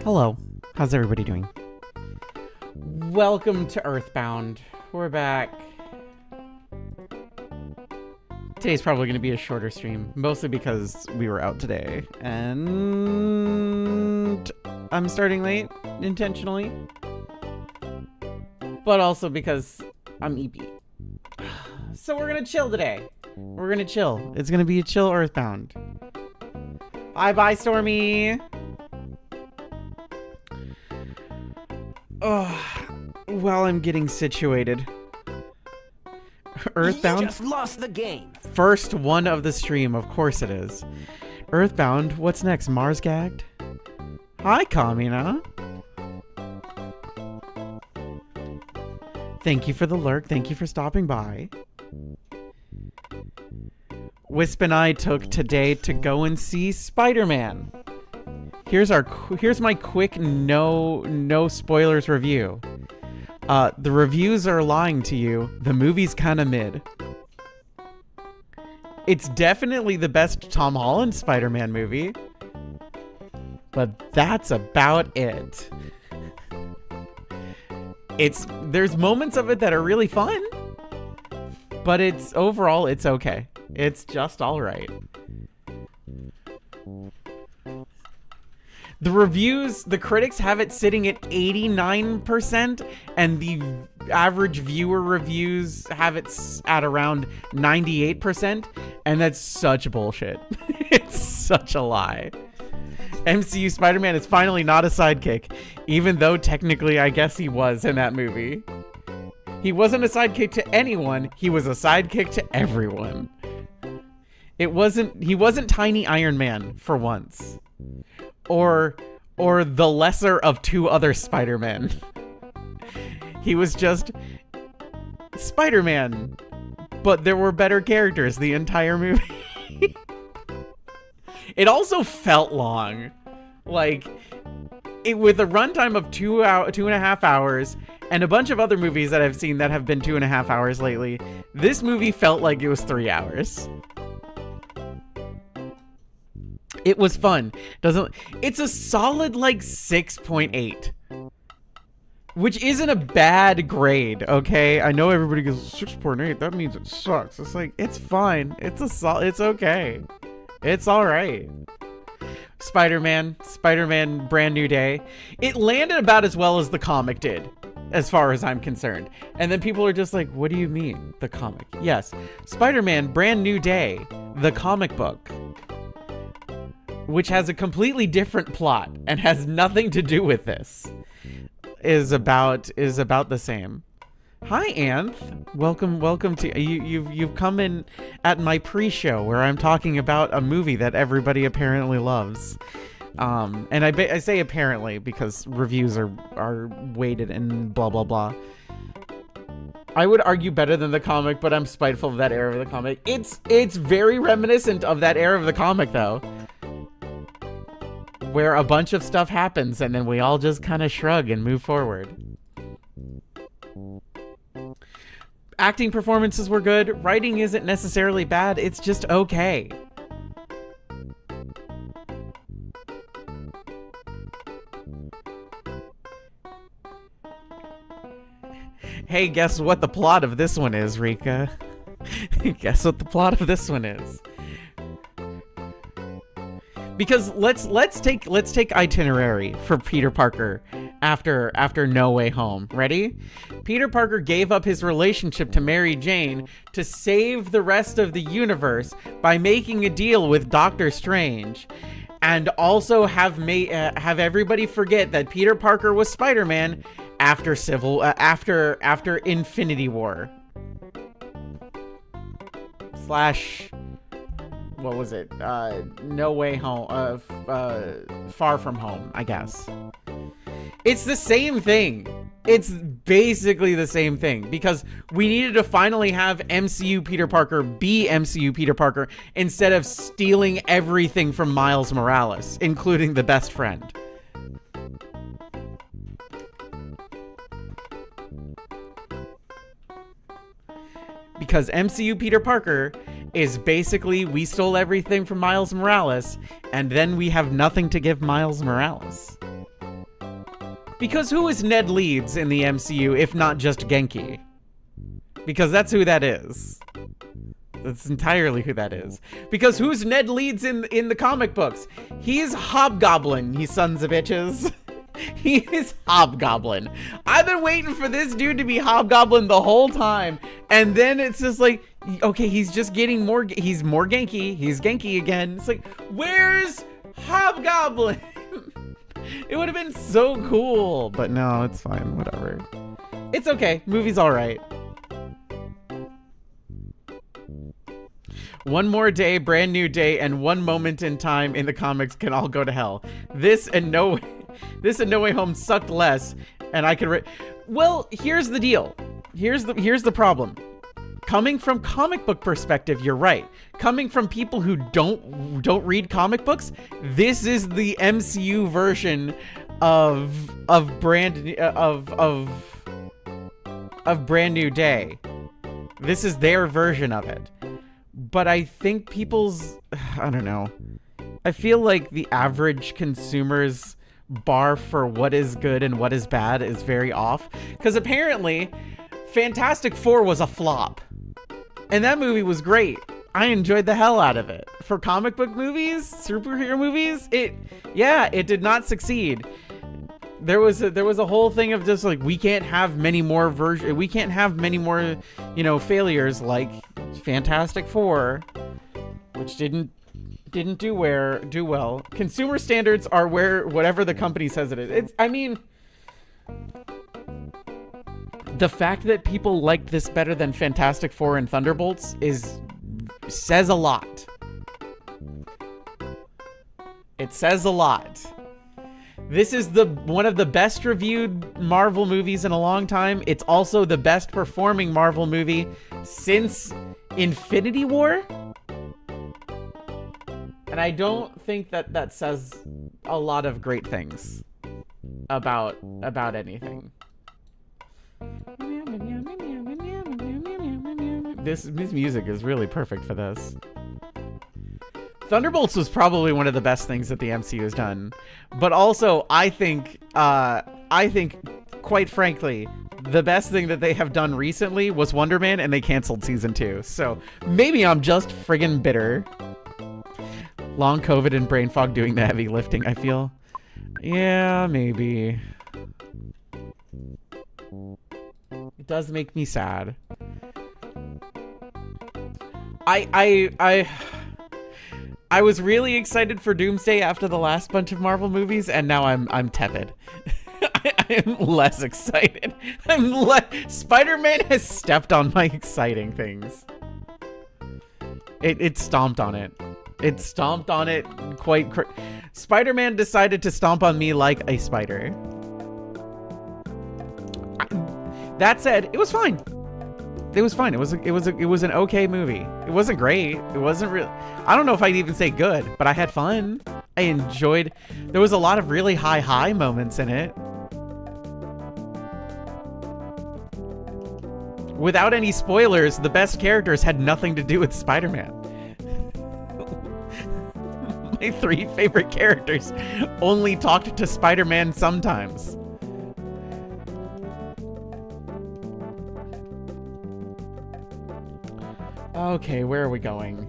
Hello, how's everybody doing? Welcome to Earthbound. We're back. Today's probably going to be a shorter stream, mostly because we were out today, and I'm starting late, intentionally, but also because I'm EP. So we're going to chill today. We're going to chill. It's going to be a chill Earthbound. Bye, Stormy. Oh, while I'm getting situated. Earthbound? You just lost the game. First one of the stream, of course it is. Earthbound, what's next? Mars gagged? Hi, Kamina. Thank you for the lurk. Thank you for stopping by. Wisp and I took today to go and see Spider-Man. Here's my quick no spoilers review. The reviews are lying to you. The movie's kind of mid. It's definitely the best Tom Holland Spider-Man movie, but that's about it. There's moments of it that are really fun, but overall it's okay. It's just all right. The reviews, the critics have it sitting at 89%, and the average viewer reviews have it at around 98%, and that's such bullshit. It's such a lie. MCU Spider-Man is finally not a sidekick, even though technically I guess he was in that movie. He wasn't a sidekick to anyone, he was a sidekick to everyone. He wasn't Tiny Iron Man for once. Or the lesser of two other Spider-Men. He was just Spider-Man, but there were better characters the entire movie. It also felt long. Like, with a runtime of 2.5 hours, and a bunch of other movies that I've seen that have been 2.5 hours lately, this movie felt like it was 3 hours. It was fun. It's a solid like 6.8, which isn't a bad grade. Okay, I know everybody goes 6.8. That means it sucks. It's like, it's fine. It's okay. It's all right. Spider-Man, Brand New Day. It landed about as well as the comic did, as far as I'm concerned. And then people are just like, what do you mean, the comic? Yes, Spider-Man, Brand New Day, the comic book, which has a completely different plot and has nothing to do with this, is about the same. Hi, Anth. Welcome to you've come in at my pre-show where I'm talking about a movie that everybody apparently loves. And I say apparently because reviews are weighted and blah blah blah. I would argue better than the comic, but I'm spiteful of that era of the comic. It's very reminiscent of that era of the comic though, where a bunch of stuff happens and then we all just kind of shrug and move forward. Acting performances were good. Writing isn't necessarily bad. It's just okay. Hey, guess what the plot of this one is, Rika? Guess what the plot of this one is? Because let's take itinerary for Peter Parker after No Way Home. Ready? Peter Parker gave up his relationship to Mary Jane to save the rest of the universe by making a deal with Doctor Strange, and also have everybody forget that Peter Parker was Spider-Man after Infinity War. What was it? No Way Home. Far From Home, I guess. It's the same thing. It's basically the same thing because we needed to finally have MCU Peter Parker be MCU Peter Parker instead of stealing everything from Miles Morales, including the best friend. Because MCU Peter Parker is basically, we stole everything from Miles Morales, and then we have nothing to give Miles Morales. Because who is Ned Leeds in the MCU if not just Genki? Because that's who that is. That's entirely who that is. Because who's Ned Leeds in the comic books? He's Hobgoblin, you sons of bitches. He is Hobgoblin. I've been waiting for this dude to be Hobgoblin the whole time. And then it's just like, okay, he's just getting more, he's more Genki. He's Genki again. It's like, where's Hobgoblin? It would have been so cool. But no, it's fine. Whatever. It's okay. Movie's all right. One more day, brand new day, and one moment in time in the comics can all go to hell. This and No Way Home sucked less, and I could. Well, here's the deal. Here's the problem. Coming from comic book perspective, you're right. Coming from people who don't read comic books, this is the MCU version of Brand New Day. This is their version of it. But I think I don't know. I feel like the average consumer's bar for what is good and what is bad is very off. Because apparently, Fantastic Four was a flop. And that movie was great. I enjoyed the hell out of it. For comic book movies, superhero movies, it did not succeed. There was a whole thing of just like, we can't have many more failures like Fantastic Four, which didn't do well. Consumer standards are whatever the company says it is. The fact that people liked this better than Fantastic Four and Thunderbolts says a lot. It says a lot. This is one of the best reviewed Marvel movies in a long time. It's also the best performing Marvel movie since Infinity War. And I don't think that says a lot of great things about anything. This music is really perfect for this. Thunderbolts was probably one of the best things that the MCU has done. But also, I think, quite frankly, the best thing that they have done recently was Wonder Man, and they canceled season 2. So maybe I'm just friggin' bitter. Long COVID and brain fog doing the heavy lifting, I feel. Yeah, maybe. It does make me sad. I was really excited for Doomsday after the last bunch of Marvel movies, and now I'm tepid. I'm less excited. Spider-Man has stepped on my exciting things. It stomped on it. It stomped on it quite. Spider-Man decided to stomp on me like a spider. That said, it was fine. It was fine. It was an okay movie. It wasn't great. It wasn't real. I don't know if I'd even say good, but I had fun. I enjoyed. There was a lot of really high moments in it. Without any spoilers, the best characters had nothing to do with Spider-Man. My 3 favorite characters only talked to Spider-Man sometimes. Okay, where are we going?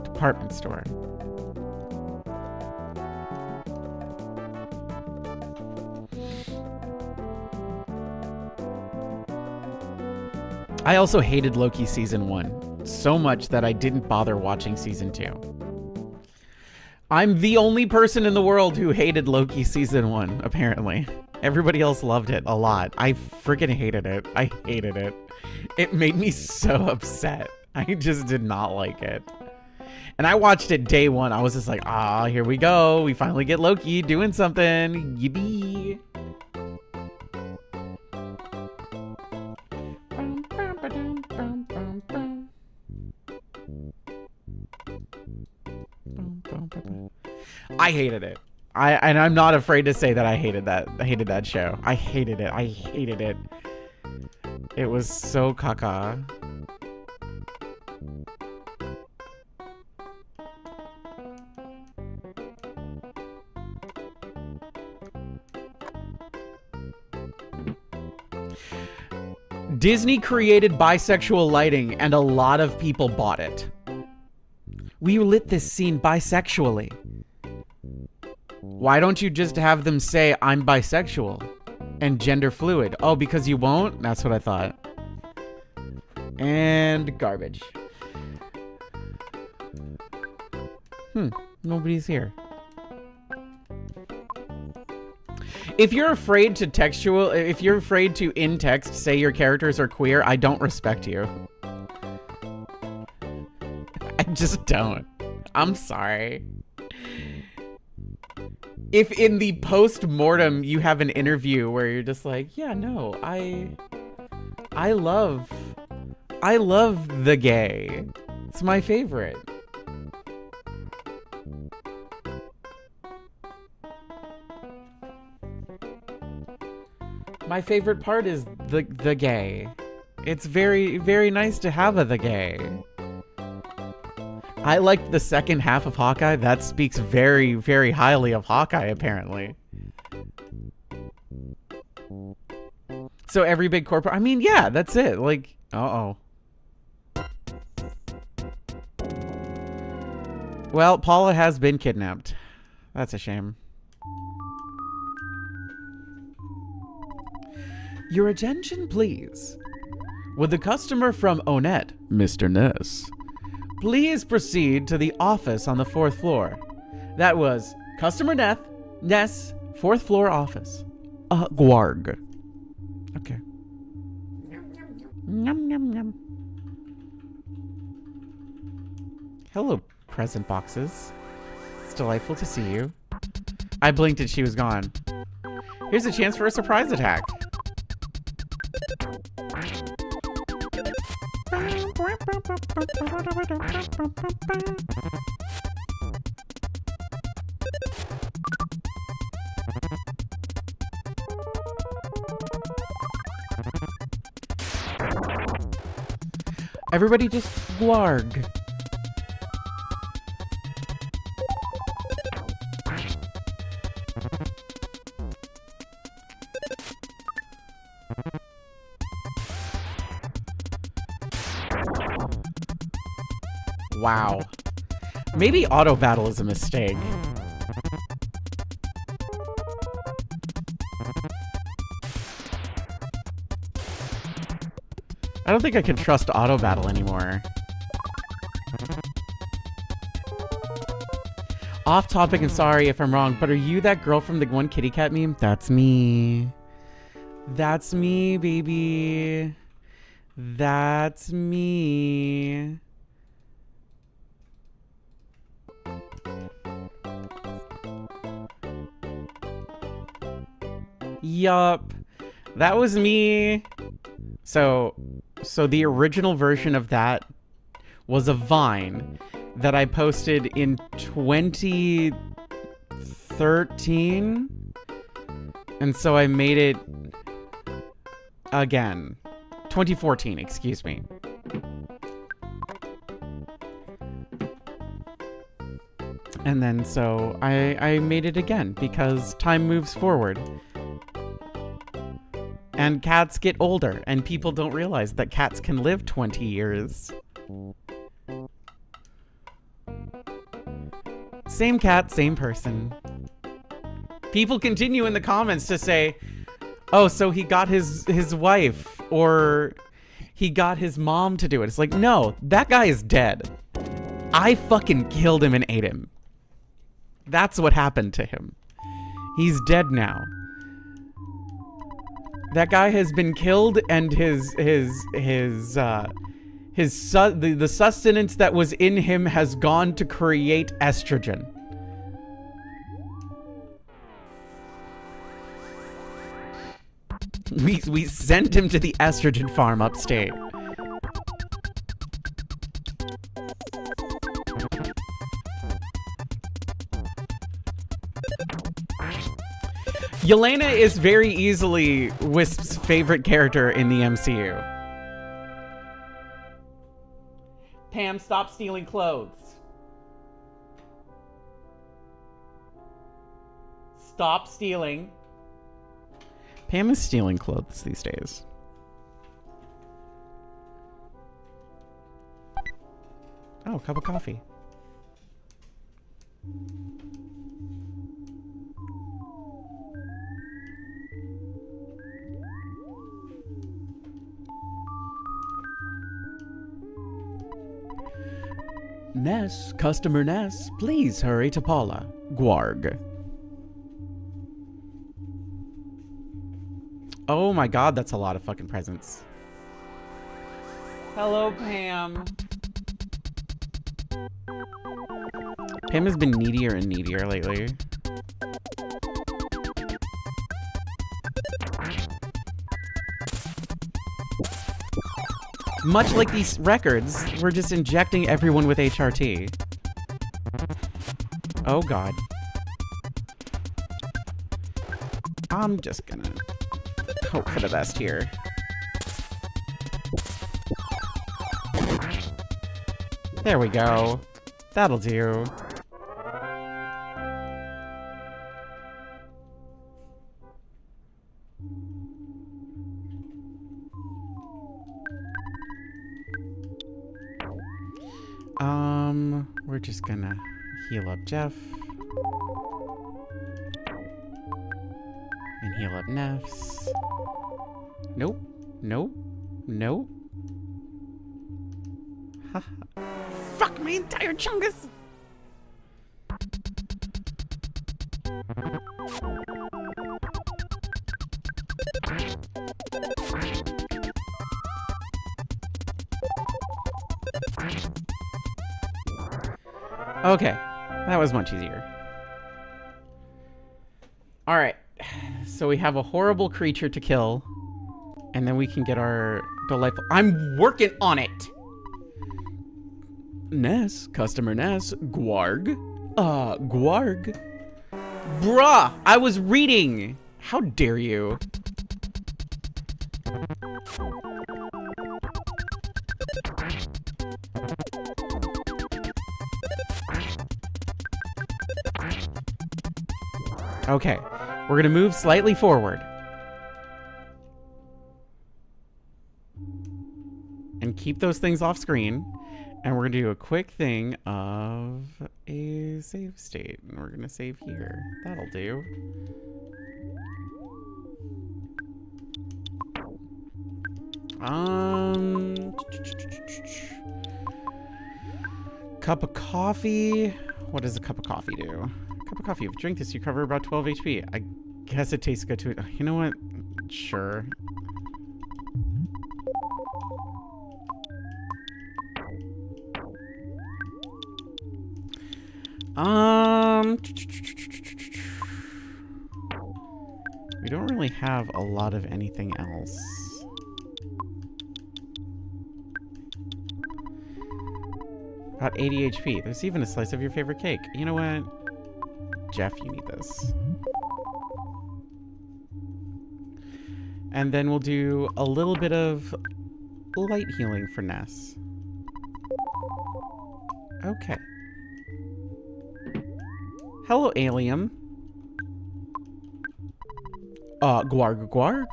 Department store. I also hated Loki season 1 so much that I didn't bother watching season 2. I'm the only person in the world who hated Loki season 1, apparently. Everybody else loved it a lot. I freaking hated it. I hated it. It made me so upset. I just did not like it. And I watched it day 1. I was just like, here we go. We finally get Loki doing something. Yippee. I hated it. And I'm not afraid to say that I hated that show. I hated it. It was so caca. Disney created bisexual lighting and a lot of people bought it. We lit this scene bisexually. Why don't you just have them say, I'm bisexual and gender fluid? Oh, because you won't? That's what I thought. And garbage. Nobody's here. If you're afraid to in text say your characters are queer, I don't respect you. I just don't. I'm sorry. If in the post-mortem you have an interview where you're just like, yeah, no, I love the gay. It's my favorite. My favorite part is the gay. It's very, very nice to have the gay. I liked the second half of Hawkeye. That speaks very, very highly of Hawkeye, apparently. So every big corporate... I mean, yeah, that's it. Like, uh-oh. Well, Paula has been kidnapped. That's a shame. Your attention, please. Would the customer from Onet, Mr. Ness, please proceed to the office on the 4th floor? That was customer Ness, 4th floor office. Gwarg. Okay. Nom, nom, nom. Hello, present boxes. It's delightful to see you. I blinked and she was gone. Here's a chance for a surprise attack. Everybody just gwarg. Wow. Maybe auto battle is a mistake. I don't think I can trust auto battle anymore. Off topic and sorry if I'm wrong, but are you that girl from the one kitty cat meme? That's me. That's me, baby. That's me. Yup. That was me. So the original version of that was a Vine that I posted in 2013. And so I made it again. 2014, excuse me. And then so I made it again because time moves forward. And cats get older, and people don't realize that cats can live 20 years. Same cat, same person. People continue in the comments to say, oh, so he got his wife, or he got his mom to do it. It's like, no, that guy is dead. I fucking killed him and ate him. That's what happened to him. He's dead now. That guy has been killed, and the sustenance that was in him has gone to create estrogen. We sent him to the estrogen farm upstate. Yelena is very easily Wisp's favorite character in the MCU. Pam, stop stealing clothes. Stop stealing. Pam is stealing clothes these days. Oh, a cup of coffee. Ness, customer Ness, please hurry to Paula. Gwarg. Oh my god, that's a lot of fucking presents. Hello, Pam. Pam has been needier and needier lately. Much like these records, we're just injecting everyone with HRT. Oh god. I'm just gonna hope for the best here. There we go. That'll do. We're just gonna heal up Jeff. And heal up Neffs. Nope. Nope. Nope. Fuck my entire chungus! Okay, that was much easier. Alright, so we have a horrible creature to kill, and then we can get our delightful... I'm working on it! Ness, customer Ness, Gwarg. Gwarg. Bruh, I was reading! How dare you? Okay, we're gonna move slightly forward. And keep those things off screen. And we're gonna do a quick thing of a save state. And we're gonna save here. That'll do. Cup of coffee. What does a cup of coffee do? Cup of coffee. If you drink this, you cover about 12 HP. I guess it tastes good too. You know what? Sure. We don't really have a lot of anything else. About 80 HP. There's even a slice of your favorite cake. You know what? Jeff, you need this. And then we'll do a little bit of light healing for Ness. Okay. Hello, alien. Gwarg, Gwarg?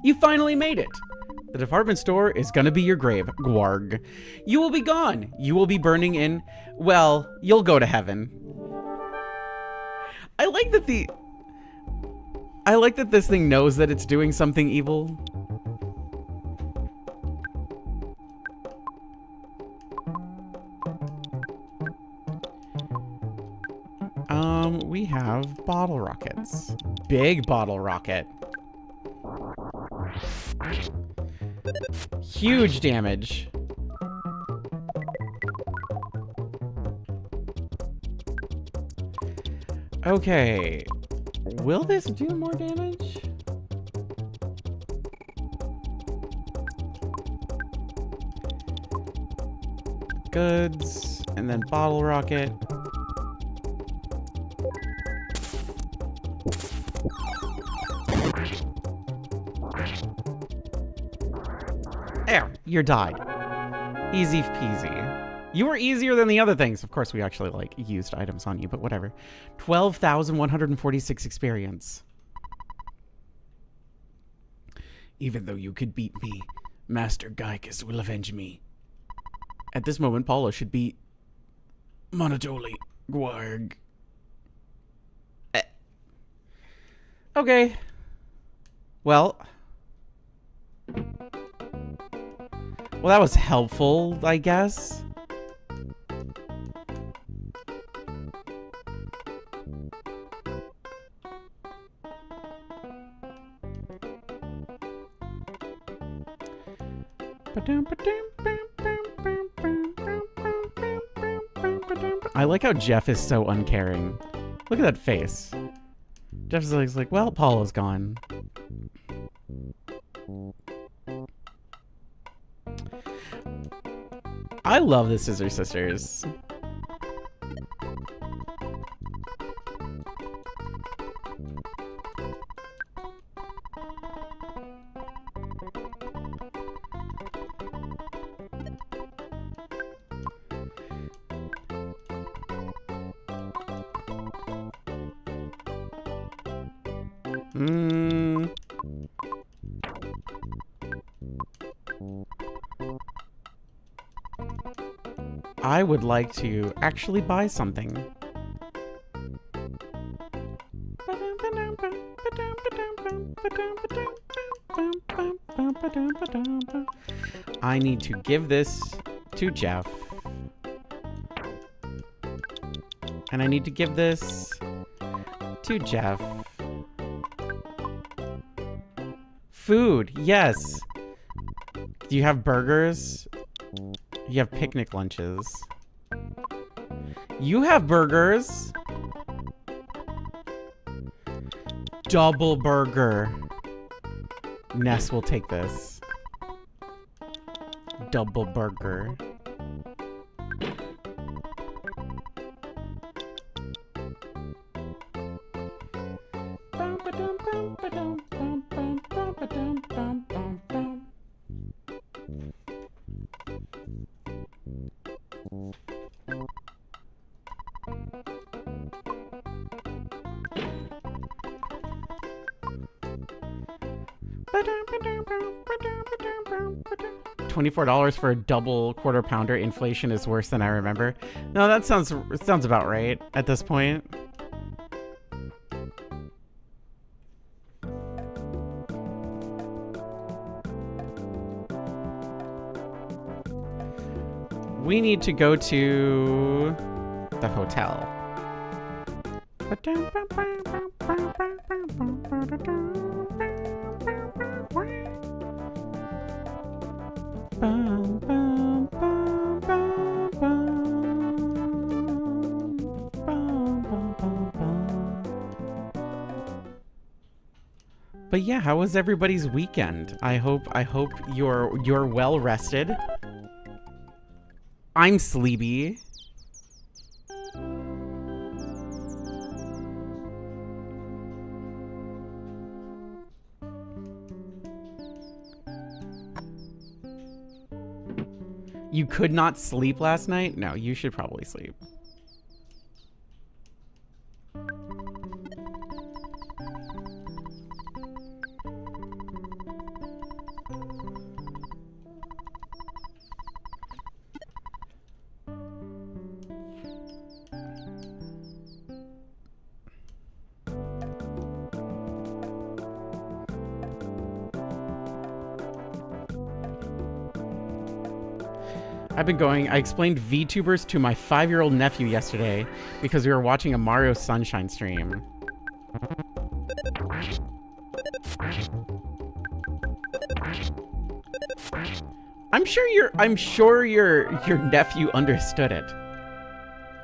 You finally made it! The department store is gonna be your grave, Gwarg. You will be gone. You will be burning in... Well, you'll go to heaven. I like that this thing knows that it's doing something evil. We have bottle rockets. Big bottle rocket. Huge damage. Okay. Will this do more damage? Goods. And then bottle rocket. There, you're died. Easy peasy. You were easier than the other things. Of course, we actually, like, used items on you, but whatever. 12,146 experience. Even though you could beat me, Master Gaius will avenge me. At this moment, Paula should be Monotoli. Gwarg. Okay. Well, that was helpful, I guess. I like how Jeff is so uncaring. Look at that face. Jeff's like, well, Paula's gone. I love the Scissor Sisters. I would like to actually buy something. I need to give this to Jeff. And I need to give this to Jeff. Food, yes. Do you have burgers? You have picnic lunches. You have burgers. Double burger. Ness will take this. Double burger. $24 for a double quarter pounder. Inflation is worse than I remember. No, that sounds about right at this point. We need to go to the hotel. But yeah, how was everybody's weekend? I hope you're well rested. I'm sleepy. You could not sleep last night? No, you should probably sleep. I explained VTubers to my 5-year-old nephew yesterday because we were watching a Mario Sunshine stream. I'm sure your nephew understood it.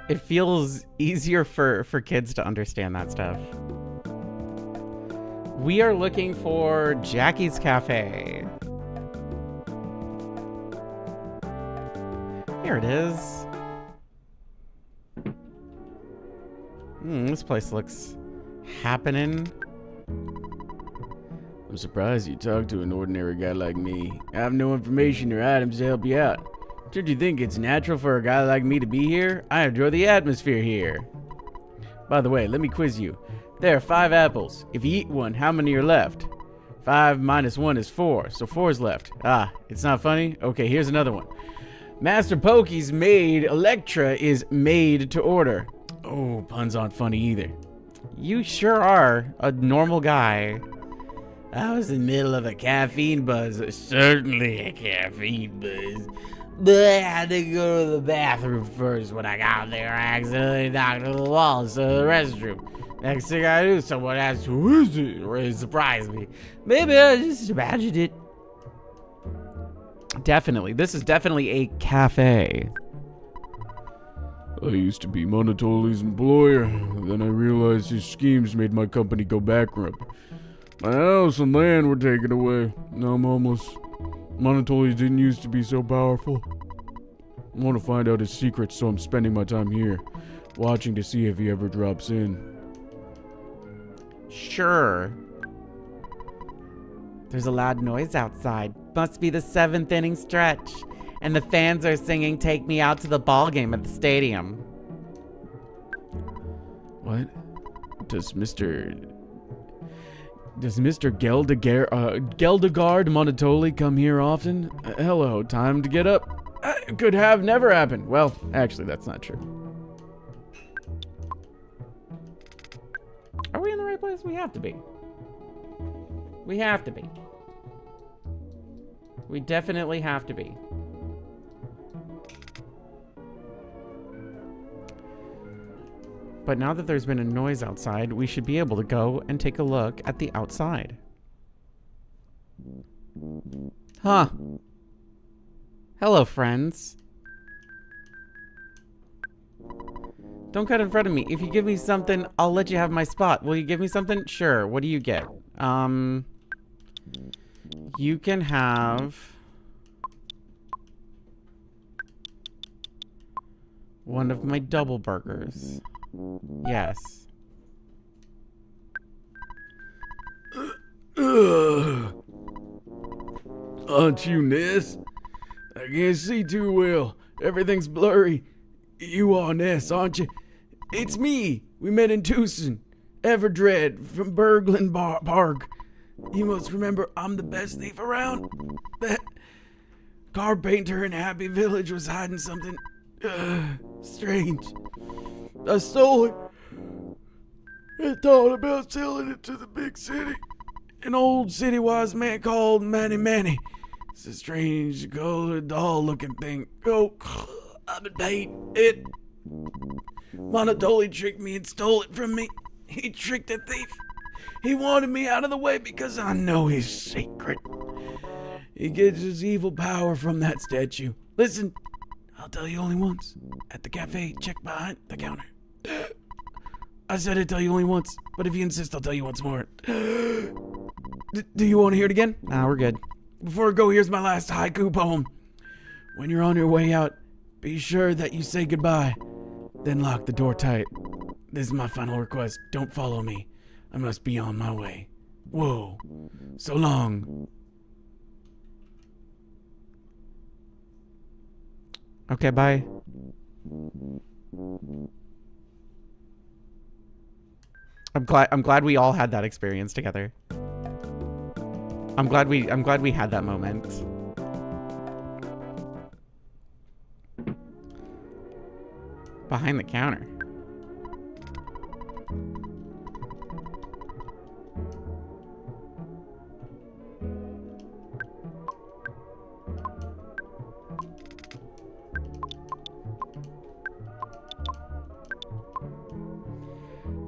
It feels easier for kids to understand that stuff. We are looking for Jackie's Cafe. Here it is. This place looks happening. I'm surprised you talk to an ordinary guy like me. I have no information or items to help you out. Don't you think it's natural for a guy like me to be here? I enjoy the atmosphere here. By the way, let me quiz you. There are 5 apples. If you eat one, how many are left? 5 minus 1 is 4, so 4 is left. Ah, it's not funny? Okay, here's another one. Master Pokey's maid, Electra, is made to order. Oh, puns aren't funny either. You sure are a normal guy. I was in the middle of a caffeine buzz. Certainly a caffeine buzz. But I had to go to the bathroom first. When I got there, I accidentally knocked on the wall instead of the restroom. Next thing I knew, someone asked, "Who is it?" It really surprised me. Maybe I just imagined it. Definitely. This is definitely a cafe. I used to be Monotoli's employer. Then I realized his schemes made my company go bankrupt. My house and land were taken away. Now I'm homeless. Monotoli didn't used to be so powerful. I want to find out his secrets, so I'm spending my time here, watching to see if he ever drops in. Sure. There's a loud noise outside. Must be the 7th inning stretch. And the fans are singing "Take Me Out to the Ball Game" at the stadium. What? Does Mr. Geldegard Monotoli come here often? Hello, time to get up. Could have never happened. Well, actually, that's not true. Are we in the right place? We have to be. We have to be. We definitely have to be. But now that there's been a noise outside, we should be able to go and take a look at the outside. Huh. Hello, friends. Don't cut in front of me. If you give me something, I'll let you have my spot. Will you give me something? Sure. What do you get? You can have one of my double burgers. Yes. Aren't you Ness? I can't see too well. Everything's blurry. You are Ness, aren't you? It's me. We met in Tucson. Everdread from Berglund Park. You must remember I'm the best thief around. That carpenter in Happy Village was hiding something strange. I stole it. I thought about selling it to the big city. An old city-wise man called Manny Manny. It's a strange colored doll-looking thing. Oh, I've been paid it. Monotoli tricked me and stole it from me. He tricked a thief. He wanted me out of the way because I know his secret. He gets his evil power from that statue. Listen, I'll tell you only once. At the cafe, check behind the counter. I said I'd tell you only once, but if you insist, I'll tell you once more. Do you want to hear it again? Nah, we're good. Before I go, here's my last haiku poem. When you're on your way out, be sure that you say goodbye, then lock the door tight. This is my final request. Don't follow me. I must be on my way. Whoa. So long. Okay, bye. I'm glad we all had that experience together. I'm glad we had that moment. Behind the counter.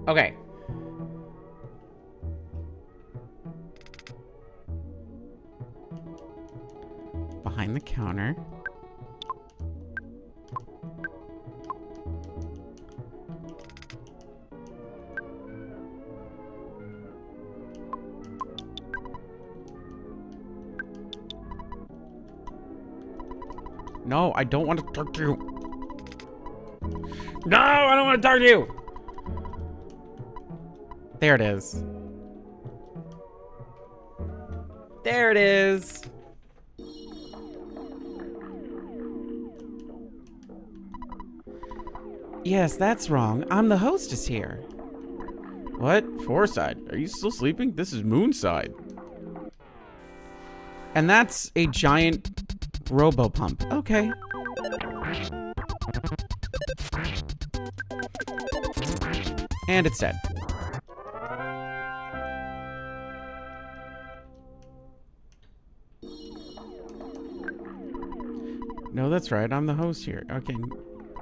Okay. Behind the counter. No, I don't want to talk to you. No, I don't want to talk to you. There it is. There it is. Yes, that's wrong. I'm the hostess here. What? Foreside? Are you still sleeping? This is Moonside. And that's a giant robo-pump. Okay. And it's dead. No, that's right. I'm the host here. Okay.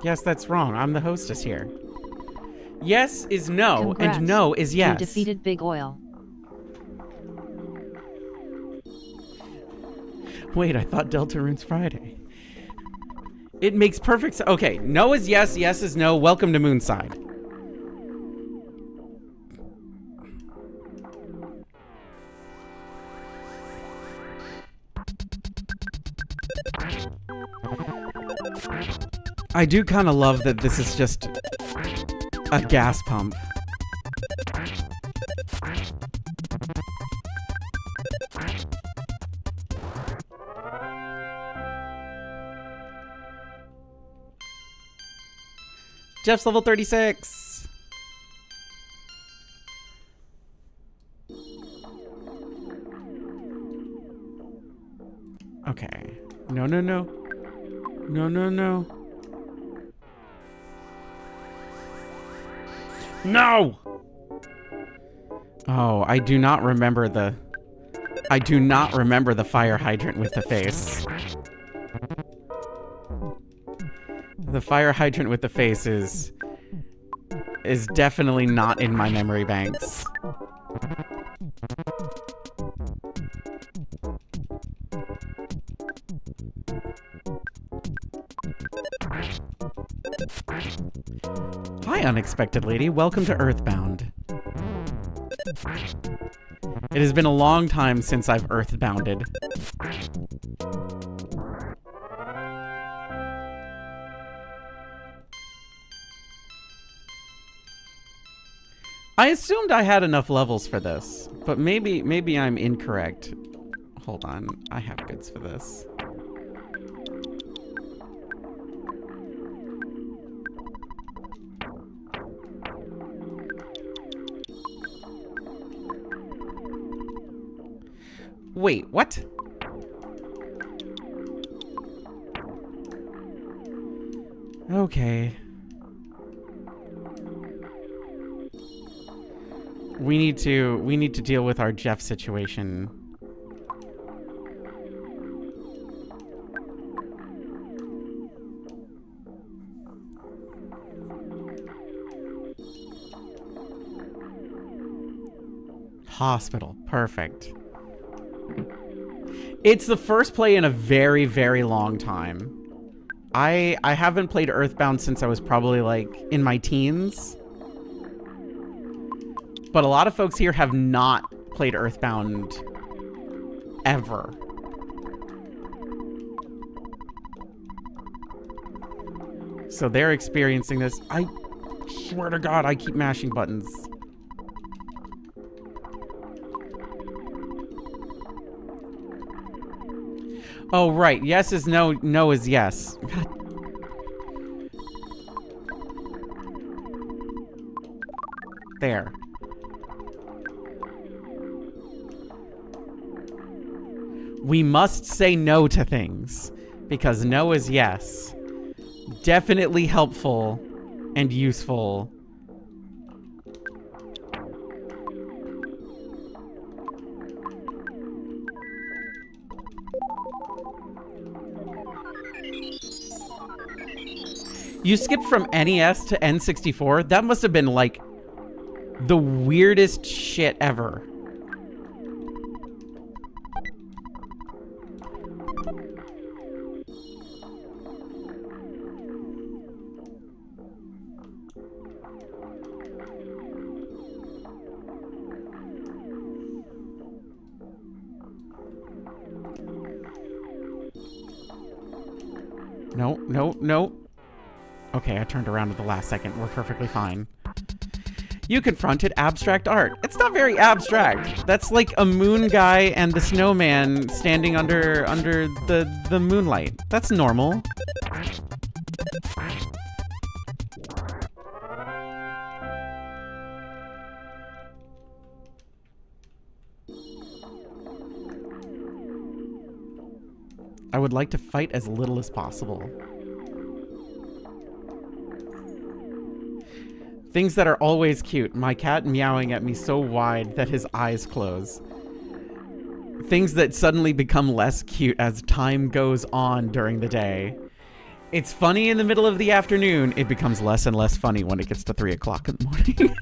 Yes, that's wrong. I'm the hostess here. Yes is no, Congrats. and no is yes. You defeated Big Oil. Wait, I thought Deltarune's Friday. It makes perfect sense. Okay, no is yes, yes is no. Welcome to Moonside. I do kind of love that this is just a gas pump. Jeff's level 36. Okay. No, no, no. No, no, no. No! Oh, I do not remember the fire hydrant with the face. The fire hydrant with the face is definitely not in my memory banks. Hi, unexpected lady. Welcome to Earthbound. It has been a long time since I've Earthbounded. I assumed I had enough levels for this, but maybe I'm incorrect. Hold on, I have goods for this. Wait, what? Okay. We need to deal with our Jeff situation. Hospital. Perfect. It's the first play in a very, very long time. I haven't played Earthbound since I was probably like in my teens. But a lot of folks here have not played Earthbound ever. So they're experiencing this. I swear to God, I keep mashing buttons. Oh, right. Yes is no, no is yes. God. There. We must say no to things, because no is yes. Definitely helpful and useful. You skipped from NES to N64? That must have been like the weirdest shit ever. No, no, no. Okay, I turned around at the last second. We're perfectly fine. You confronted abstract art. It's not very abstract. That's like a moon guy and the snowman standing under the moonlight. That's normal. I would like to fight as little as possible. Things that are always cute. My cat meowing at me so wide that his eyes close. Things that suddenly become less cute as time goes on during the day. It's funny in the middle of the afternoon. It becomes less and less funny when it gets to 3 o'clock in the morning.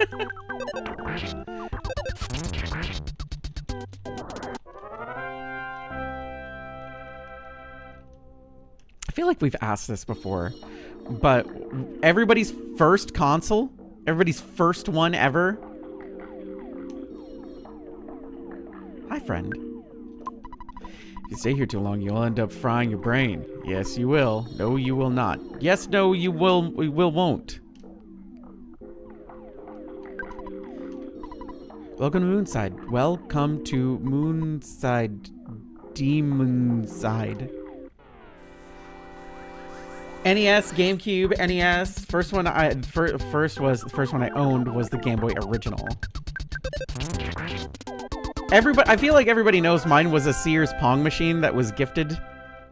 I feel like we've asked this before, but everybody's first console, everybody's first one ever. Hi, friend. If you stay here too long, you'll end up frying your brain. Yes, you will. No, you will not. Yes, no, you will. We won't. Welcome to Moonside. Welcome to Moonside. Demonside. NES, GameCube, NES. First one I owned was the Game Boy original. I feel like everybody knows mine was a Sears Pong machine that was gifted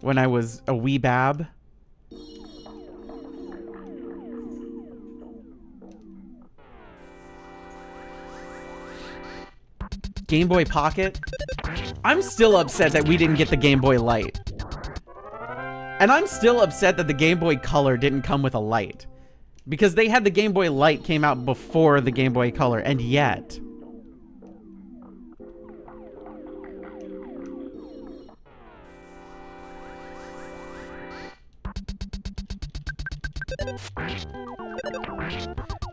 when I was a wee bab. Game Boy Pocket. I'm still upset that we didn't get the Game Boy Light. And I'm still upset that the Game Boy Color didn't come with a light. Because they had the Game Boy Light came out before the Game Boy Color, and yet...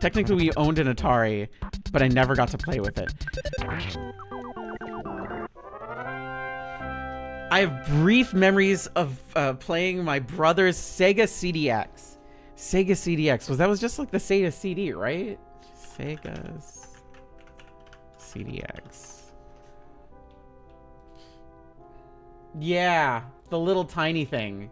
Technically, we owned an Atari, but I never got to play with it. I have brief memories of playing my brother's Sega CDX. Sega CDX. That was just like the Sega CD, right? Sega's CDX. Yeah, the little tiny thing.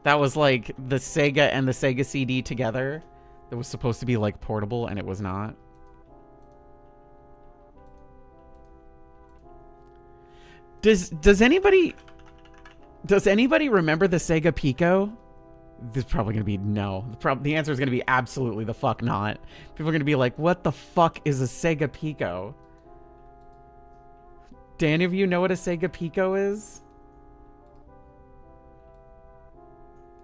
That was like the Sega and the Sega CD together. That was supposed to be like portable, and it was not. Does anybody remember the Sega Pico? This is probably gonna be no. The answer is gonna be absolutely the fuck not. People are gonna be like, "What the fuck is a Sega Pico?" Do any of you know what a Sega Pico is?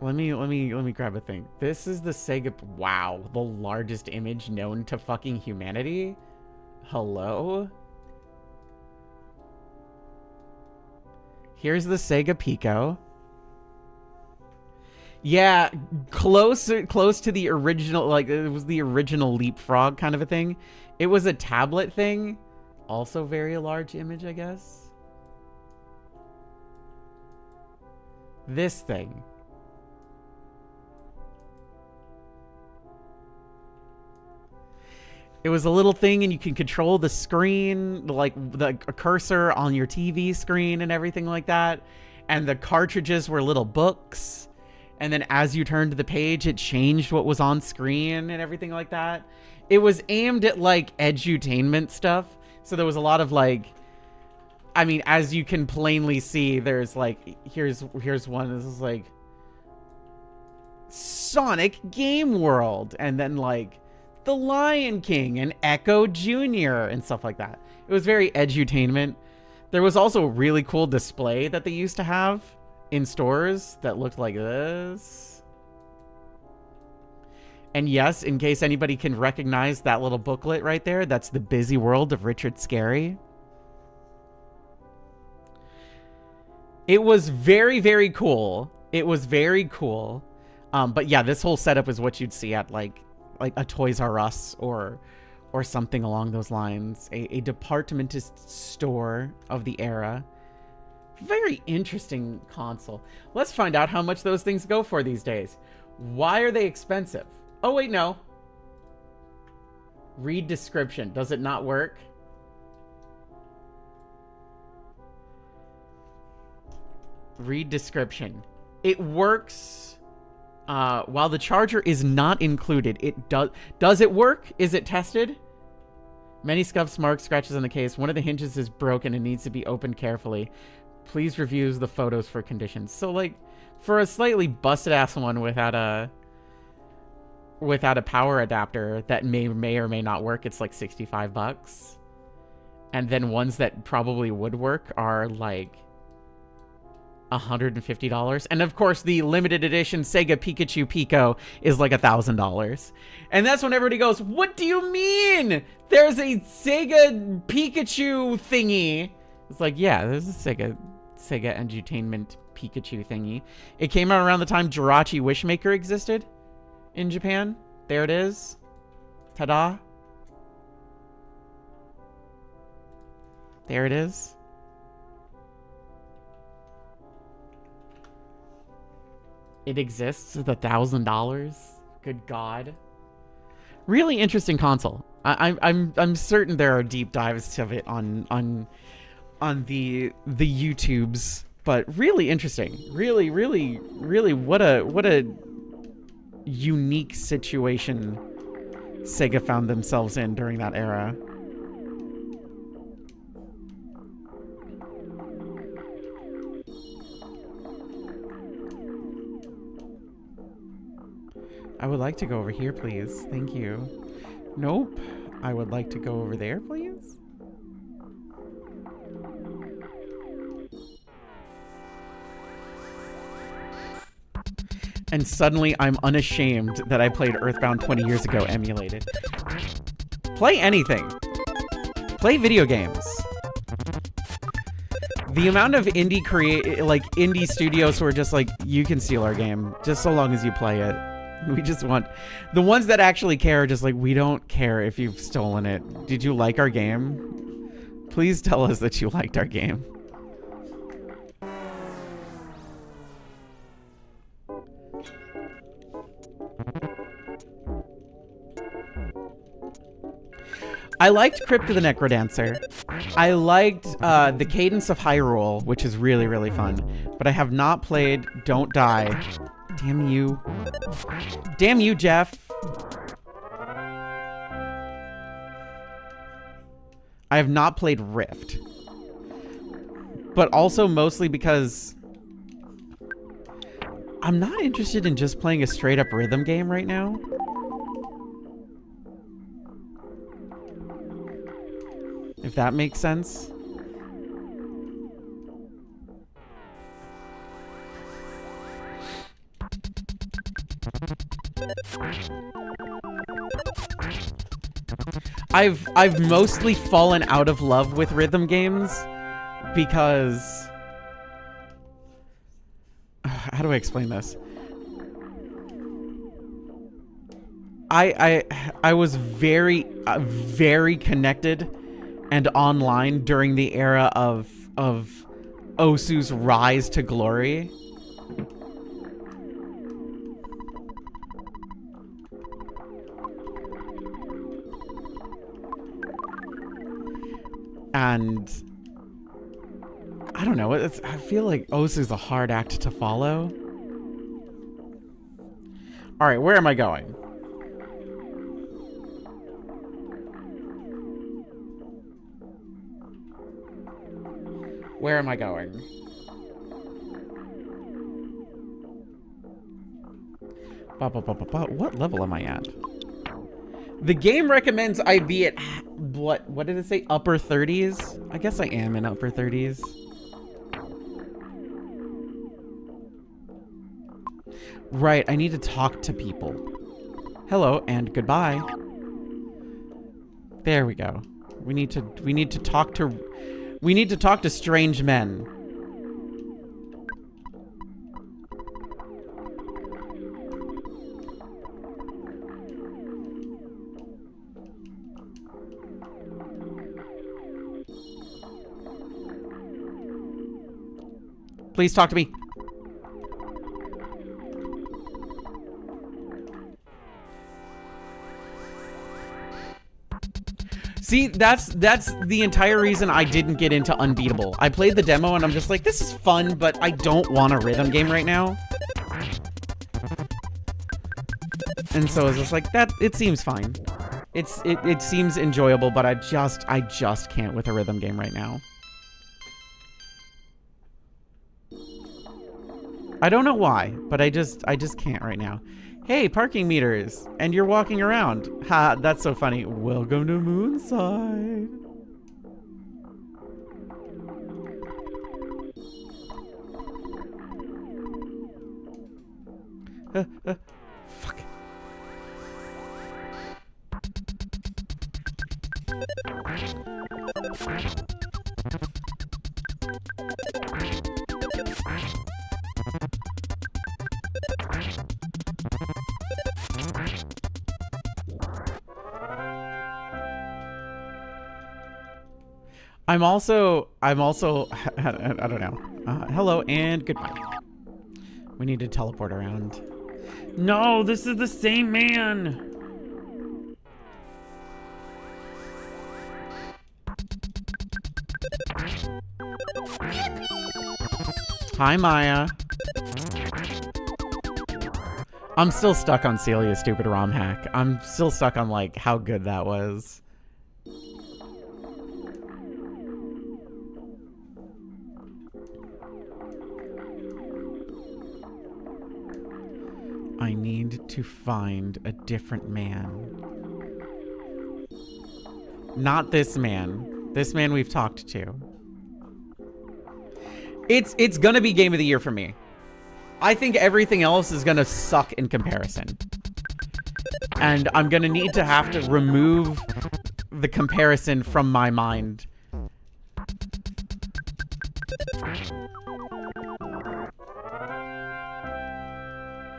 Let me grab a thing. This is the Sega. Wow, the largest image known to fucking humanity. Hello. Here's the Sega Pico. Yeah, close to the original, like it was the original Leapfrog kind of a thing. It was a tablet thing. Also very large image, I guess. This thing. It was a little thing, and you can control the screen, like a cursor on your TV screen and everything like that. And the cartridges were little books. And then as you turned the page, it changed what was on screen and everything like that. It was aimed at like edutainment stuff. So there was a lot of like, I mean, as you can plainly see, there's like, here's one. This is like Sonic Game World. And then like The Lion King and Echo Jr. and stuff like that. It was very edutainment. There was also a really cool display that they used to have in stores that looked like this. And yes, in case anybody can recognize that little booklet right there, that's The Busy World of Richard Scarry. It was very, very cool. It was very cool. But yeah, this whole setup is what you'd see at like a Toys R Us or something along those lines. A departmentist store of the era. Very interesting console. Let's find out how much those things go for these days. Why are they expensive? Oh, wait, no. Read description. Does it not work? Read description. It works while the charger is not included. It does it work? Is it tested? Many scuffs, marks, scratches on the case. One of the hinges is broken and needs to be opened carefully. Please review the photos for conditions. So, like, for a slightly busted-ass one without a... without a power adapter that may or may not work, it's like $65. And then ones that probably would work are like $150. And of course, the limited edition Sega Pikachu Pico is like $1,000. And that's when everybody goes, what do you mean? There's a Sega Pikachu thingy. It's like, yeah, there's a Sega Edutainment Pikachu thingy. It came out around the time Jirachi Wishmaker existed in Japan. There it is. Ta-da. There it is. It exists with $1,000. Good God. Really interesting console. I'm certain there are deep dives of it on the YouTubes, but really interesting. Really what a unique situation Sega found themselves in during that era. I would like to go over here, please. Thank you. Nope. I would like to go over there, please. And suddenly I'm unashamed that I played Earthbound 20 years ago emulated. Play anything. Play video games. The amount of indie studios who are just like, you can steal our game just so long as you play it. We just want the ones that actually care are just like, we don't care if you've stolen it. Did you like our game? Please tell us that you liked our game. I liked Crypt of the Necrodancer. I liked the Cadence of Hyrule, which is really fun. But I have not played Don't Die. Damn you. Damn you, Jeff. I have not played Rift. But also mostly because I'm not interested in just playing a straight up rhythm game right now. If that makes sense. I've mostly fallen out of love with rhythm games because how do I explain this? I was very connected and online during the era of Osu's rise to glory. And I don't know, I feel like Osu's a hard act to follow. All right, where am I going? Where am I going? What level am I at? The game recommends I be at, what did it say? Upper 30s? I guess I am in upper 30s. Right, I need to talk to people. Hello and goodbye. There we go. We need to talk to strange men. Please talk to me. See, that's the entire reason I didn't get into Unbeatable. I played the demo and I'm just like, this is fun, but I don't want a rhythm game right now. And so I was just like, it seems fine. It seems enjoyable, but I just can't with a rhythm game right now. I don't know why, but I just can't right now. Hey, parking meters, and you're walking around. Ha, that's so funny. Welcome to Moonside. Fuck. I'm also, I don't know. Hello and goodbye. We need to teleport around. No, this is the same man. Hi, Maya. I'm still stuck on Celia's stupid ROM hack. I'm still stuck on, like, how good that was. I need to find a different man. Not this man. This man we've talked to. It's gonna be game of the year for me. I think everything else is gonna suck in comparison. And I'm gonna need to have to remove the comparison from my mind.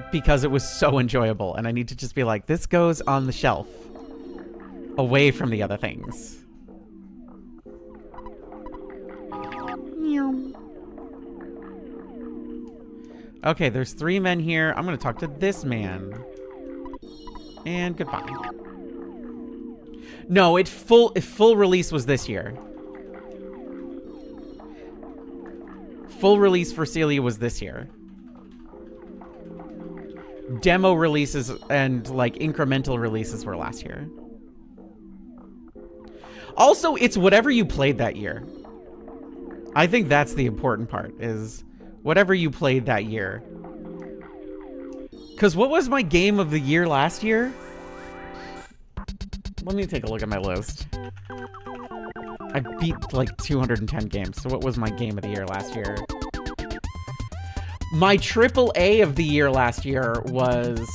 Because it was so enjoyable, and I need to just be like, this goes on the shelf. Away from the other things. Okay, there's 3 men here. I'm gonna talk to this man. And goodbye. No, full release was this year. Full release for Celia was this year. Demo releases and like incremental releases were last year. Also, it's whatever you played that year. I think that's the important part, is whatever you played that year. Because what was my game of the year last year? Let me take a look at my list. I beat like 210 games, so what was my game of the year last year? My AAA of the year last year was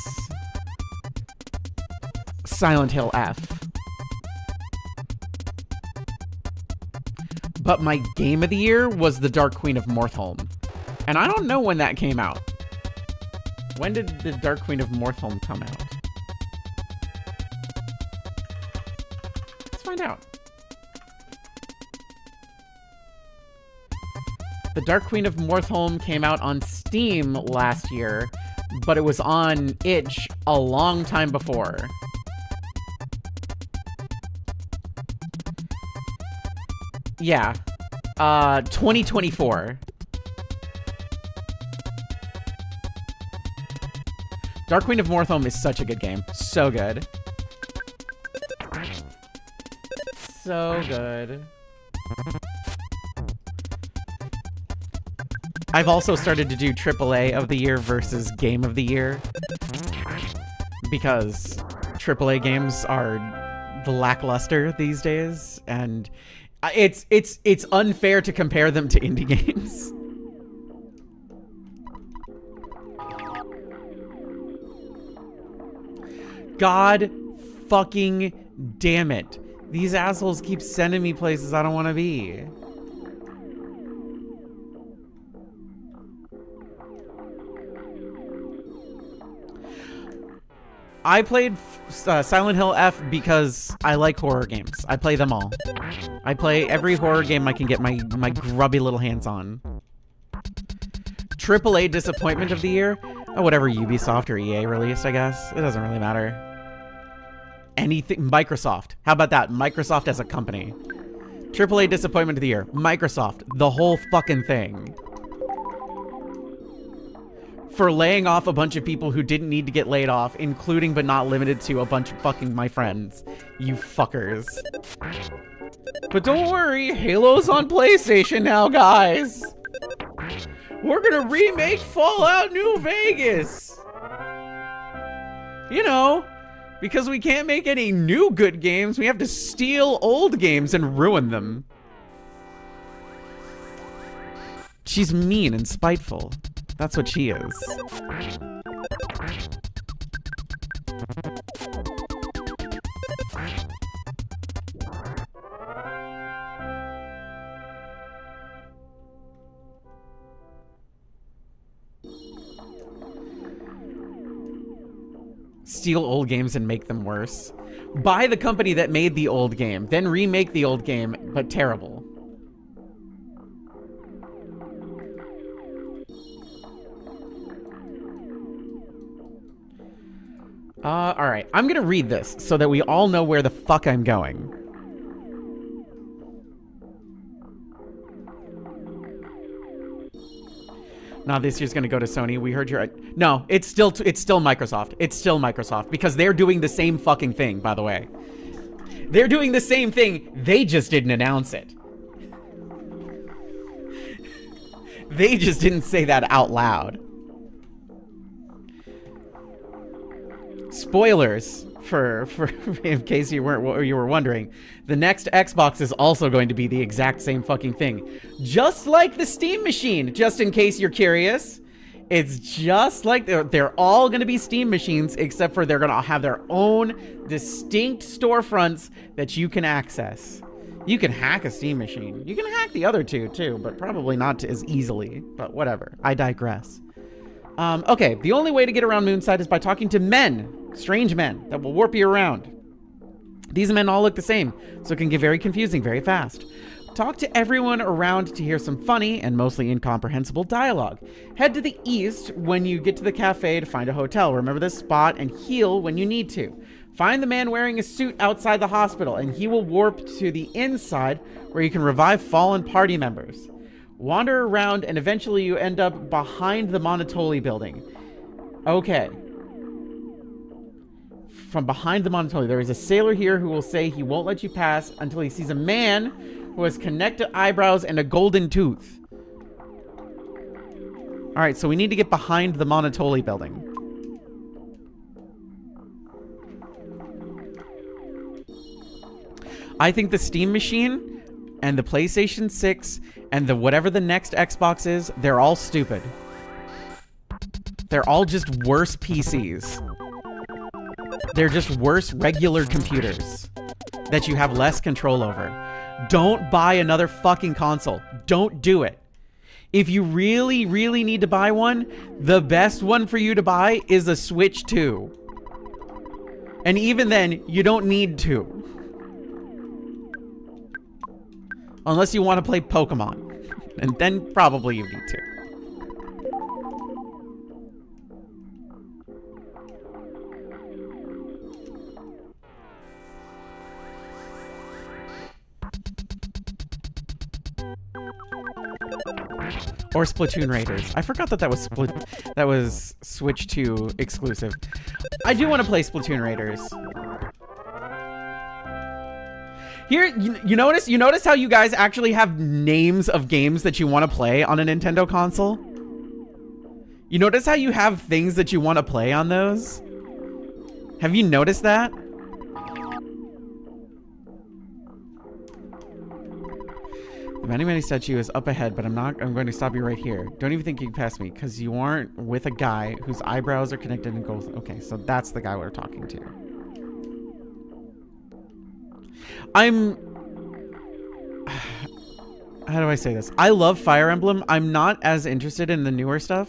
Silent Hill F. But my game of the year was The Dark Queen of Mortholm. And I don't know when that came out. When did The Dark Queen of Mortholm come out? Let's find out. The Dark Queen of Mortholm came out on Steam last year, but it was on itch a long time before. Yeah. 2024. Dark Queen of Mortholm is such a good game. So good. So good. I've also started to do AAA of the year versus game of the year. Because AAA games are the lackluster these days, and it's unfair to compare them to indie games. God fucking damn it. These assholes keep sending me places I don't want to be. I played Silent Hill F because I like horror games. I play them all. I play every horror game I can get my grubby little hands on. AAA disappointment of the year? Oh, whatever Ubisoft or EA released, I guess. It doesn't really matter. Anything. Microsoft. How about that? Microsoft as a company. AAA disappointment of the year. Microsoft. The whole fucking thing. For laying off a bunch of people who didn't need to get laid off, including but not limited to a bunch of fucking my friends. You fuckers. But don't worry, Halo's on PlayStation now, guys. We're gonna remake Fallout New Vegas. You know, because we can't make any new good games, we have to steal old games and ruin them. She's mean and spiteful. That's what she is. Steal old games and make them worse. Buy the company that made the old game, then remake the old game, but terrible. Alright. I'm gonna read this so that we all know where the fuck I'm going. Nah, this year's gonna go to Sony. We heard your... No, it's still Microsoft. It's still Microsoft because they're doing the same fucking thing, by the way. They're doing the same thing. They just didn't announce it. They just didn't say that out loud. Spoilers for in case you were wondering, the next Xbox is also going to be the exact same fucking thing, just like the Steam machine. Just in case you're curious, it's just like they're all going to be Steam machines, except for they're going to have their own distinct storefronts that you can access. You can hack a Steam machine. You can hack the other two too, but probably not as easily. But whatever. I digress. Okay, the only way to get around Moonside is by talking to men. Strange men that will warp you around. These men all look the same, so it can get very confusing very fast. Talk to everyone around to hear some funny and mostly incomprehensible dialogue. Head to the east when you get to the cafe to find a hotel. Remember this spot and heal when you need to. Find the man wearing a suit outside the hospital, and he will warp to the inside where you can revive fallen party members. Wander around, and eventually you end up behind the Monotoli building. Okay. From behind the Monotoli, there is a sailor here who will say he won't let you pass until he sees a man who has connected eyebrows and a golden tooth. Alright, so we need to get behind the Monotoli building. I think the Steam machine and the PlayStation 6 and the whatever the next Xbox is, they're all stupid. They're all just worse PCs. They're just worse regular computers that you have less control over. Don't buy another fucking console. Don't do it. If you really, really need to buy one, the best one for you to buy is a Switch 2. And even then, you don't need to. Unless you want to play Pokemon. And then probably you need to. Or Splatoon Raiders. I forgot that that was Switch 2 exclusive. I do want to play Splatoon Raiders. Here, you notice how you guys actually have names of games that you want to play on a Nintendo console? You notice how you have things that you want to play on those? Have you noticed that? The Many statue is up ahead, but I'm going to stop you right here. Don't even think you can pass me, because you aren't with a guy whose eyebrows are connected and gold. Okay, so that's the guy we're talking to. How do I say this? I love Fire Emblem. I'm not as interested in the newer stuff.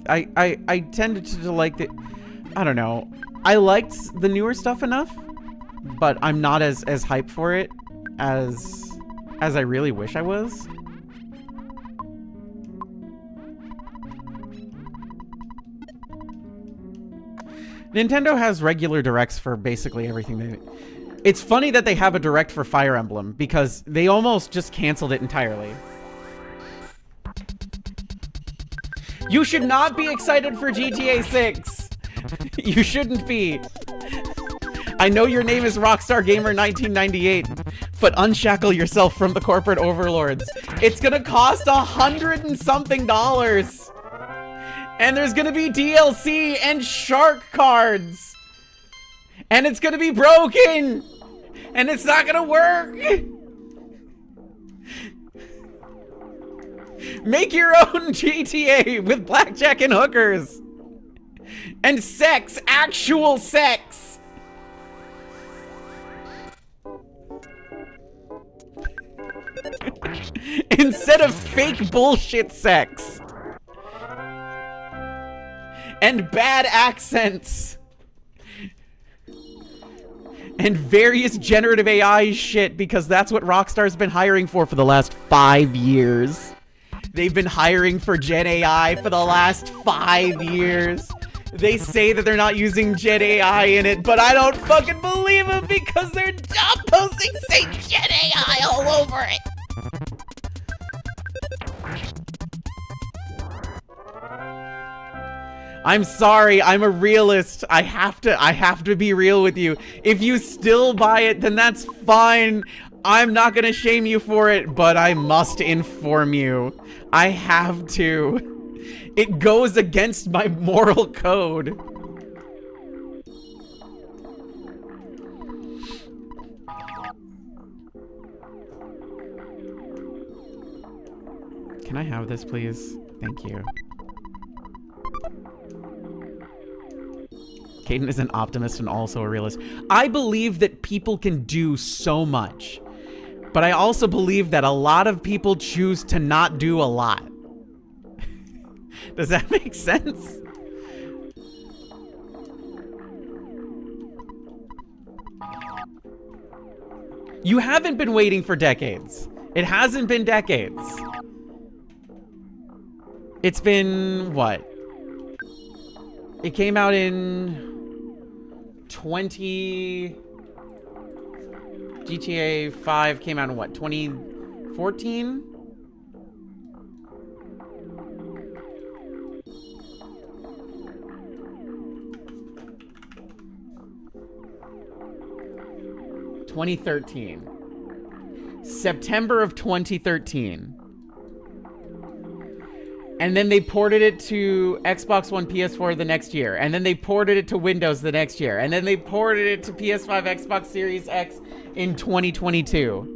I tended to like the, I don't know. I liked the newer stuff enough, but I'm not as hyped for it as I really wish I was. Nintendo has regular directs for basically everything. It's funny that they have a direct for Fire Emblem because they almost just canceled it entirely. You should not be excited for GTA 6. You shouldn't be. I know your name is Rockstar Gamer 1998, but unshackle yourself from the corporate overlords. It's gonna cost $100 and something. And there's gonna be DLC and shark cards. And it's gonna be broken. And it's not gonna work. Make your own GTA with blackjack and hookers. And sex, actual sex. Instead of fake bullshit sex. And bad accents. And various generative AI shit, because that's what Rockstar's been hiring for the last 5 years. They've been hiring for Gen AI for the last 5 years. They say that they're not using Gen AI in it, but I don't fucking believe them because their job postings say Gen AI all over it. I'm sorry, I'm a realist. I have to be real with you. If you still buy it, then that's fine. I'm not gonna shame you for it, but I must inform you. I have to. It goes against my moral code. Can I have this, please? Thank you. Kdin is an optimist and also a realist. I believe that people can do so much, but I also believe that a lot of people choose to not do a lot. Does that make sense? You haven't been waiting for decades. It hasn't been decades. It's been, what? It came out in 20... GTA 5 came out in what, 2014? September of 2013. And then they ported it to Xbox One, PS4 the next year. And then they ported it to Windows the next year. And then they ported it to PS5, Xbox Series X in 2022.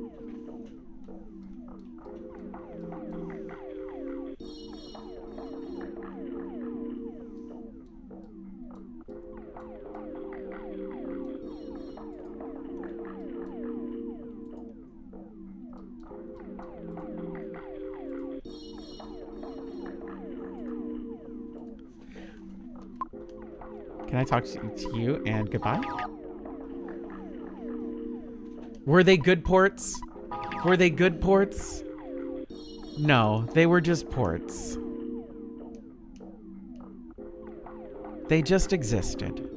Can I talk to you and goodbye? Were they good ports? Were they good ports? No, they were just ports. They just existed.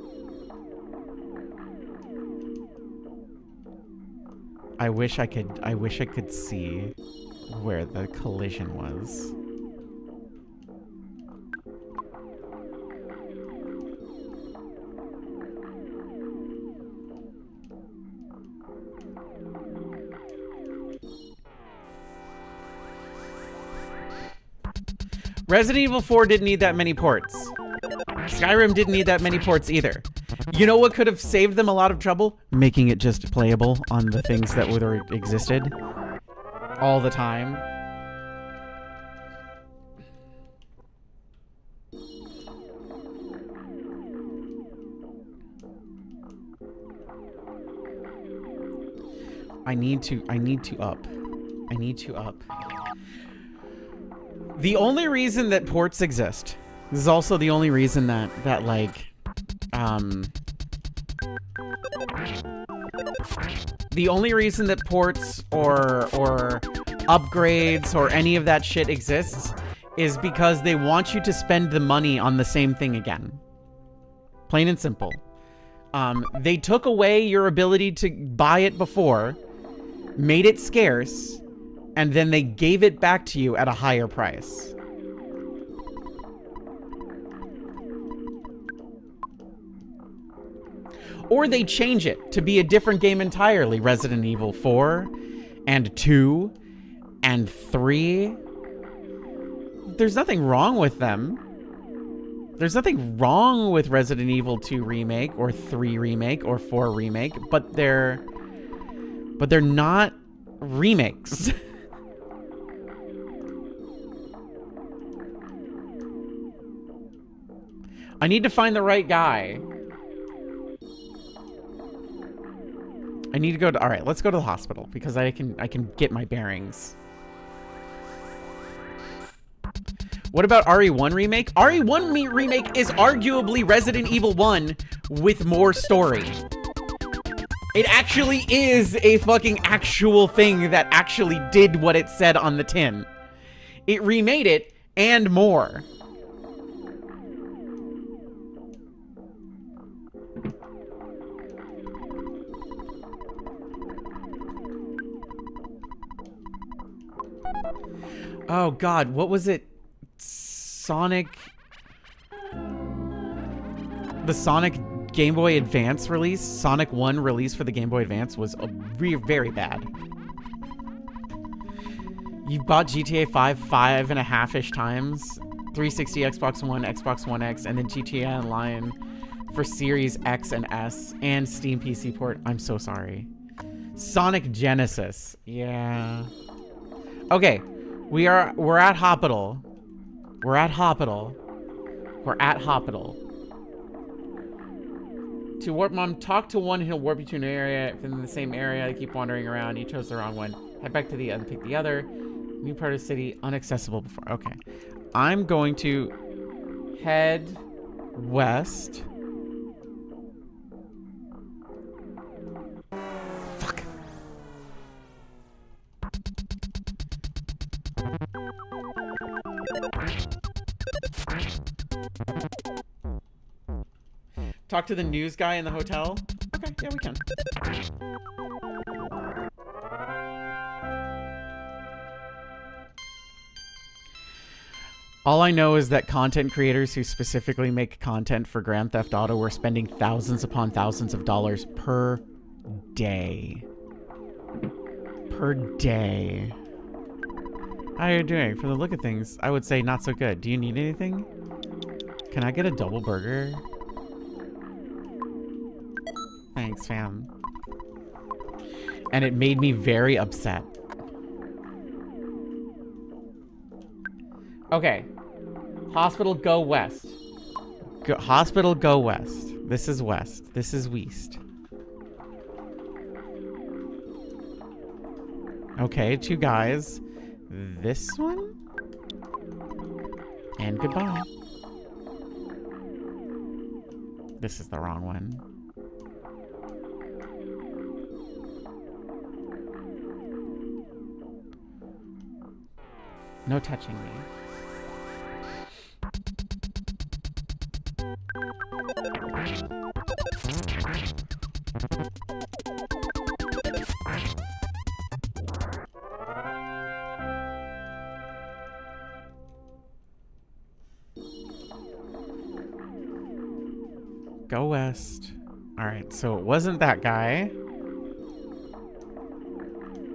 I wish I could see where the collision was. Resident Evil 4 didn't need that many ports. Skyrim didn't need that many ports either. You know what could have saved them a lot of trouble? Making it just playable on the things that existed all the time. I need to up. The only reason that ports exist, this is also the only reason that like, the only reason that ports or upgrades or any of that shit exists is because they want you to spend the money on the same thing again. Plain and simple. They took away your ability to buy it before, made it scarce, and then they gave it back to you at a higher price. Or they change it to be a different game entirely. Resident Evil 4 and 2 and 3. There's nothing wrong with them. There's nothing wrong with Resident Evil 2 Remake or 3 Remake or 4 Remake, but they're not remakes. I need to find the right guy. I need to go to... All right, let's go to the hospital because I can get my bearings. What about RE1 Remake? RE1 Remake is arguably Resident Evil 1 with more story. It actually is a fucking actual thing that actually did what it said on the tin. It remade it and more. Oh god, what was it? Sonic... The Sonic Game Boy Advance release? Sonic 1 release for the Game Boy Advance was very bad. You bought GTA 5 5.5-ish times. 360, Xbox One, Xbox One X, and then GTA Online for Series X and S, and Steam PC port. I'm so sorry. Sonic Genesis. Yeah. Okay. We're at Hospital. We're at Hospital. We're at Hospital. To warp mom, talk to one, he'll warp you to an area. If in the same area, you keep wandering around. You chose the wrong one. Head back to the other, pick the other. New part of the city, unaccessible before. Okay. I'm going to head west. Fuck. Talk to the news guy in the hotel? Okay, yeah, we can. All I know is that content creators who specifically make content for Grand Theft Auto were spending thousands upon thousands of dollars per day. Per day. How are you doing? For the look of things, I would say not so good. Do you need anything? Can I get a double burger? Thanks, fam. And it made me very upset. Okay. Hospital, go west. Hospital, go west. This is west. This is west. Okay, 2 guys. This one? And goodbye. This is the wrong one. No touching me. Go west. Alright, so it wasn't that guy.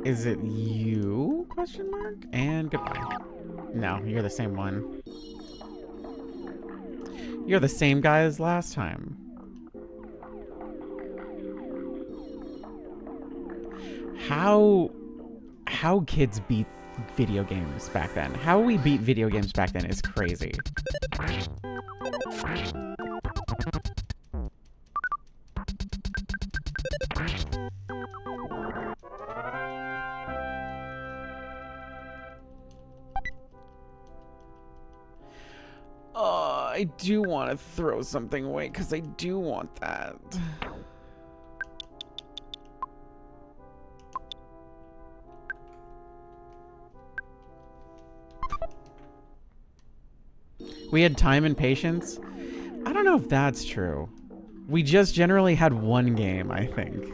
Is it you? Question mark? And goodbye. No, you're the same one. You're the same guy as last time. How kids beat video games back then? How we beat video games back then is crazy. I do want to throw something away because I do want that. We had time and patience. I don't know if that's true. We just generally had one game, I think.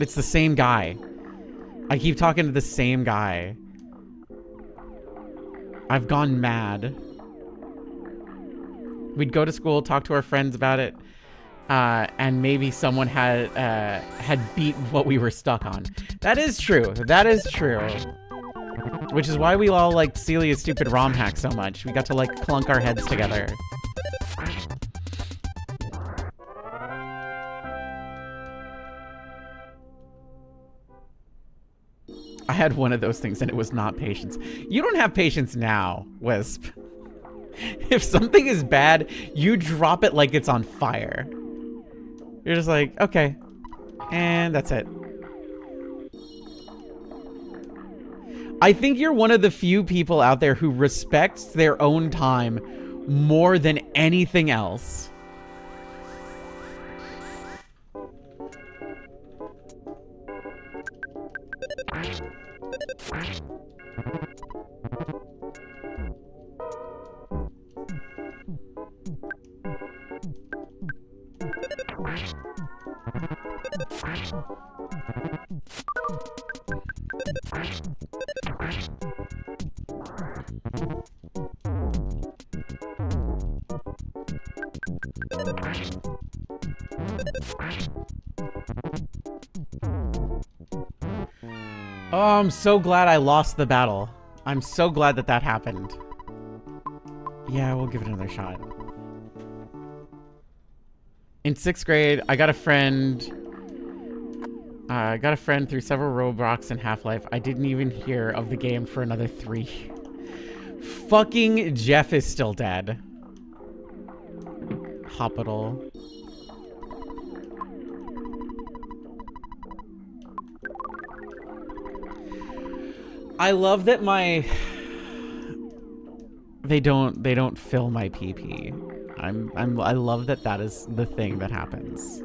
It's the same guy. I keep talking to the same guy. I've gone mad. We'd go to school, talk to our friends about it, and maybe someone had beat what we were stuck on. That is true. That is true. Which is why we all liked Celia's stupid ROM hack so much. We got to, like, clunk our heads together. I had one of those things and it was not patience. You don't have patience now, Wisp. If something is bad, you drop it like it's on fire. You're just like, okay. And that's it. I think you're one of the few people out there who respects their own time more than anything else. Oh, I'm so glad I lost the battle. I'm so glad that that happened. Yeah, we'll give it another shot. In 6th grade, I got a friend through several Roblox and Half-Life. I didn't even hear of the game for another 3. Fucking Jeff is still dead. Hospital. I love that they don't fill my PP. I love that that is the thing that happens.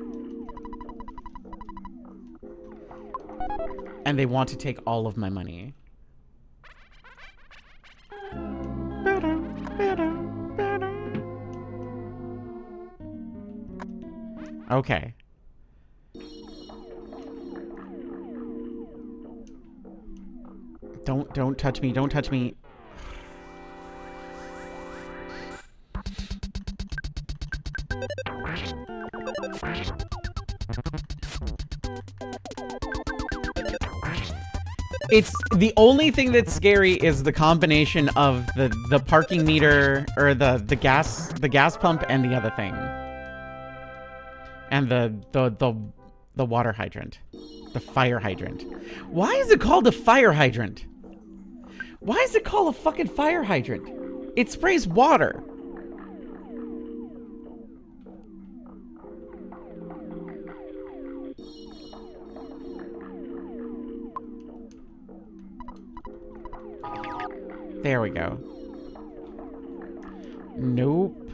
And they want to take all of my money. Okay. Don't touch me. Don't touch me. It's the only thing that's scary is the combination of the parking meter or the gas pump and the other thing. And the water hydrant. The fire hydrant. Why is it called a fire hydrant? Why is it called a fucking fire hydrant? It sprays water. There we go. Nope.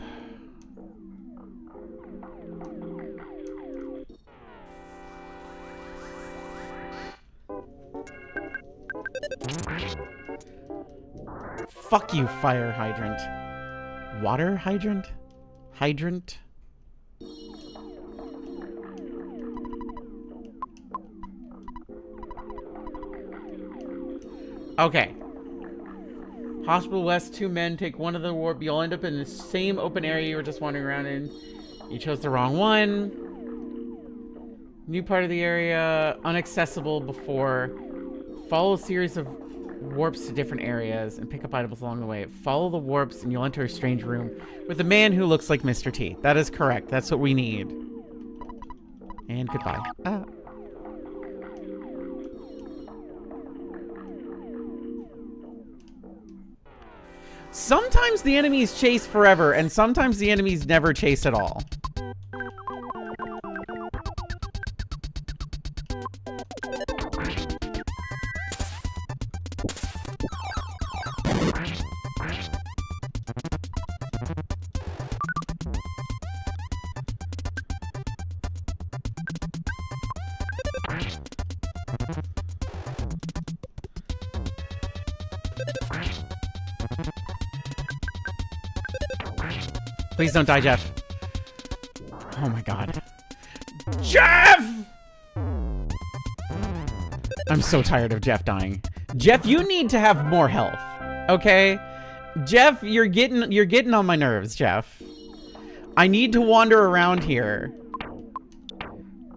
Fuck you, fire hydrant. Water hydrant? Hydrant? Okay. Hospital West, 2 men take one of the warp. You'll end up in the same open area you were just wandering around in. You chose the wrong one. New part of the area, unaccessible before. Follow a series of warps to different areas and pick up items along the way. Follow the warps and you'll enter a strange room with a man who looks like Mr. T. That is correct. That's what we need. And goodbye. Sometimes the enemies chase forever, and sometimes the enemies never chase at all. Please don't die, Jeff. Oh my god. Jeff! I'm so tired of Jeff dying. Jeff, you need to have more health, okay? Jeff, you're getting on my nerves, Jeff. I need to wander around here.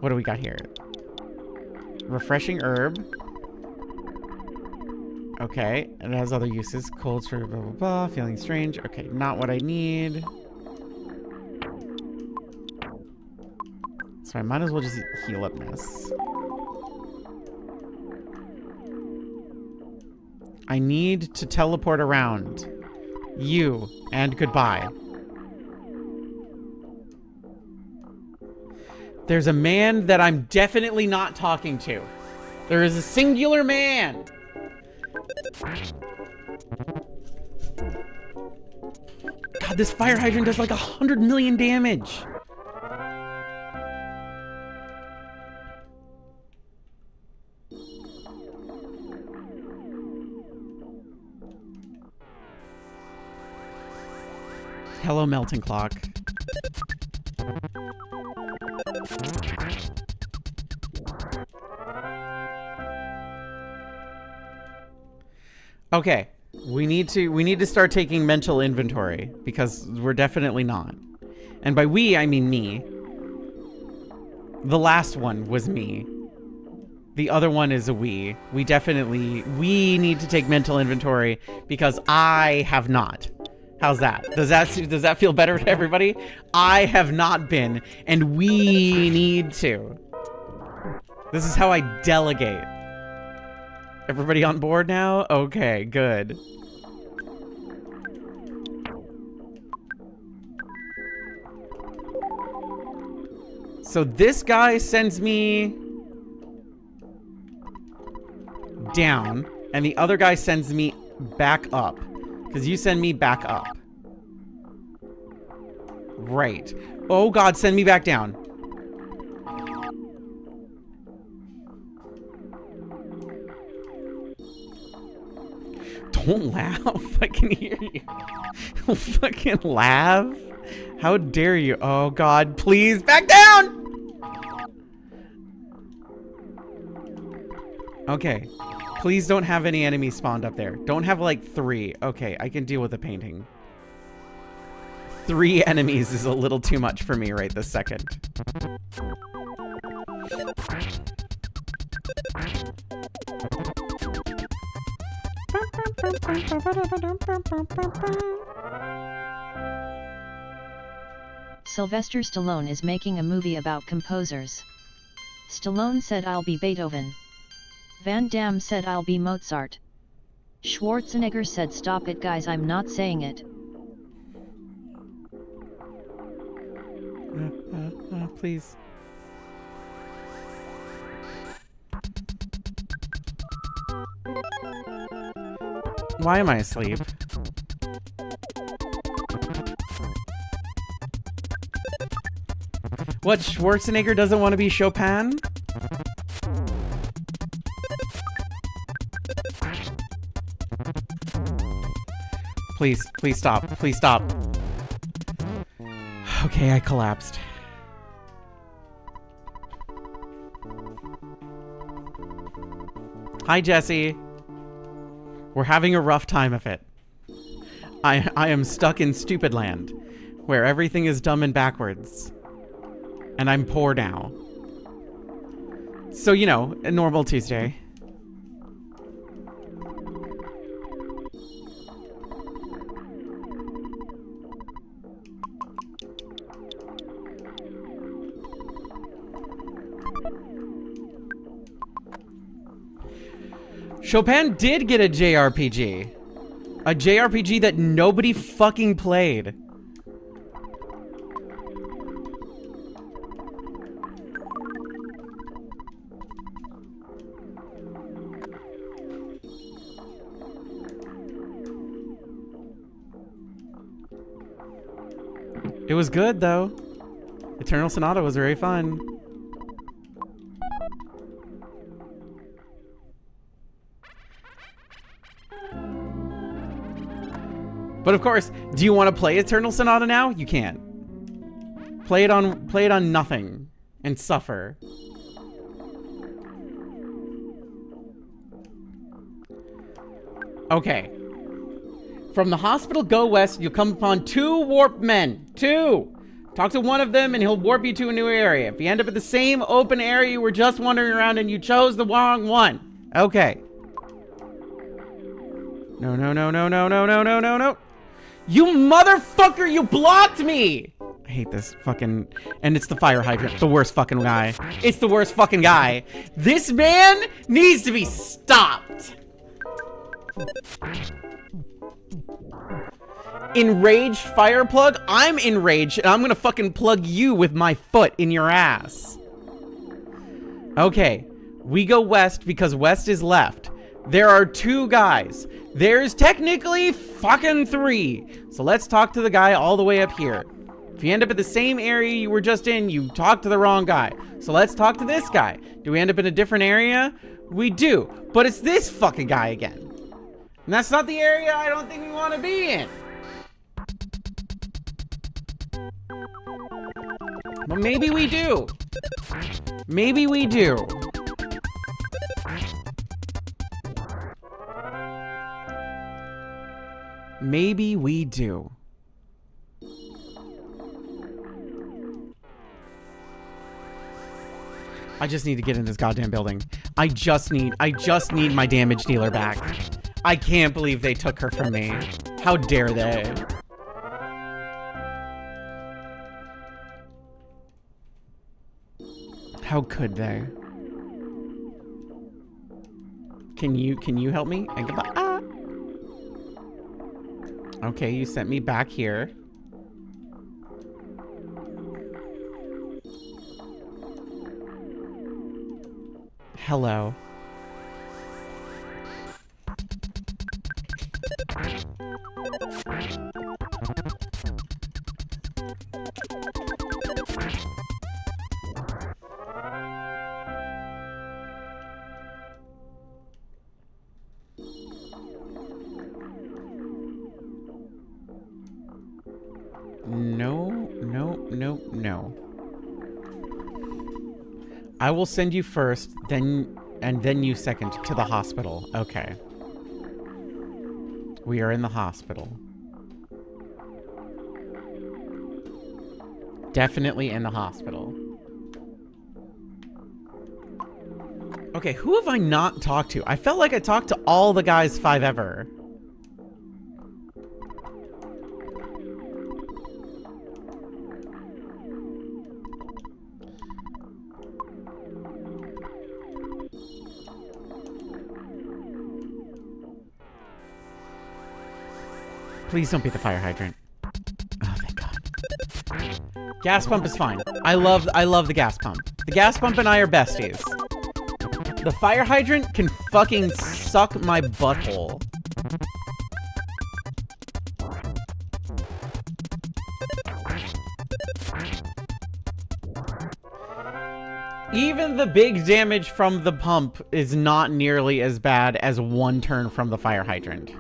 What do we got here? Refreshing herb. Okay, it has other uses. Cold, sort of blah, blah, blah. Feeling strange. Okay, not what I need. So I might as well just heal up this. I need to teleport around. You, and goodbye. There's a man that I'm definitely not talking to. There is a singular man. God, this fire hydrant does like 100 million damage. Hello, melting clock. Okay, we need to start taking mental inventory because we're definitely not. And by we, I mean me. The last one was me. The other one is a we. We need to take mental inventory because I have not. How's that? Does that feel better to everybody? I have not been, and we need to. This is how I delegate. Everybody on board now? Okay, good. So this guy sends me down, and the other guy sends me back up. Because you send me back up. Right. Oh god, send me back down. Don't laugh. I can hear you. Don't fucking laugh. How dare you? Oh god, please back down! Okay. Please don't have any enemies spawned up there. Don't have like 3. Okay, I can deal with the painting. 3 enemies is a little too much for me right this second. Sylvester Stallone is making a movie about composers. Stallone said I'll be Beethoven. Van Damme said I'll be Mozart. Schwarzenegger said stop it guys, I'm not saying it. Please. Why am I asleep? What, Schwarzenegger doesn't want to be Chopin? Please, please stop. Please stop. Okay, I collapsed. Hi, Jesse. We're having a rough time of it. I am stuck in stupid land, where everything is dumb and backwards. And I'm poor now. So, you know, a normal Tuesday. Chopin did get a JRPG. A JRPG that nobody fucking played. It was good, though. Eternal Sonata was very fun. But of course, do you want to play Eternal Sonata now? You can't. Play it on nothing and suffer. Okay. From the hospital, go west. You'll come upon 2 warp men. 2. Talk to one of them and he'll warp you to a new area. If you end up at the same open area you were just wandering around and you chose the wrong one. Okay. No, no, no, no, no, no, no, no, no, no. You motherfucker, you blocked me! I hate this fucking... And it's the fire hydrant. The worst fucking guy. It's the worst fucking guy. This man needs to be stopped. Enraged fire plug? I'm enraged and I'm gonna fucking plug you with my foot in your ass. Okay, we go west because west is left. There are 2 guys. There's technically fucking 3. So let's talk to the guy all the way up here. If you end up at the same area you were just in, you talk to the wrong guy. So let's talk to this guy. Do we end up in a different area? We do, but it's this fucking guy again. And that's not the area I don't think we want to be in. Well, maybe we do. Maybe we do. Maybe we do. I just need to get in this goddamn building. I just need my damage dealer back. I can't believe they took her from me. How dare they? How could they? Can you help me? And goodbye. Ah. Okay, you sent me back here. Hello. No. I will send you first, then you second to the hospital. Okay. We are in the hospital. Definitely in the hospital. Okay, who have I not talked to? I felt like I talked to all the guys 5 ever. Please don't be the fire hydrant. Oh, thank God. Gas pump is fine. I love the gas pump. The gas pump and I are besties. The fire hydrant can fucking suck my butthole. Even the big damage from the pump is not nearly as bad as 1 turn from the fire hydrant.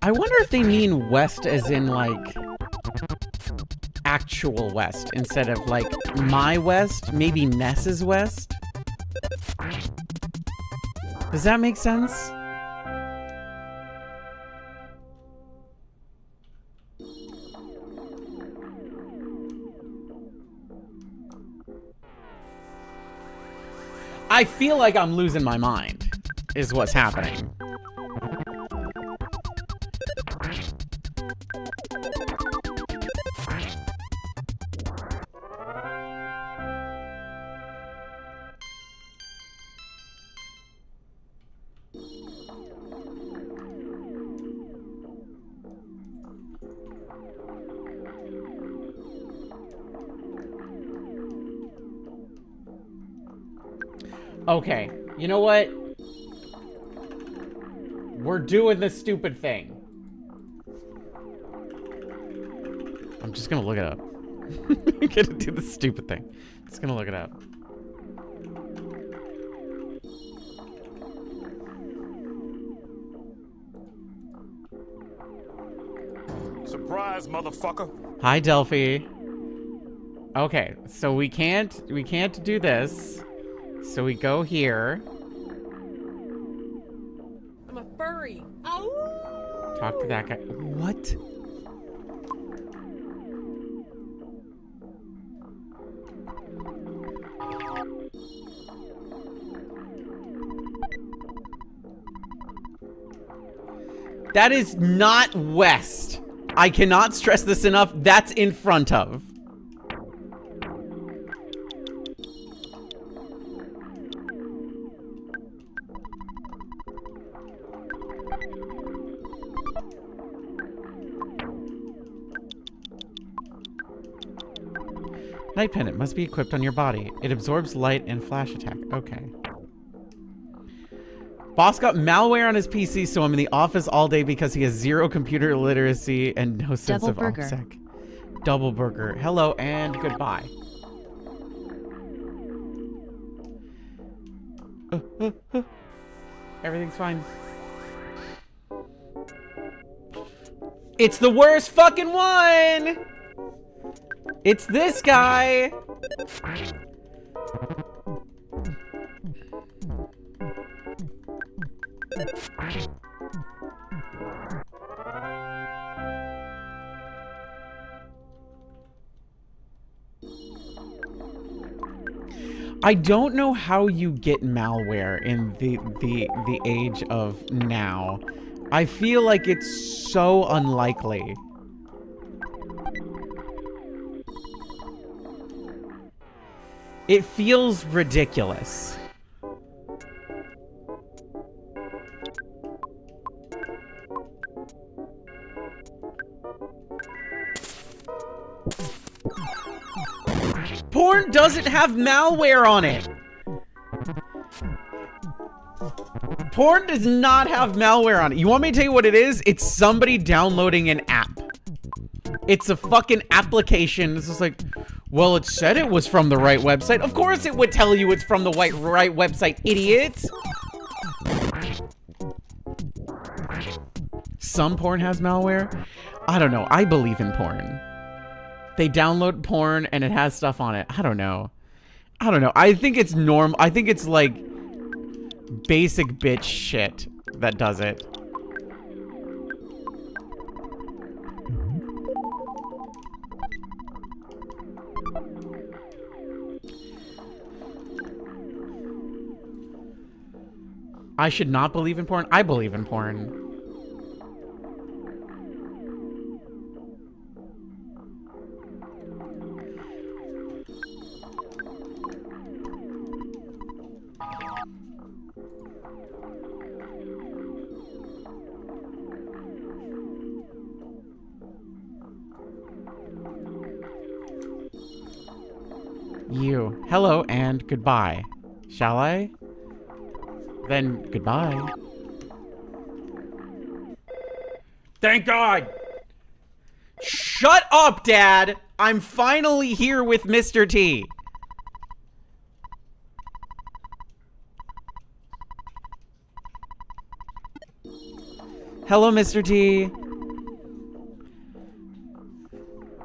I wonder if they mean west as in, like, actual west instead of, like, my west. Maybe Ness's west? Does that make sense? I feel like I'm losing my mind, is what's happening. Okay, you know what? We're doing this stupid thing. I'm just gonna look it up. I'm gonna do the stupid thing. Just gonna look it up. Surprise, motherfucker. Hi, Delphi. Okay, so we can't do this. So we go here. I'm a furry. Ow! Talk to that guy. What? That is not west. I cannot stress this enough. That's in front of. Night Pendant must be equipped on your body. It absorbs light and flash attack. Okay. Boss got malware on his PC, so I'm in the office all day because he has zero computer literacy and no sense Double of burger. OPSEC. Double burger. Hello and goodbye. Everything's fine. It's the worst fucking one! It's this guy! I don't know how you get malware in the age of now. I feel like it's so unlikely. It feels ridiculous. Porn doesn't have malware on it. Porn does not have malware on it. You want me to tell you what it is? It's somebody downloading an app. It's a fucking application. It's just like, well, it said it was from the right website. Of course it would tell you it's from the right website, idiot. Some porn has malware. I don't know. I believe in porn. They download porn and it has stuff on it. I don't know. I don't know. I think it's normal. I think it's like basic bitch shit that does it. I should not believe in porn. I believe in porn. You. Hello and goodbye. Shall I? Then goodbye. Thank God! Shut up, Dad! I'm finally here with Mr. T. Hello, Mr. T.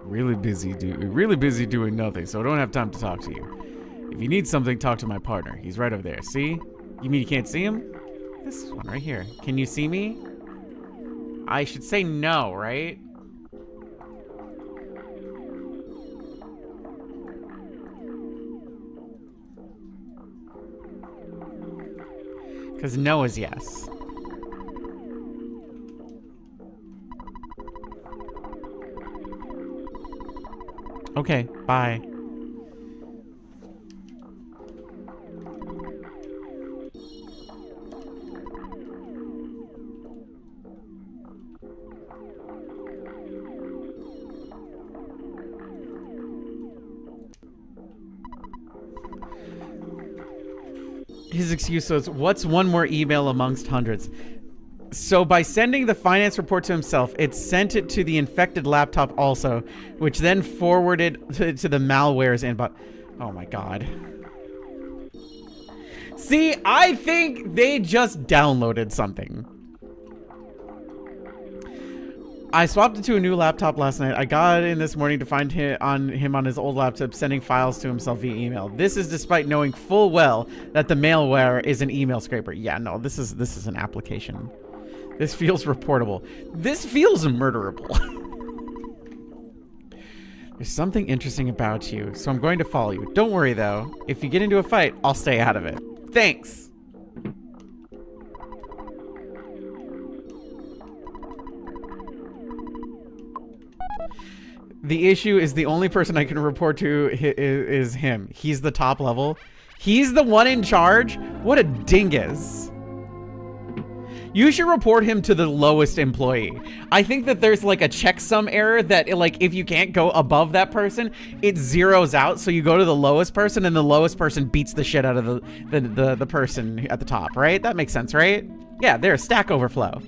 Really busy doing nothing, so I don't have time to talk to you. If you need something, talk to my partner. He's right over there. See? You mean you can't see him? This one right here. Can you see me? I should say no, right? Because no is yes. Okay, bye. His excuse was, what's one more email amongst hundreds? So by sending the finance report to himself, it sent it to the infected laptop also, which then forwarded to the malware's inbox. Oh my God. See, I think they just downloaded something. I swapped into a new laptop last night. I got in this morning to find him on his old laptop sending files to himself via email. This is despite knowing full well that the malware is an email scraper. Yeah, no, this is an application. This feels reportable. This feels murderable. There's something interesting about you, so I'm going to follow you. Don't worry, though. If you get into a fight, I'll stay out of it. Thanks. The issue is the only person I can report to is him. He's the top level. He's the one in charge? What a dingus. You should report him to the lowest employee. I think that there's like a checksum error that like if you can't go above that person, it zeroes out. So you go to the lowest person and the lowest person beats the shit out of the person at the top, right? That makes sense, right? Yeah, there's Stack Overflow.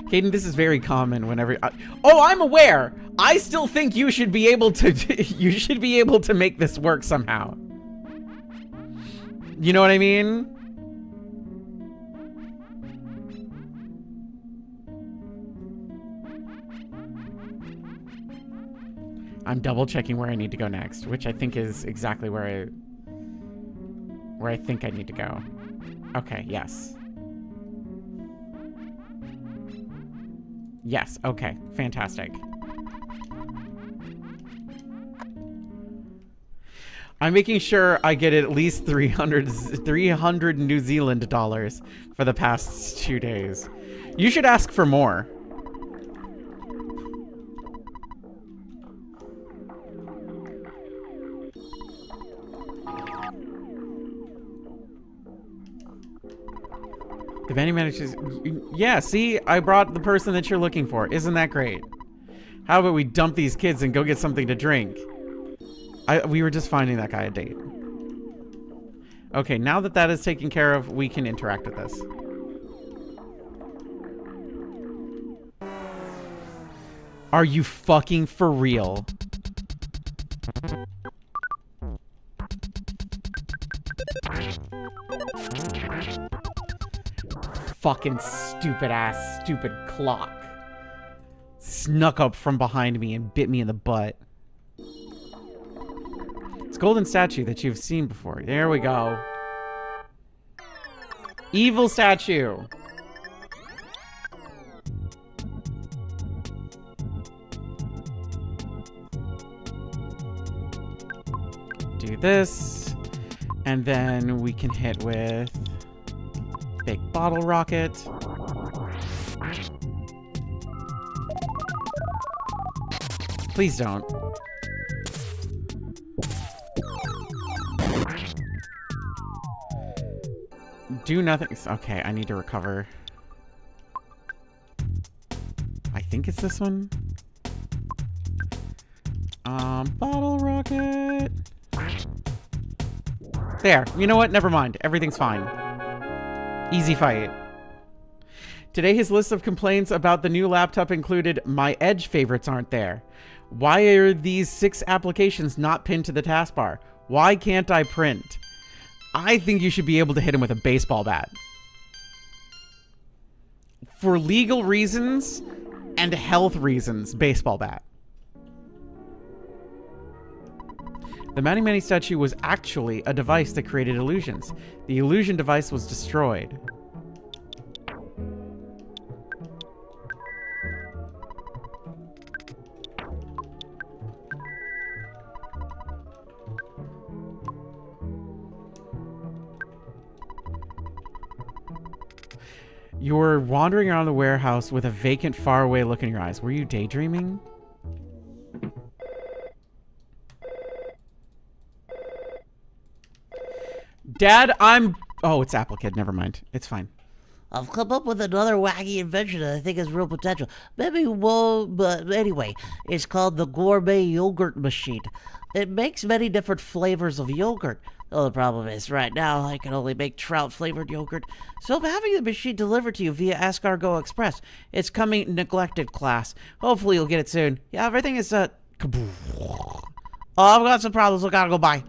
Kdin, this is very common whenever oh, I'm aware. I still think you should be able to make this work somehow. You know what I mean? I'm double checking where I need to go next, which I think is exactly where I think I need to go. Okay, yes. Yes, okay, fantastic. I'm making sure I get at least 300 New Zealand dollars for the past 2 days. You should ask for more. The vending manages. Yeah, see, I brought the person that you're looking for. Isn't that great? How about we dump these kids and go get something to drink? We were just finding that guy a date. Okay, now that that is taken care of, we can interact with this. Are you fucking for real? Fucking stupid clock. Snuck up from behind me and bit me in the butt. It's a golden statue that you've seen before. There we go. Evil statue. Do this. And then we can hit with big bottle rocket. Please don't. Do nothing. Okay, I need to recover. I think it's this one. Bottle rocket. There. You know what? Never mind. Everything's fine. Easy fight. Today his list of complaints about the new laptop included, my Edge favorites aren't there. Why are these 6 applications not pinned to the taskbar? Why can't I print? I think you should be able to hit him with a baseball bat. For legal reasons and health reasons, baseball bat. The Mani Mani statue was actually a device that created illusions. The illusion device was destroyed. You were wandering around the warehouse with a vacant, faraway look in your eyes. Were you daydreaming? Dad, oh, it's Apple Kid. Never mind. It's fine. I've come up with another wacky invention that I think has real potential. Maybe won't, but anyway, it's called the Gourmet Yogurt Machine. It makes many different flavors of yogurt. Oh, the problem is, right now, I can only make trout-flavored yogurt. So I'm having the machine delivered to you via Escargot Express. It's coming neglected, class. Hopefully you'll get it soon. Yeah, everything is, Oh, I've got some problems. I gotta go. Bye.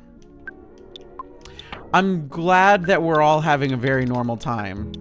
I'm glad that we're all having a very normal time.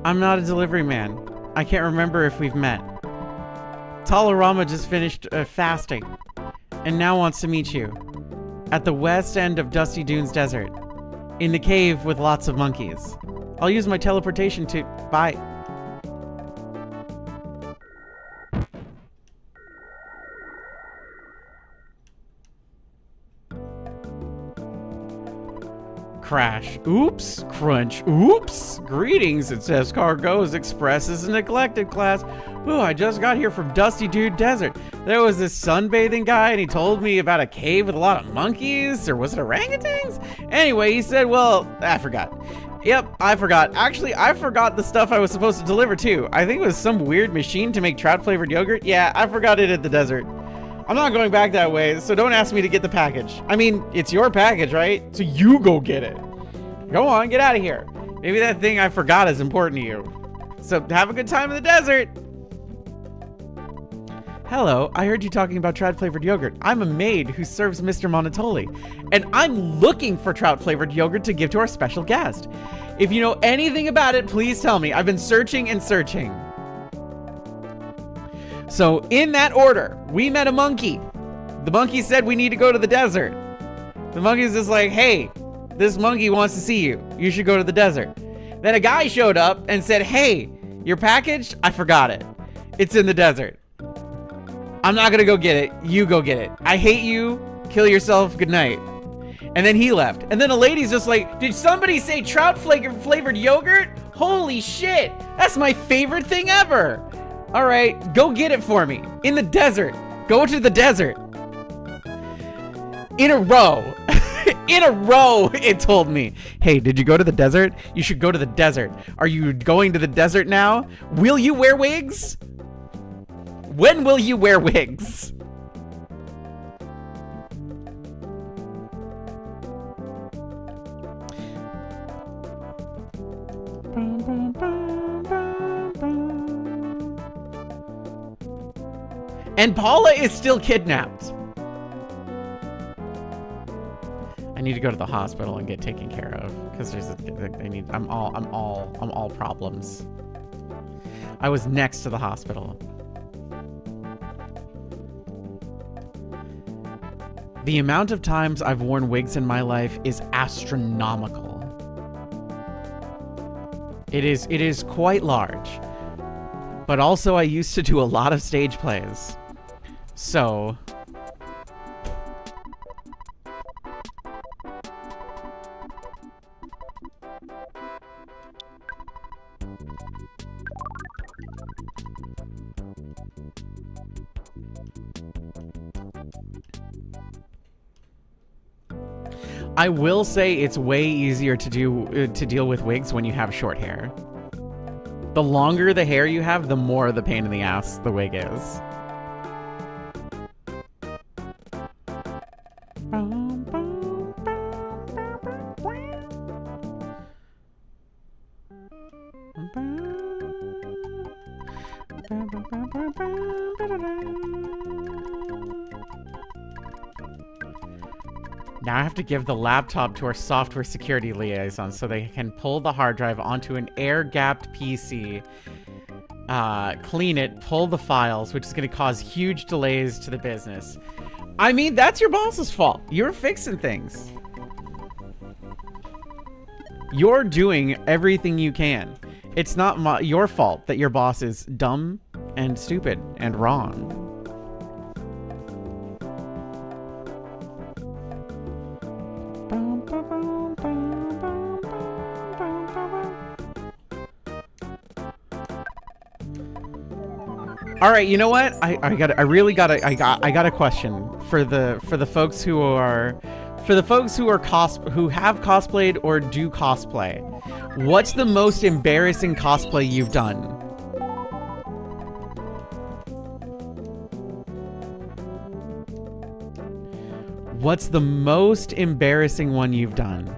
I'm not a delivery man. I can't remember if we've met. Talarama just finished fasting and now wants to meet you at the west end of Dusty Dunes Desert in the cave with lots of monkeys. I'll use my teleportation to... Bye. Crash. Oops. Crunch. Oops. Greetings, it says Cargo's Express is a neglected class. Ooh, I just got here from Dusty Dude Desert. There was this sunbathing guy and he told me about a cave with a lot of monkeys, or was it orangutans? Anyway, he said, well, I forgot. Yep, I forgot. Actually, I forgot the stuff I was supposed to deliver too. I think it was some weird machine to make trout flavored yogurt. Yeah, I forgot it at the desert. I'm not going back that way, so don't ask me to get the package. I mean, it's your package, right? So you go get it. Go on, get out of here. Maybe that thing I forgot is important to you. So have a good time in the desert. Hello, I heard you talking about trout-flavored yogurt. I'm a maid who serves Mr. Monotoli, and I'm looking for trout-flavored yogurt to give to our special guest. If you know anything about it, please tell me. I've been searching and searching. So in that order, we met a monkey. The monkey said we need to go to the desert. The monkey's just like, hey, this monkey wants to see you. You should go to the desert. Then a guy showed up and said, hey, your package? I forgot it. It's in the desert. I'm not gonna go get it. You go get it. I hate you. Kill yourself. Good night. And then he left. And then a lady's just like, did somebody say trout flavored yogurt? Holy shit. That's my favorite thing ever. All right, go get it for me. In the desert. Go to the desert. In a row. In a row, it told me. Hey, did you go to the desert? You should go to the desert. Are you going to the desert now? Will you wear wigs? When will you wear wigs? And Paula is still kidnapped. I need to go to the hospital and get taken care of because I'm all problems. I was next to the hospital. The amount of times I've worn wigs in my life is astronomical. It is quite large. But also I used to do a lot of stage plays. So I will say it's way easier to deal with wigs when you have short hair. The longer the hair you have, the more the pain in the ass the wig is. Now I have to give the laptop to our software security liaison so they can pull the hard drive onto an air-gapped PC, clean it, pull the files, which is going to cause huge delays to the business. I mean, that's your boss's fault. You're fixing things. You're doing everything you can. It's not your fault that your boss is dumb and stupid and wrong. All right, you know what? I got a question for the folks who are who have cosplayed or do cosplay. What's the most embarrassing cosplay you've done? What's the most embarrassing one you've done?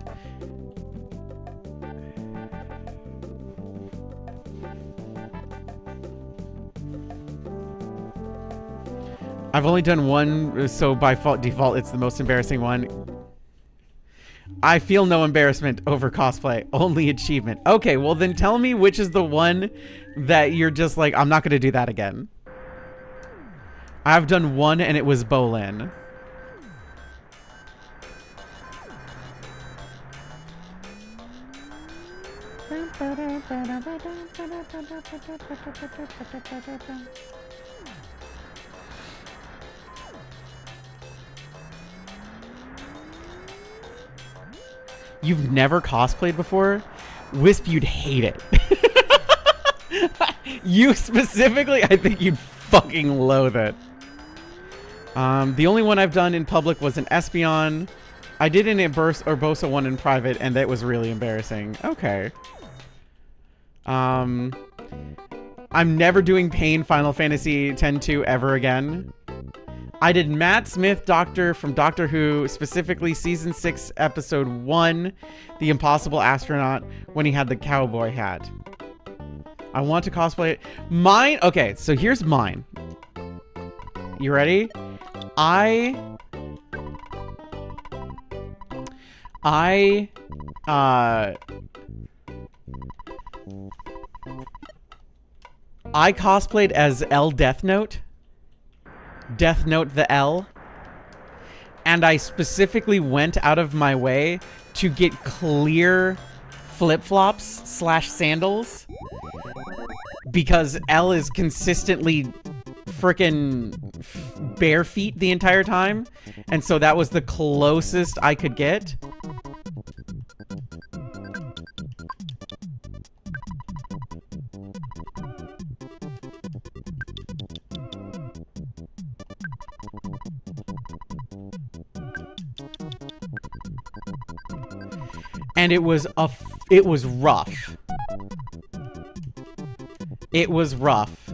I've only done one, so by default, it's the most embarrassing one. I feel no embarrassment over cosplay, only achievement. Okay, well then tell me which is the one that you're just like, I'm not going to do that again. I've done one and it was Bolin. You've never cosplayed before? Wisp, you'd hate it. You specifically, I think you'd fucking loathe it. The only one I've done in public was an Espeon. I did an Urbosa one in private, and that was really embarrassing. Okay. I'm never doing Pain Final Fantasy X-2 ever again. I did Matt Smith, Doctor from Doctor Who, specifically Season 6, Episode 1, The Impossible Astronaut, when he had the cowboy hat. I want to cosplay it. Mine, okay, so here's mine. You ready? I cosplayed as L Death Note. Death Note the L. And I specifically went out of my way to get clear flip-flops / sandals. Because L is consistently freaking bare feet the entire time. And so that was the closest I could get. And it was rough. It was rough.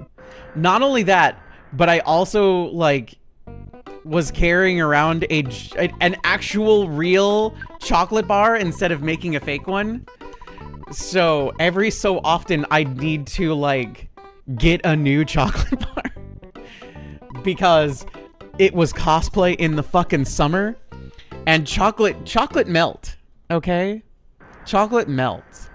Not only that, but I also like was carrying around an actual real chocolate bar instead of making a fake one. So every so often I'd need to like get a new chocolate bar because it was cosplay in the fucking summer and chocolate melt, okay? Chocolate melts.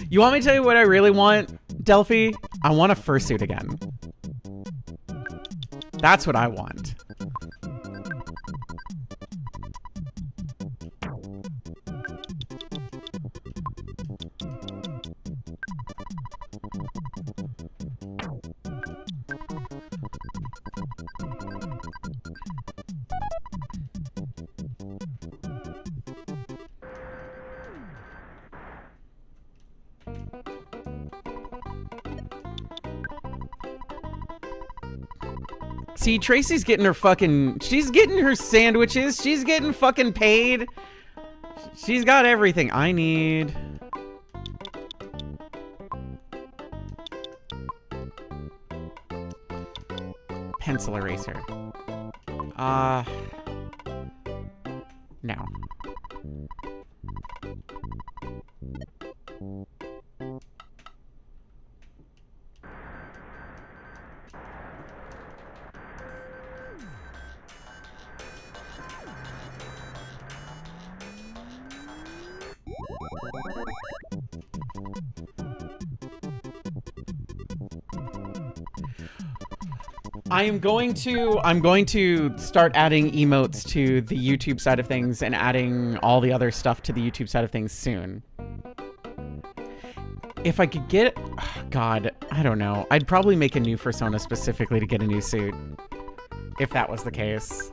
You want me to tell you what I really want, Delphi? I want a fursuit again. That's what I want. See, Tracy's getting her fucking... She's getting her sandwiches. She's getting fucking paid. She's got everything I need. Pencil eraser. No. I'm going to start adding emotes to the YouTube side of things and adding all the other stuff to the YouTube side of things soon. If I could get... Oh God, I don't know. I'd probably make a new persona specifically to get a new suit. if that was the case.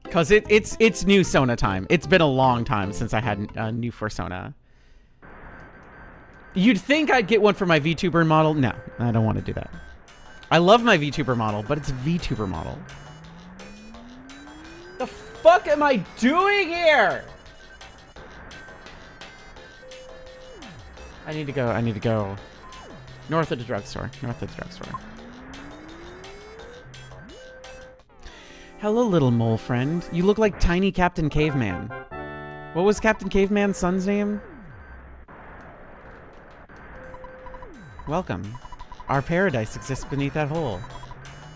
Because it's new Sona time. It's been a long time since I had a new Fursona. You'd think I'd get one for my VTuber model. No, I don't want to do that. I love my VTuber model, but it's a VTuber model. The fuck am I doing here? I need to go. North of the drugstore. Hello, little mole friend. You look like tiny Captain Caveman. What was Captain Caveman's son's name? Welcome. Our paradise exists beneath that hole.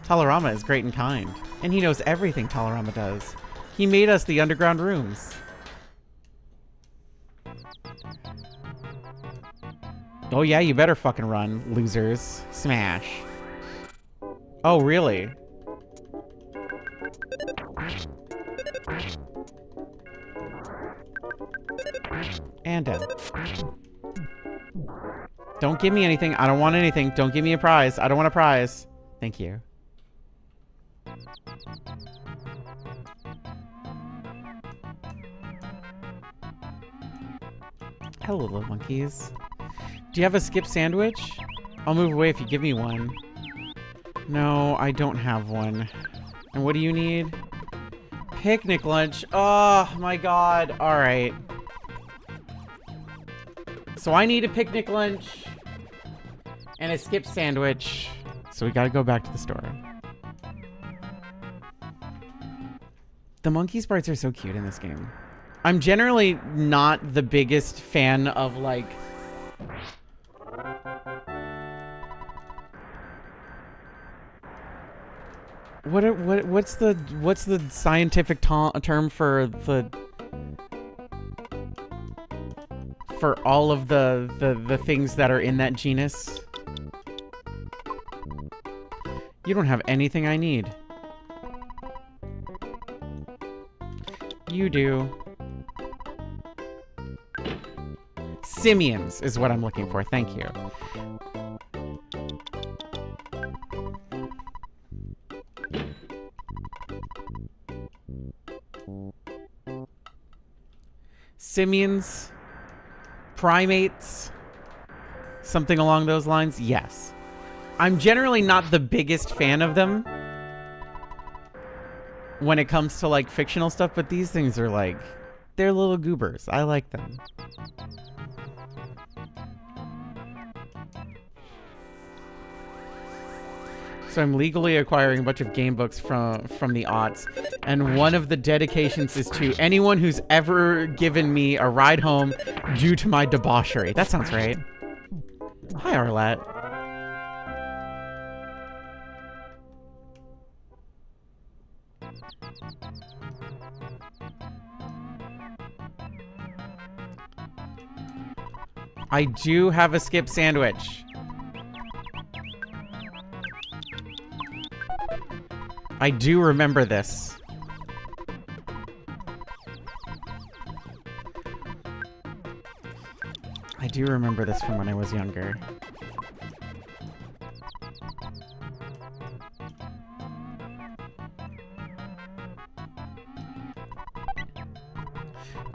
Talarama is great and kind, and he knows everything Talarama does. He made us the underground rooms. Oh yeah, you better fucking run, losers. Smash. Oh, really? And dead. Don't give me anything. I don't want anything. Don't give me a prize. I don't want a prize. Thank you. Hello, little monkeys. Do you have a skip sandwich? I'll move away if you give me one. No, I don't have one. And what do you need? Picnic lunch. Oh, my God. All right. So I need a picnic lunch and a skip sandwich. So we gotta go back to the store. The monkey sprites are so cute in this game. I'm generally not the biggest fan of like... What's the scientific term for the... for all of the things that are in that genus? You don't have anything I need. You do. Simians is what I'm looking for. Thank you. Simians. Primates, something along those lines. Yes, I'm generally not the biggest fan of them when it comes to like fictional stuff, but these things are like, they're little goobers. I like them. So I'm legally acquiring a bunch of game books from the aughts, and one of the dedications is to anyone who's ever given me a ride home due to my debauchery. That sounds right. Hi, Arlette. I do have a skip sandwich. I do remember this. I do remember this from when I was younger.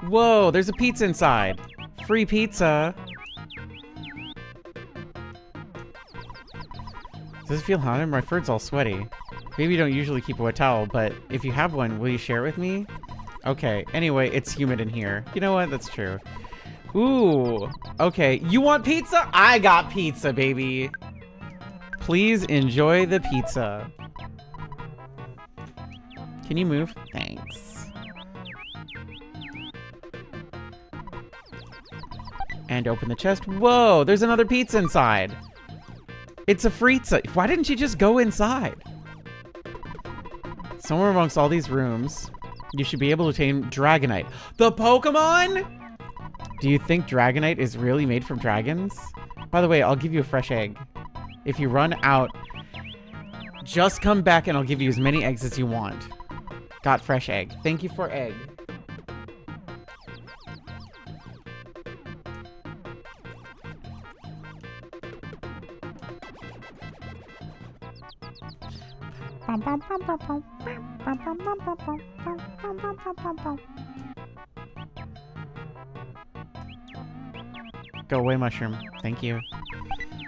Whoa, there's a pizza inside. Free pizza. Does it feel hot? My fur's all sweaty. Maybe you don't usually keep a wet towel, but if you have one, will you share it with me? Okay, anyway, it's humid in here. You know what? That's true. Ooh, okay. You want pizza? I got pizza, baby. Please enjoy the pizza. Can you move? Thanks. And open the chest. Whoa, there's another pizza inside. It's a fritza. Why didn't you just go inside? Somewhere amongst all these rooms, you should be able to tame Dragonite. The Pokemon? Do you think Dragonite is really made from dragons? By the way, I'll give you a fresh egg. If you run out, just come back and I'll give you as many eggs as you want. Got fresh egg. Thank you for egg. Go away, mushroom. Thank you.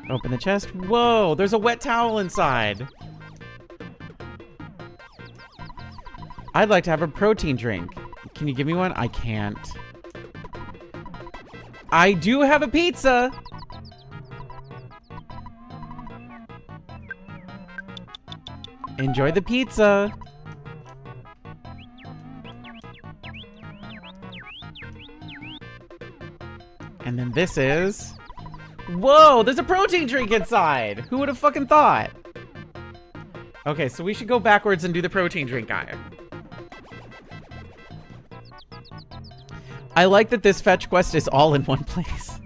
Open the chest. Whoa, there's a wet towel inside. I'd like to have a protein drink. Can you give me one? I can't. I do have a pizza. Enjoy the pizza. And then this is... Whoa, there's a protein drink inside. Who would have fucking thought? Okay, so we should go backwards and do the protein drink guy. I like that this fetch quest is all in one place.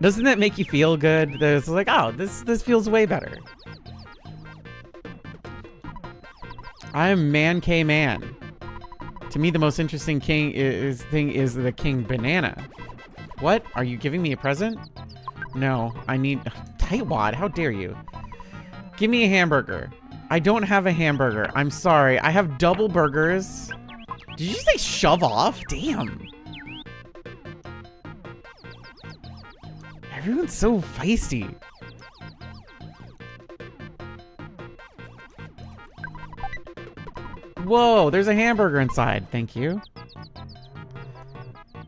Doesn't that make you feel good? There's like, oh, this feels way better. I am Man K Man. To me, the most interesting thing is the King Banana. What? Are you giving me a present? No, I need... Tightwad, how dare you? Give me a hamburger. I don't have a hamburger. I'm sorry. I have double burgers. Did you say shove off? Damn. Everyone's so feisty. Whoa, there's a hamburger inside. Thank you.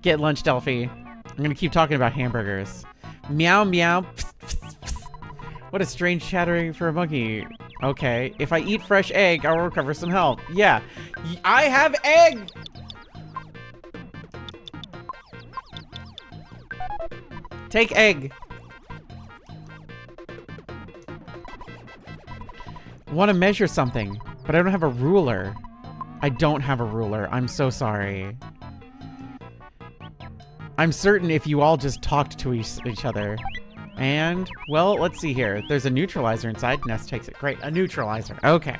Get lunch, Delphi. I'm gonna keep talking about hamburgers. Meow, meow. Psst, psst, psst. What a strange chattering for a monkey. Okay, if I eat fresh egg, I'll recover some health. Yeah, I have egg! Take egg. Want to measure something, but I don't have a ruler. I don't have a ruler. I'm so sorry. I'm certain if you all just talked to each other. And, well, let's see here. There's a neutralizer inside. Ness takes it. Great, a neutralizer. Okay.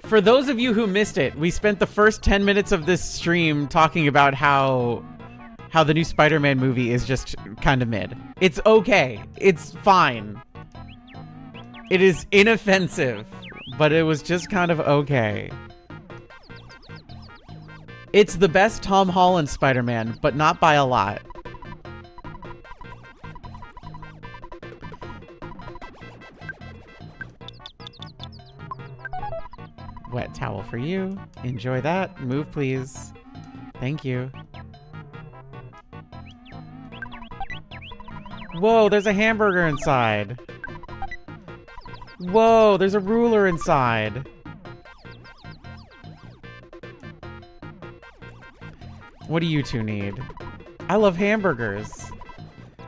For those of you who missed it, we spent the first 10 minutes of this stream talking about how the new Spider-Man movie is just kind of mid. It's okay. It's fine. It is inoffensive, but it was just kind of okay. It's the best Tom Holland Spider-Man, but not by a lot. Wet towel for you. Enjoy that. Move, please. Thank you. Whoa, there's a hamburger inside. Whoa, there's a ruler inside. What do you two need? I love hamburgers.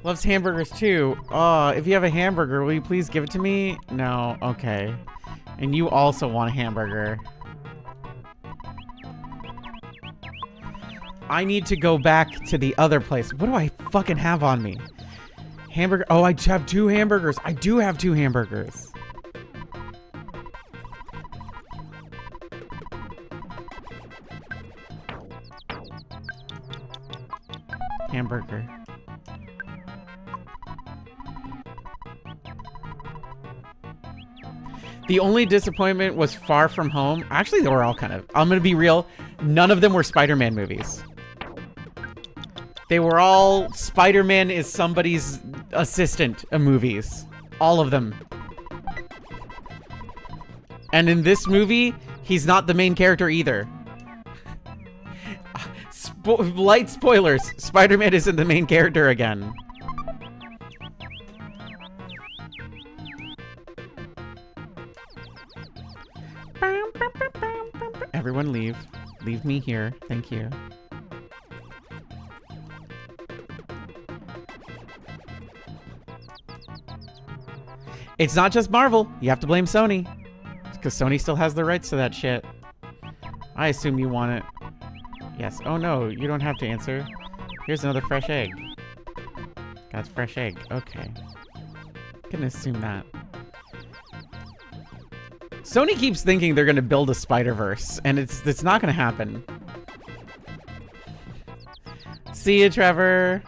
Loves hamburgers too. Oh, if you have a hamburger, will you please give it to me? No, okay. And you also want a hamburger. I need to go back to the other place. What do I fucking have on me? Hamburger. Oh, I have 2 hamburgers. I do have 2 hamburgers. Hamburger. The only disappointment was Far From Home. Actually, they were all kind of... I'm gonna be real. None of them were Spider-Man movies. They were all Spider-Man is somebody's assistant movies. All of them. And in this movie, he's not the main character either. Light spoilers. Spider-Man isn't the main character again. Everyone leave. Leave me here. Thank you. It's not just Marvel. You have to blame Sony. Because Sony still has the rights to that shit. I assume you want it. Yes. Oh no, you don't have to answer. Here's another fresh egg. Got fresh egg. Okay. Couldn't assume that. Sony keeps thinking they're gonna build a Spider-Verse, and it's not gonna happen. See ya, Trevor.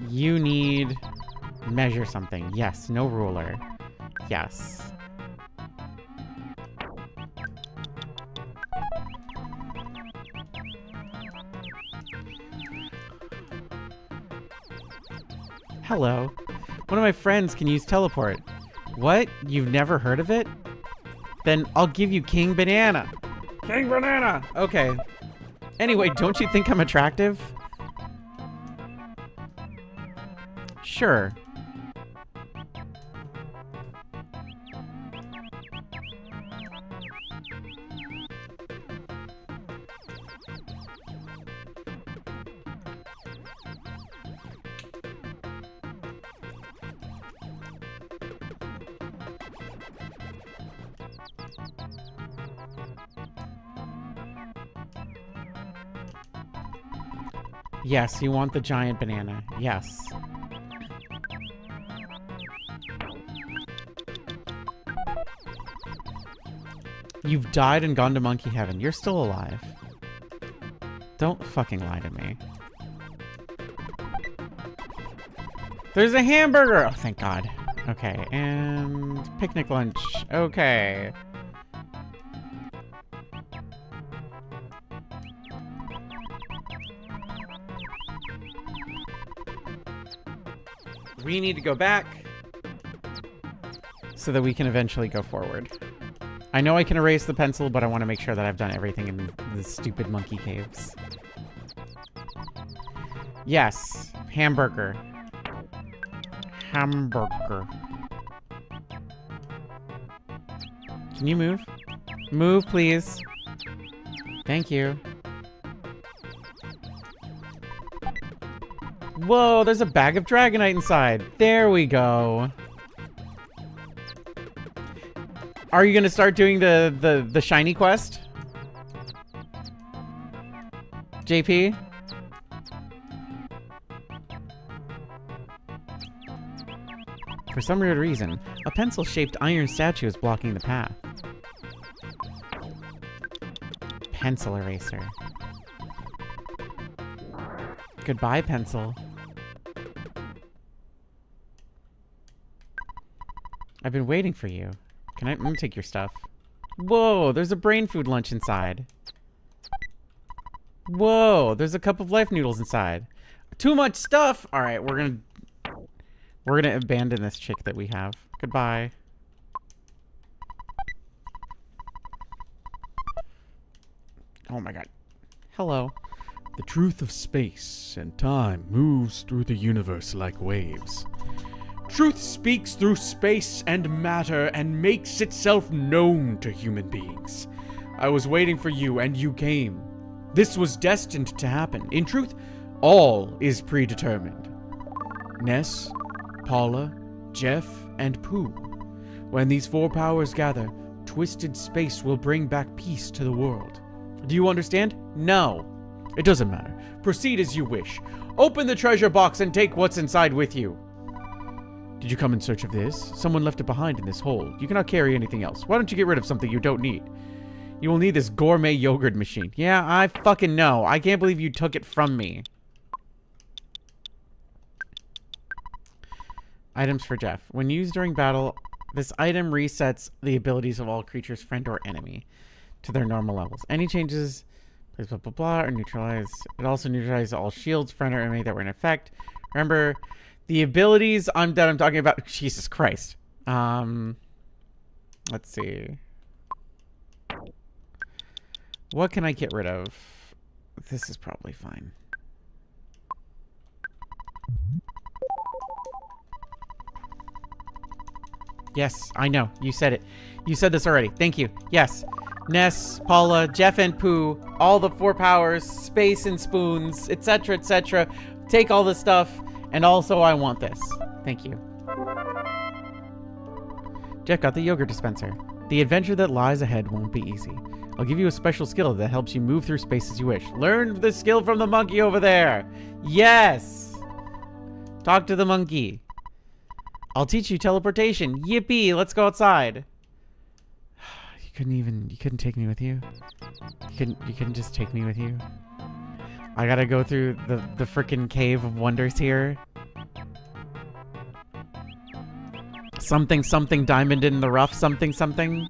You need measure something. Yes, no ruler. Yes. Hello. One of my friends can use teleport. What? You've never heard of it? Then I'll give you King Banana. King Banana! Okay. Anyway, don't you think I'm attractive? Sure. Yes, you want the giant banana. Yes. You've died and gone to monkey heaven. You're still alive. Don't fucking lie to me. There's a hamburger! Oh, thank God. Okay, and picnic lunch. Okay. We need to go back so that we can eventually go forward. I know I can erase the pencil, but I want to make sure that I've done everything in the stupid monkey caves. Yes, hamburger. Hamburger. Can you move? Move, please. Thank you. Whoa, there's a bag of Dragonite inside. There we go. Are you gonna start doing the shiny quest? JP? For some weird reason, a pencil-shaped iron statue is blocking the path. Pencil eraser. Goodbye, pencil. I've been waiting for you. I'm gonna take your stuff. Whoa, there's a brain food lunch inside. Whoa, there's a cup of life noodles inside. Too much stuff! Alright, we're gonna abandon this chick that we have. Goodbye. Oh my God. Hello. The truth of space and time moves through the universe like waves. Truth speaks through space and matter and makes itself known to human beings. I was waiting for you and you came. This was destined to happen. In truth, all is predetermined. Ness, Paula, Jeff, and Pooh. When these four powers gather, twisted space will bring back peace to the world. Do you understand? No. It doesn't matter. Proceed as you wish. Open the treasure box and take what's inside with you. Did you come in search of this? Someone left it behind in this hole. You cannot carry anything else. Why don't you get rid of something you don't need? You will need this gourmet yogurt machine. Yeah, I fucking know. I can't believe you took it from me. Items for Jeff. When used during battle, this item resets the abilities of all creatures, friend or enemy, to their normal levels. Any changes, blah, blah, blah, blah, are neutralized. It also neutralizes all shields, friend or enemy that were in effect. Remember, the abilities that I'm talking about... Jesus Christ. Let's see. What can I get rid of? This is probably fine. Yes, I know. You said it. You said this already. Thank you. Yes. Ness, Paula, Jeff and Pooh, all the four powers, space and spoons, etc., etc. Take all this stuff, and also I want this. Thank you. Jeff got the yogurt dispenser. The adventure that lies ahead won't be easy. I'll give you a special skill that helps you move through space as you wish. Learn the skill from the monkey over there. Yes. Talk to the monkey. I'll teach you teleportation. Yippee, let's go outside. You couldn't take me with you? You couldn't just take me with you? I gotta go through the frickin' cave of wonders here. Something, something, diamond in the rough, something, something.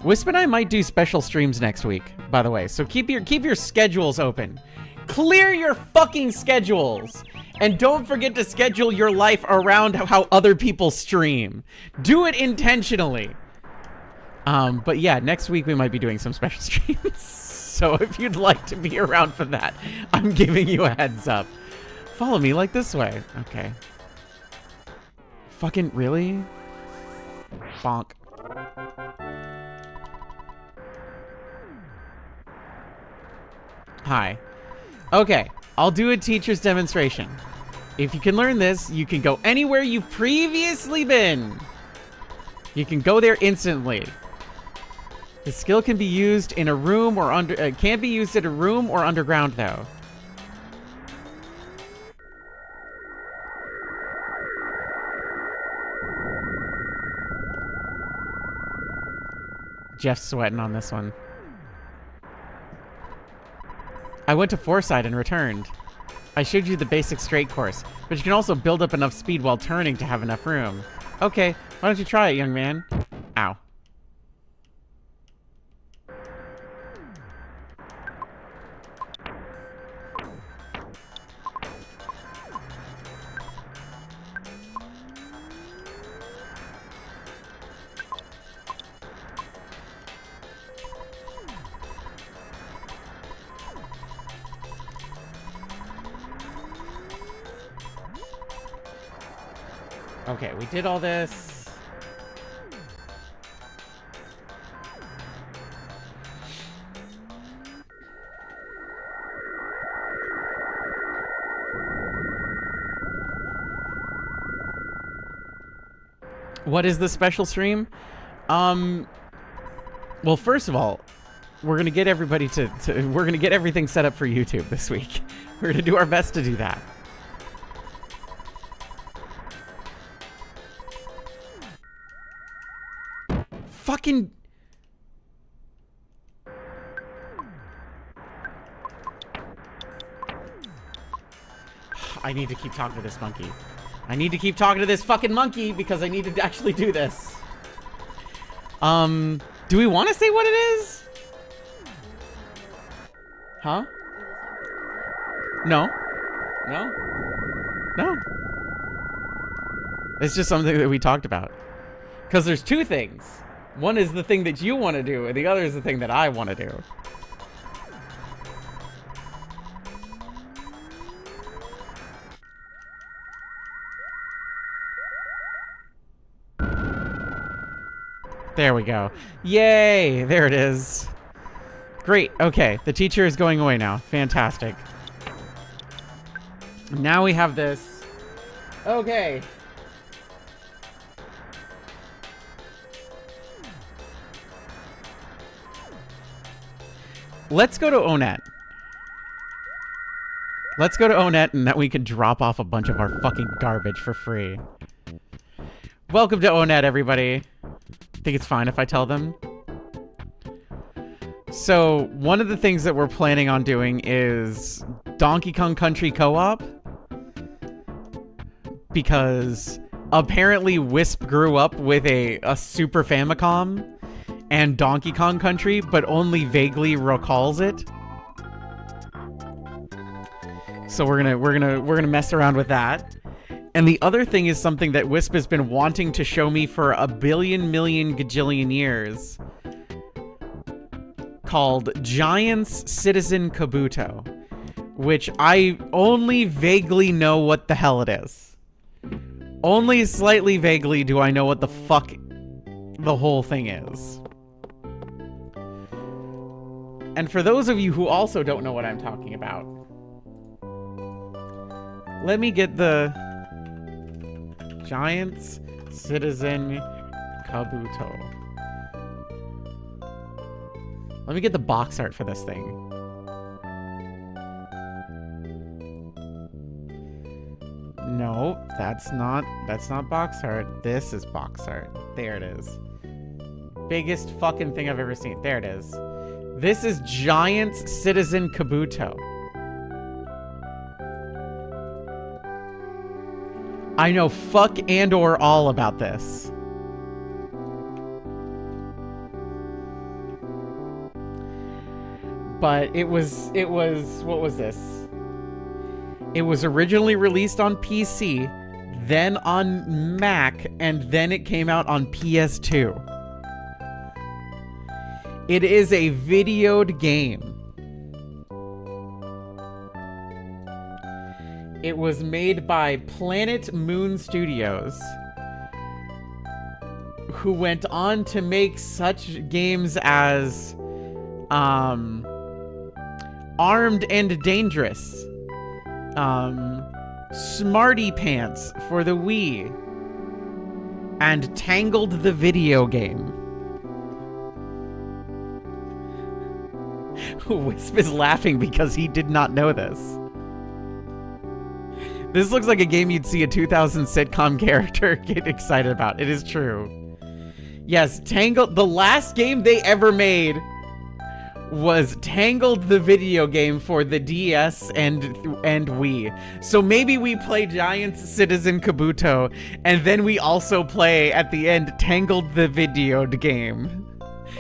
Wisp and I might do special streams next week, by the way. So keep your schedules open. Clear your fucking schedules. And don't forget to schedule your life around how other people stream. Do it intentionally. But yeah, next week we might be doing some special streams. So if you'd like to be around for that, I'm giving you a heads up. Follow me like this way. Okay. Fucking really? Bonk. Hi. Okay, I'll do a teacher's demonstration. If you can learn this, you can go anywhere you've previously been. You can go there instantly. The skill can be used in a room or can't be used in a room or underground though. Jeff's sweating on this one. I went to Foresight and returned. I showed you the basic straight course, but you can also build up enough speed while turning to have enough room. Okay, why don't you try it, young man? Ow. Okay, we did all this. What is the special stream? Well, first of all, we're gonna get everybody we're gonna get everything set up for YouTube this week. We're gonna do our best to do that. Fucking... I need to keep talking to this monkey. I need to keep talking to this fucking monkey because I need to actually do this. Do we want to say what it is? Huh? No. No. No. It's just something that we talked about. Because there's two things. One is the thing that you want to do, and the other is the thing that I want to do. There we go. Yay! There it is. Great. Okay, the teacher is going away now. Fantastic. Now we have this. Okay. Let's go to Onet. Let's go to Onet and that we can drop off a bunch of our fucking garbage for free. Welcome to Onet, everybody. Think it's fine if I tell them? So, one of the things that we're planning on doing is Donkey Kong Country Co-op. Because apparently Wisp grew up with a Super Famicom and Donkey Kong Country, but only vaguely recalls it. So we're gonna mess around with that. And the other thing is something that Wisp has been wanting to show me for a billion million gajillion years, called Giants Citizen Kabuto, which I only vaguely know what the hell it is. Only slightly vaguely do I know what the fuck the whole thing is. And for those of you who also don't know what I'm talking about, let me get the Giants Citizen Kabuto. Let me get the box art for this thing. No, that's not box art. This is box art. There it is. Biggest fucking thing I've ever seen. There it is. This is Giants Citizen Kabuto. I know fuck and or all about this. But it was, what was this? It was originally released on PC, then on Mac, and then it came out on PS2. It is a videoed game. It was made by Planet Moon Studios, who went on to make such games as Armed and Dangerous, Smarty Pants for the Wii, and Tangled the video game. Wisp is laughing because he did not know this. This looks like a game you'd see a 2000 sitcom character get excited about. It is true. Yes, Tangled, the last game they ever made was Tangled the video game for the DS and Wii. So maybe we play Giants Citizen Kabuto, and then we also play, at the end, Tangled the video game.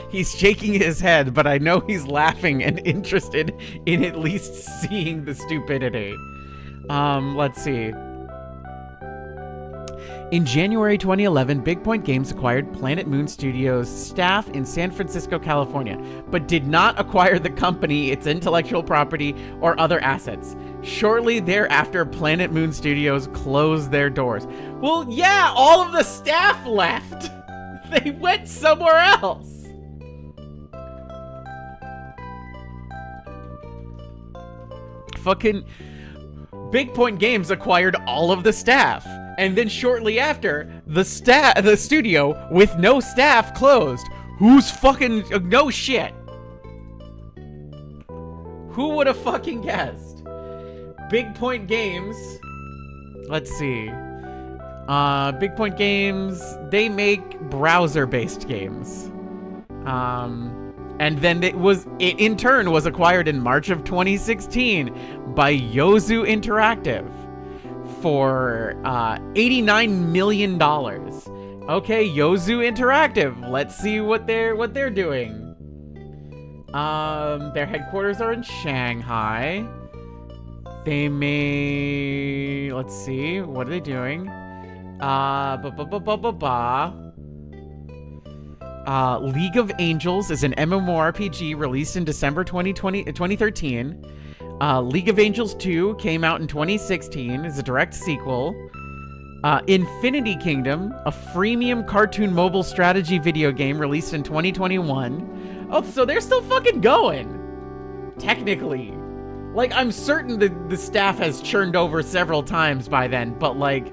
He's shaking his head, but I know he's laughing and interested in at least seeing the stupidity. Let's see. In January 2011, Big Point Games acquired Planet Moon Studios staff in San Francisco, California, but did not acquire the company, its intellectual property, or other assets. Shortly thereafter, Planet Moon Studios closed their doors. Well, yeah, all of the staff left. They went somewhere else. Fucking Big Point Games acquired all of the staff. And then shortly after, the studio with no staff closed. Who's fucking no shit? Who would have fucking guessed? Big Point Games. Let's see. Big Point Games, they make browser-based games. And then it in turn was acquired in March of 2016 by Yozu Interactive for $89 million. Okay, Yozu Interactive. Let's see what they're doing. Their headquarters are in Shanghai. They may, let's see, what are they doing? League of Angels is an MMORPG released in December 2013. League of Angels 2 came out in 2016 as a direct sequel. Infinity Kingdom, a freemium cartoon mobile strategy video game released in 2021. Oh, so they're still fucking going. Technically. Like, I'm certain that the staff has churned over several times by then, but like,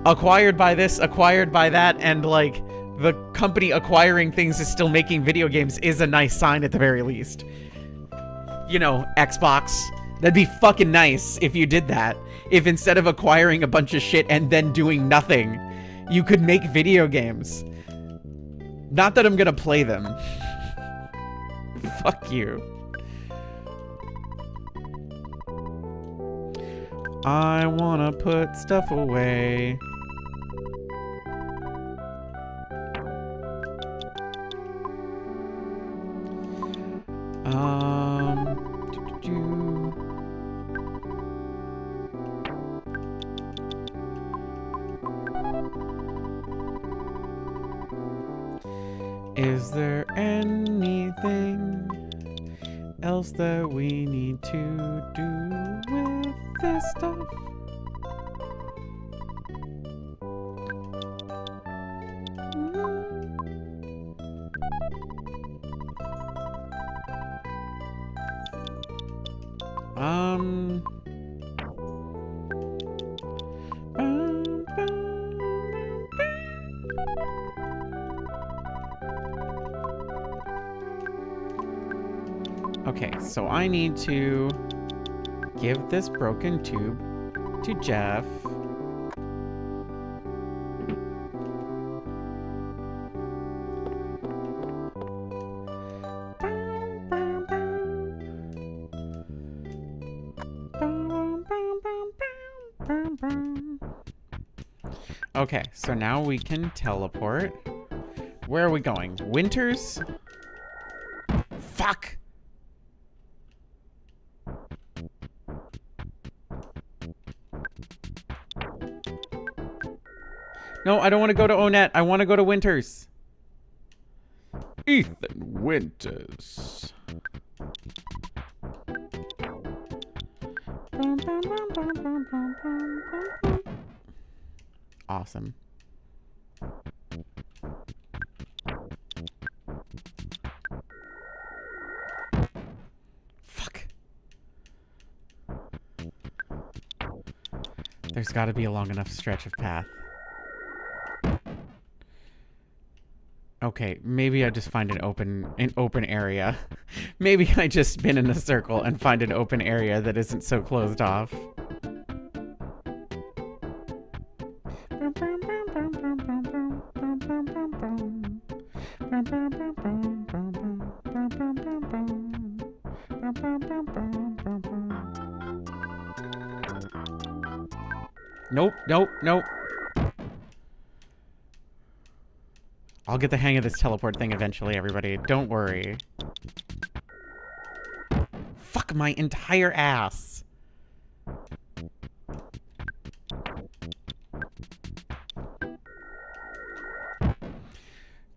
acquired by this, acquired by that, and like, the company acquiring things is still making video games is a nice sign at the very least. You know, Xbox. That'd be fucking nice if you did that. If instead of acquiring a bunch of shit and then doing nothing, you could make video games. Not that I'm gonna play them. Fuck you. I wanna put stuff away. Is there anything else that we need to do with this stuff? Um. Okay, so I need to give this broken tube to Jeff. Okay, so now we can teleport. Where are we going? Winters? Fuck! No, I don't want to go to Onett. I want to go to Winters. Ethan Winters. Awesome. Fuck. There's got to be a long enough stretch of path. Okay, maybe I just find an open area. Maybe I just spin in a circle and find an open area that isn't so closed off. Nope, nope, nope. I'll get the hang of this teleport thing eventually, everybody. Don't worry. Fuck my entire ass.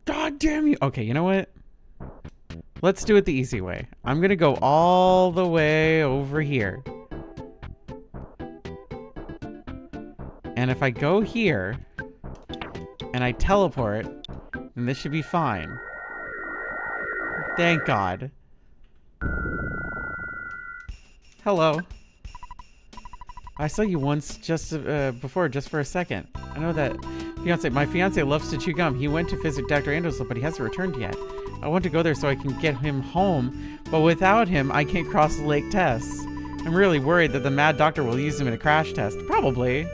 God damn you. Okay, you know what? Let's do it the easy way. I'm gonna go all the way over here. And if I go here and I teleport, then this should be fine. Thank God. Hello. I saw you once just before, just for a second. I know that my fiance loves to chew gum. He went to visit Dr. Anderson, but he hasn't returned yet. I want to go there so I can get him home, but without him, I can't cross the lake tests. I'm really worried that the mad doctor will use him in a crash test. Probably.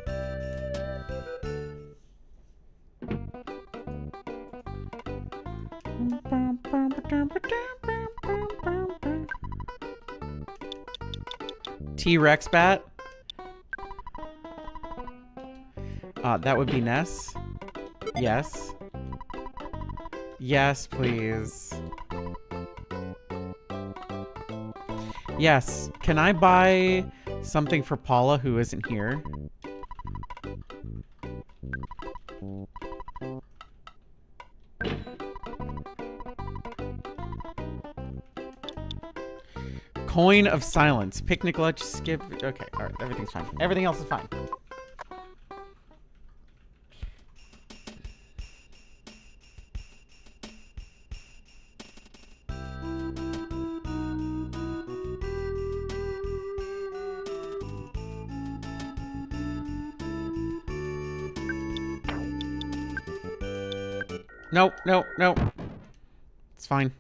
T-Rex bat. That would be Ness. Yes. Yes, please. Yes. Can I buy something for Paula who isn't here? Coin of silence. Picnic lunch, skip. Okay, alright, everything's fine. Everything else is fine. Nope, nope, nope. It's fine.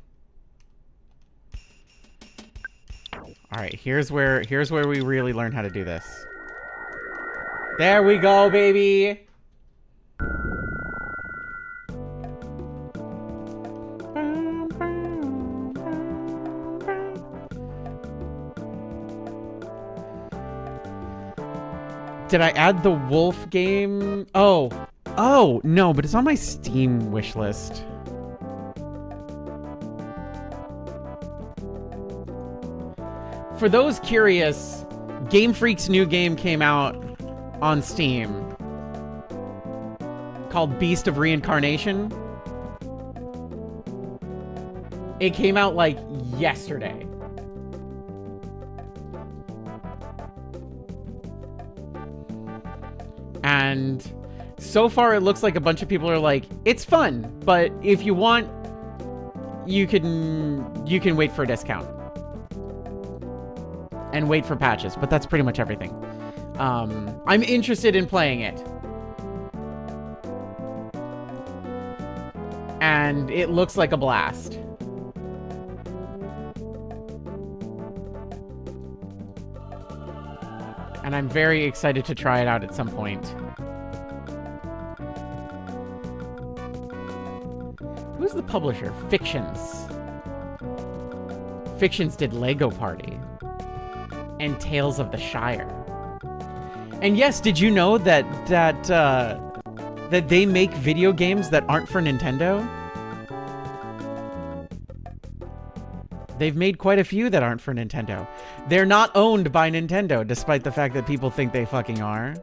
Alright, here's where we really learn how to do this. There we go, baby! Did I add the wolf game? Oh, no, but it's on my Steam wish list. For those curious, Game Freak's new game came out on Steam called Beast of Reincarnation. It came out like yesterday. And so far it looks like a bunch of people are like, it's fun, but if you want, you can wait for a discount and wait for patches, but that's pretty much everything. I'm interested in playing it. And it looks like a blast. And I'm very excited to try it out at some point. Who's the publisher? Fictions. Fictions did Lego Party and Tales of the Shire. And yes, did you know that they make video games that aren't for Nintendo? They've made quite a few that aren't for Nintendo. They're not owned by Nintendo, despite the fact that people think they fucking are.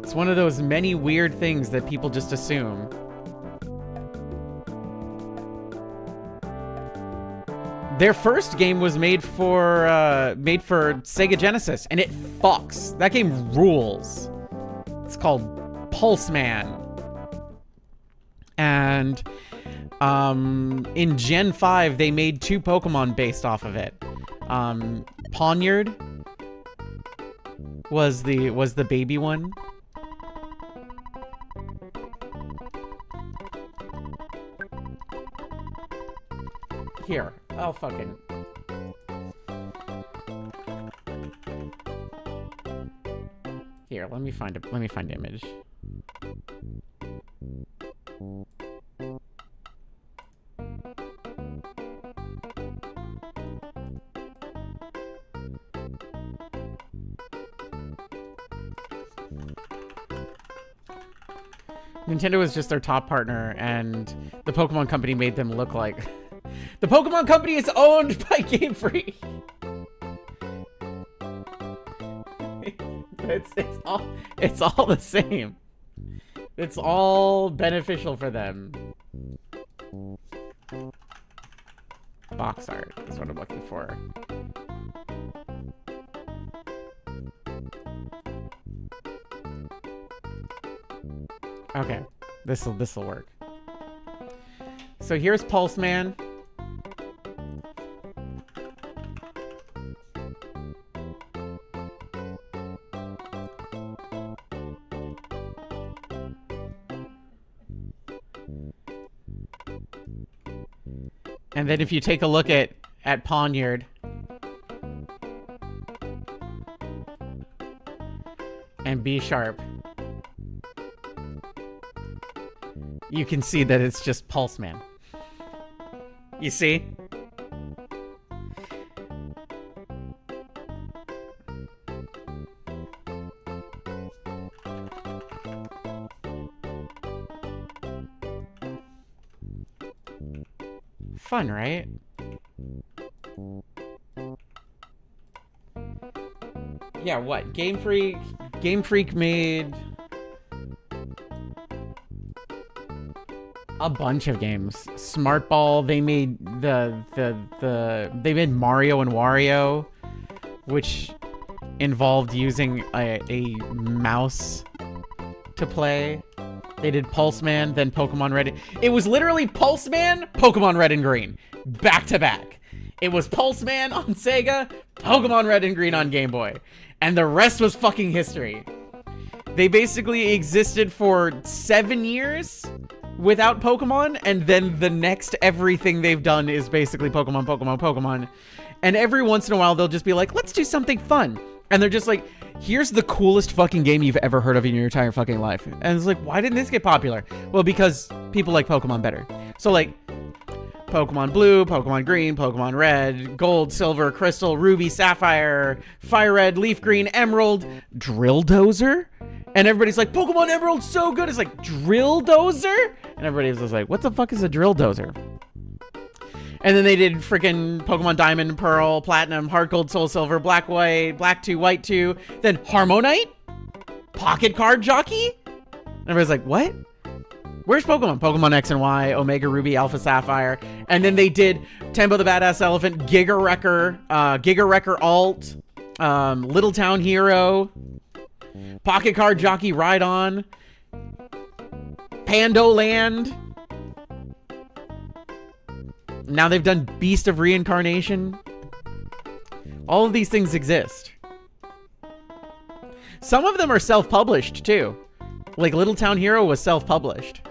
It's one of those many weird things that people just assume. Their first game was made for Sega Genesis, and it fucks. That game rules. It's called Pulse Man. And in Gen 5, they made 2 Pokemon based off of it. Poniard was the baby one. Here, I'll fucking... Here, let me find an image. Nintendo was just their top partner, and the Pokemon Company made them look like... The Pokemon Company is owned by Game Freak! It's all the same. It's all beneficial for them. Box art is what I'm looking for. Okay, this'll work. So here's Pulse Man. And then if you take a look at Poniard and B Sharp, you can see that it's just Pulse Man. You see? Fun, right? Yeah, what? Game Freak made a bunch of games. Smart Ball, they made they made Mario and Wario, which involved using a mouse to play. They did Pulse Man, then Pokemon Red. It was literally Pulse Man, Pokemon Red and Green, back to back. It was Pulse Man on Sega, Pokemon Red and Green on Game Boy, and the rest was fucking history. They basically existed for 7 years without Pokemon, and then the next everything they've done is basically Pokemon, Pokemon, Pokemon. And every once in a while, they'll just be like, let's do something fun. And they're just like, here's the coolest fucking game you've ever heard of in your entire fucking life. And it's like, why didn't this get popular? Well, because people like Pokemon better. So like, Pokemon Blue, Pokemon Green, Pokemon Red, Gold, Silver, Crystal, Ruby, Sapphire, Fire Red, Leaf Green, Emerald, Drill Dozer. And everybody's like, Pokemon Emerald's so good. It's like, Drill Dozer? And everybody's just like, what the fuck is a Drill Dozer? And then they did freaking Pokemon Diamond, Pearl, Platinum, Heart Gold, Soul Silver, Black White, Black 2, White 2, then Harmonite? Pocket Card Jockey? And everybody's like, what? Where's Pokemon? Pokemon X and Y, Omega Ruby, Alpha Sapphire. And then they did Tembo the Badass Elephant, Giga Wrecker Alt, Little Town Hero, Pocket Card Jockey Ride On, Pandoland. Now they've done Beast of Reincarnation. All of these things exist. Some of them are self-published too. Like Little Town Hero was self-published.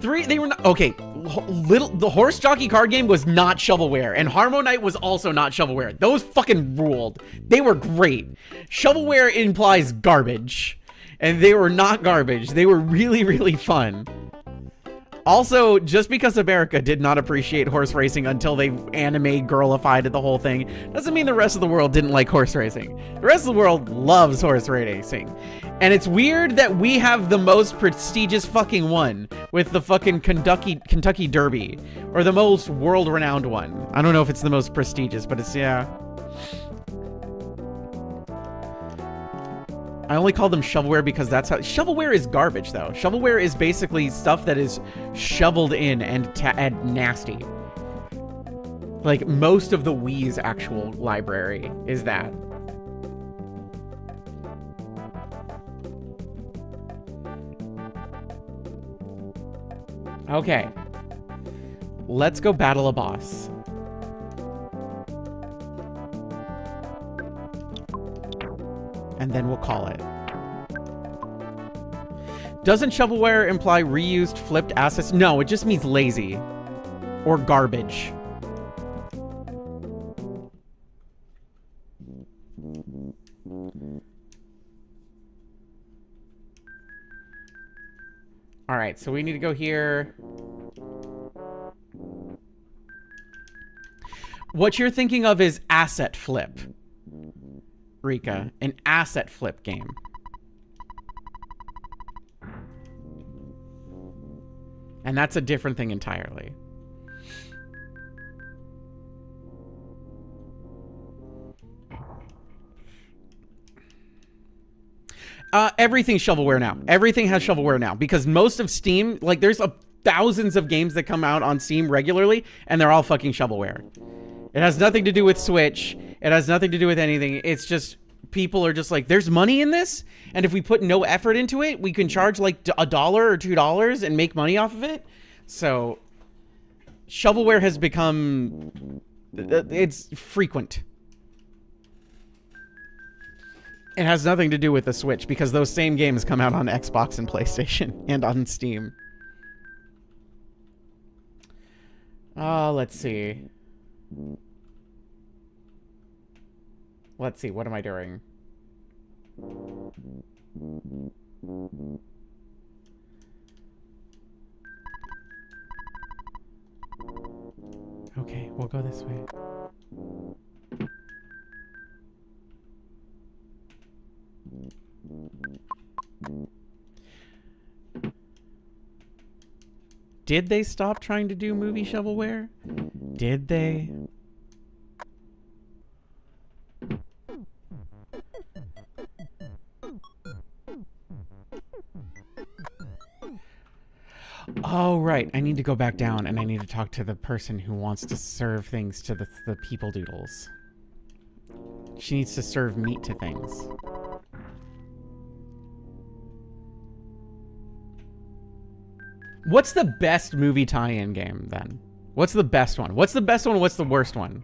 They were not, okay. The Horse Jockey card game was not shovelware, and Harmonite was also not shovelware. Those fucking ruled. They were great. Shovelware implies garbage, and they were not garbage. They were really, really fun. Also, just because America did not appreciate horse racing until they anime girlified the whole thing, doesn't mean the rest of the world didn't like horse racing. The rest of the world loves horse racing. And it's weird that we have the most prestigious fucking one with the fucking Kentucky Derby, or the most world-renowned one. I don't know if it's the most prestigious, but it's, yeah. I only call them shovelware because that's how... Shovelware is garbage, though. Shovelware is basically stuff that is shoveled in and nasty. Like, most of the Wii's actual library is that. Okay. Let's go battle a boss. And then we'll call it. Doesn't shovelware imply reused flipped assets? No, it just means lazy. Or garbage. Alright, so we need to go here. What you're thinking of is asset flip. Rika, an asset flip game. And that's a different thing entirely. Everything's shovelware now. Everything has shovelware now because most of Steam, like there's thousands of games that come out on Steam regularly and they're all fucking shovelware. It has nothing to do with Switch. It has nothing to do with anything. It's just people are just like, there's money in this, and if we put no effort into it, we can charge like $1 or $2 and make money off of it. So shovelware has become, it's frequent. It has nothing to do with the Switch because those same games come out on Xbox and PlayStation and on Steam. Let's see. Let's see, what am I doing? Okay, we'll go this way. Did they stop trying to do movie shovelware? Did they? Oh, right. I need to go back down and I need to talk to the person who wants to serve things to the people doodles. She needs to serve meat to things. What's the best movie tie-in game, then? What's the best one? What's the best one? What's the worst one?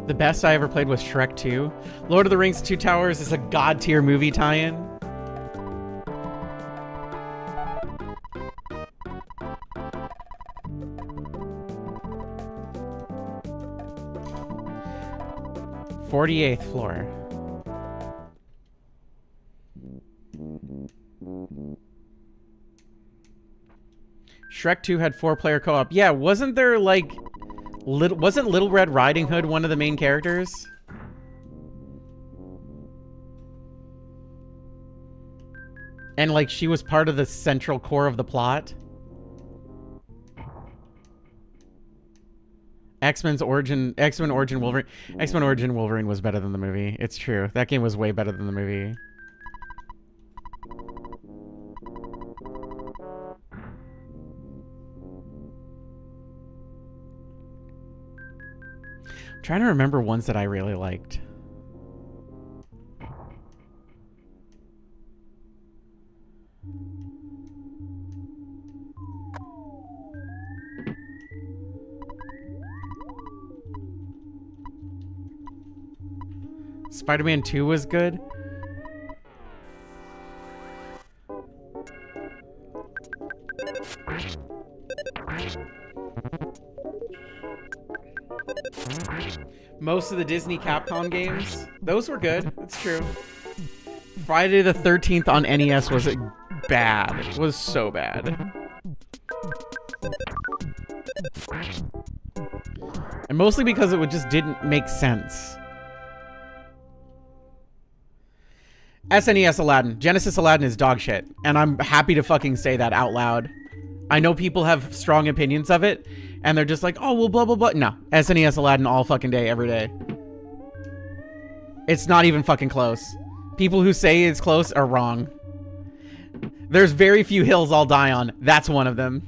The best I ever played was Shrek 2. Lord of the Rings: Two Towers is a god-tier movie tie-in. "48th floor." Shrek 2 had 4-player co-op. Yeah, wasn't there like... wasn't Little Red Riding Hood one of the main characters? And like she was part of the central core of the plot? X-Men Origin Wolverine. X-Men Origin Wolverine was better than the movie. It's true. That game was way better than the movie. I'm trying to remember ones that I really liked. Spider-Man 2 was good. Most of the Disney Capcom games, those were good. It's true. Friday the 13th on NES was bad. It was so bad. And mostly because it just didn't make sense. SNES Aladdin. Genesis Aladdin is dog shit. And I'm happy to fucking say that out loud. I know people have strong opinions of it. And they're just like, oh, well, blah, blah, blah. No. SNES Aladdin all fucking day, every day. It's not even fucking close. People who say it's close are wrong. There's very few hills I'll die on. That's one of them.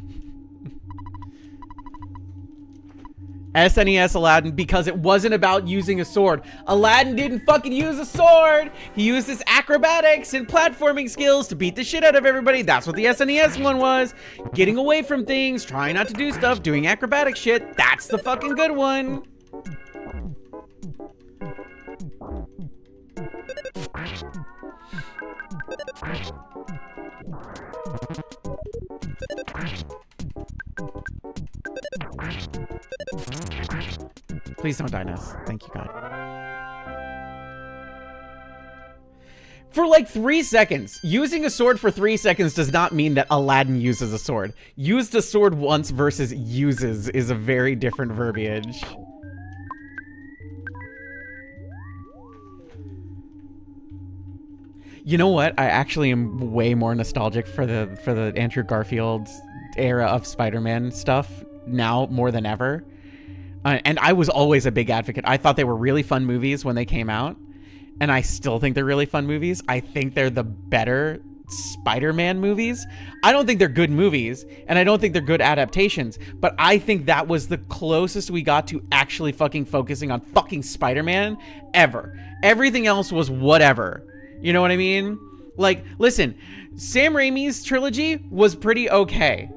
SNES Aladdin, because it wasn't about using a sword. Aladdin didn't fucking use a sword. He used his acrobatics and platforming skills to beat the shit out of everybody. That's what the SNES one was. Getting away from things, trying not to do stuff, doing acrobatic shit. That's the fucking good one. Please don't die, Ness. Thank you, God. For like 3 seconds. Using a sword for 3 seconds does not mean that Aladdin uses a sword. Used a sword once versus uses is a very different verbiage. You know what? I actually am way more nostalgic for the Andrew Garfield era of Spider-Man stuff now more than ever. And I was always a big advocate. I thought they were really fun movies when they came out. And I still think they're really fun movies. I think they're the better Spider-Man movies. I don't think they're good movies. And I don't think they're good adaptations. But I think that was the closest we got to actually fucking focusing on fucking Spider-Man ever. Everything else was whatever. You know what I mean? Like, listen, Sam Raimi's trilogy was pretty okay.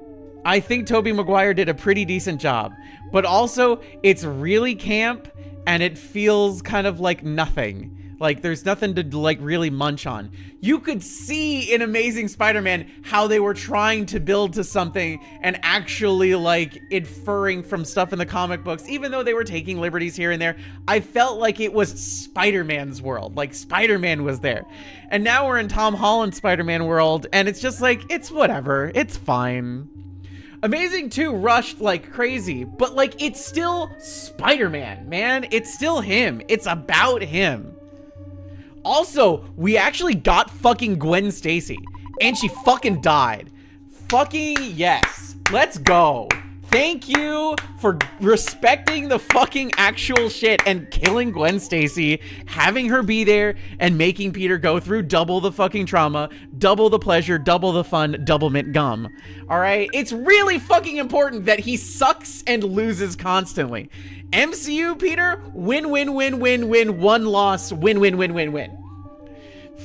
I think Tobey Maguire did a pretty decent job. But also, it's really camp, and it feels kind of like nothing. Like, there's nothing to, like, really munch on. You could see in Amazing Spider-Man how they were trying to build to something and actually, like, inferring from stuff in the comic books. Even though they were taking liberties here and there, I felt like it was Spider-Man's world. Like, Spider-Man was there. And now we're in Tom Holland's Spider-Man world, and it's just like, it's whatever. It's fine. Amazing 2 rushed like crazy, but like it's still Spider-Man, man. It's still him. It's about him. Also, we actually got fucking Gwen Stacy, and she fucking died. Fucking yes. Let's go. Thank you for respecting the fucking actual shit and killing Gwen Stacy, having her be there and making Peter go through double the fucking trauma, double the pleasure, double the fun, double mint gum. All right? It's really fucking important that he sucks and loses constantly. MCU Peter, win, win, win, win, win, one loss, win, win, win, win, win.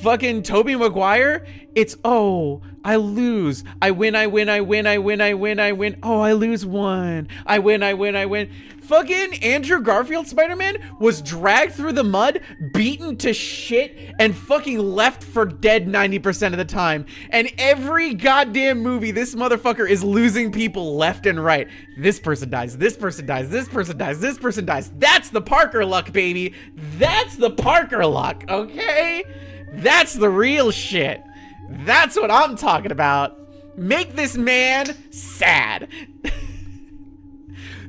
Fucking Tobey Maguire, it's, oh, I lose. I win, I win, I win, I win, I win, I win. Oh, I lose one. I win, I win, I win. Fucking Andrew Garfield Spider-Man was dragged through the mud, beaten to shit, and fucking left for dead 90% of the time. And every goddamn movie, this motherfucker is losing people left and right. This person dies, this person dies, this person dies, this person dies. That's the Parker luck, baby. That's the Parker luck, okay? That's the real shit. That's what I'm talking about. Make this man sad.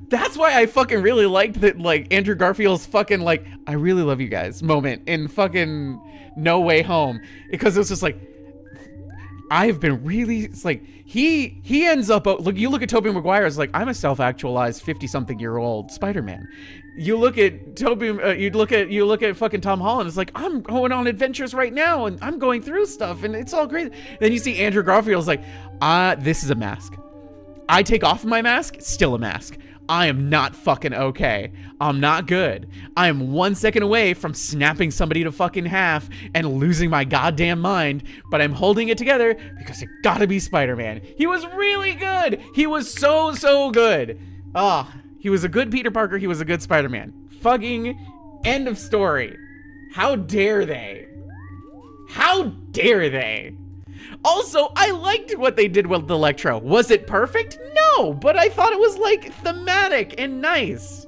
That's why I fucking really liked that, like, Andrew Garfield's fucking, like, I really love you guys moment in fucking No Way Home. Because it was just like, I've been really, it's like, he ends up, look, you look at Tobey Maguire, it's like, I'm a self-actualized 50-something-year-old Spider-Man. You look at you look at fucking Tom Holland, it's like, I'm going on adventures right now, and I'm going through stuff, and it's all great. Then you see Andrew Garfield's like, this is a mask. I take off my mask, still a mask. I am not fucking okay. I'm not good. I am 1 second away from snapping somebody to fucking half and losing my goddamn mind, but I'm holding it together because it gotta be Spider-Man. He was really good. He was so good. He was a good Peter Parker. He was a good Spider-Man. Fucking end of story. How dare they? How dare they? Also, I liked what they did with Electro. Was it perfect? No, but I thought it was like thematic and nice.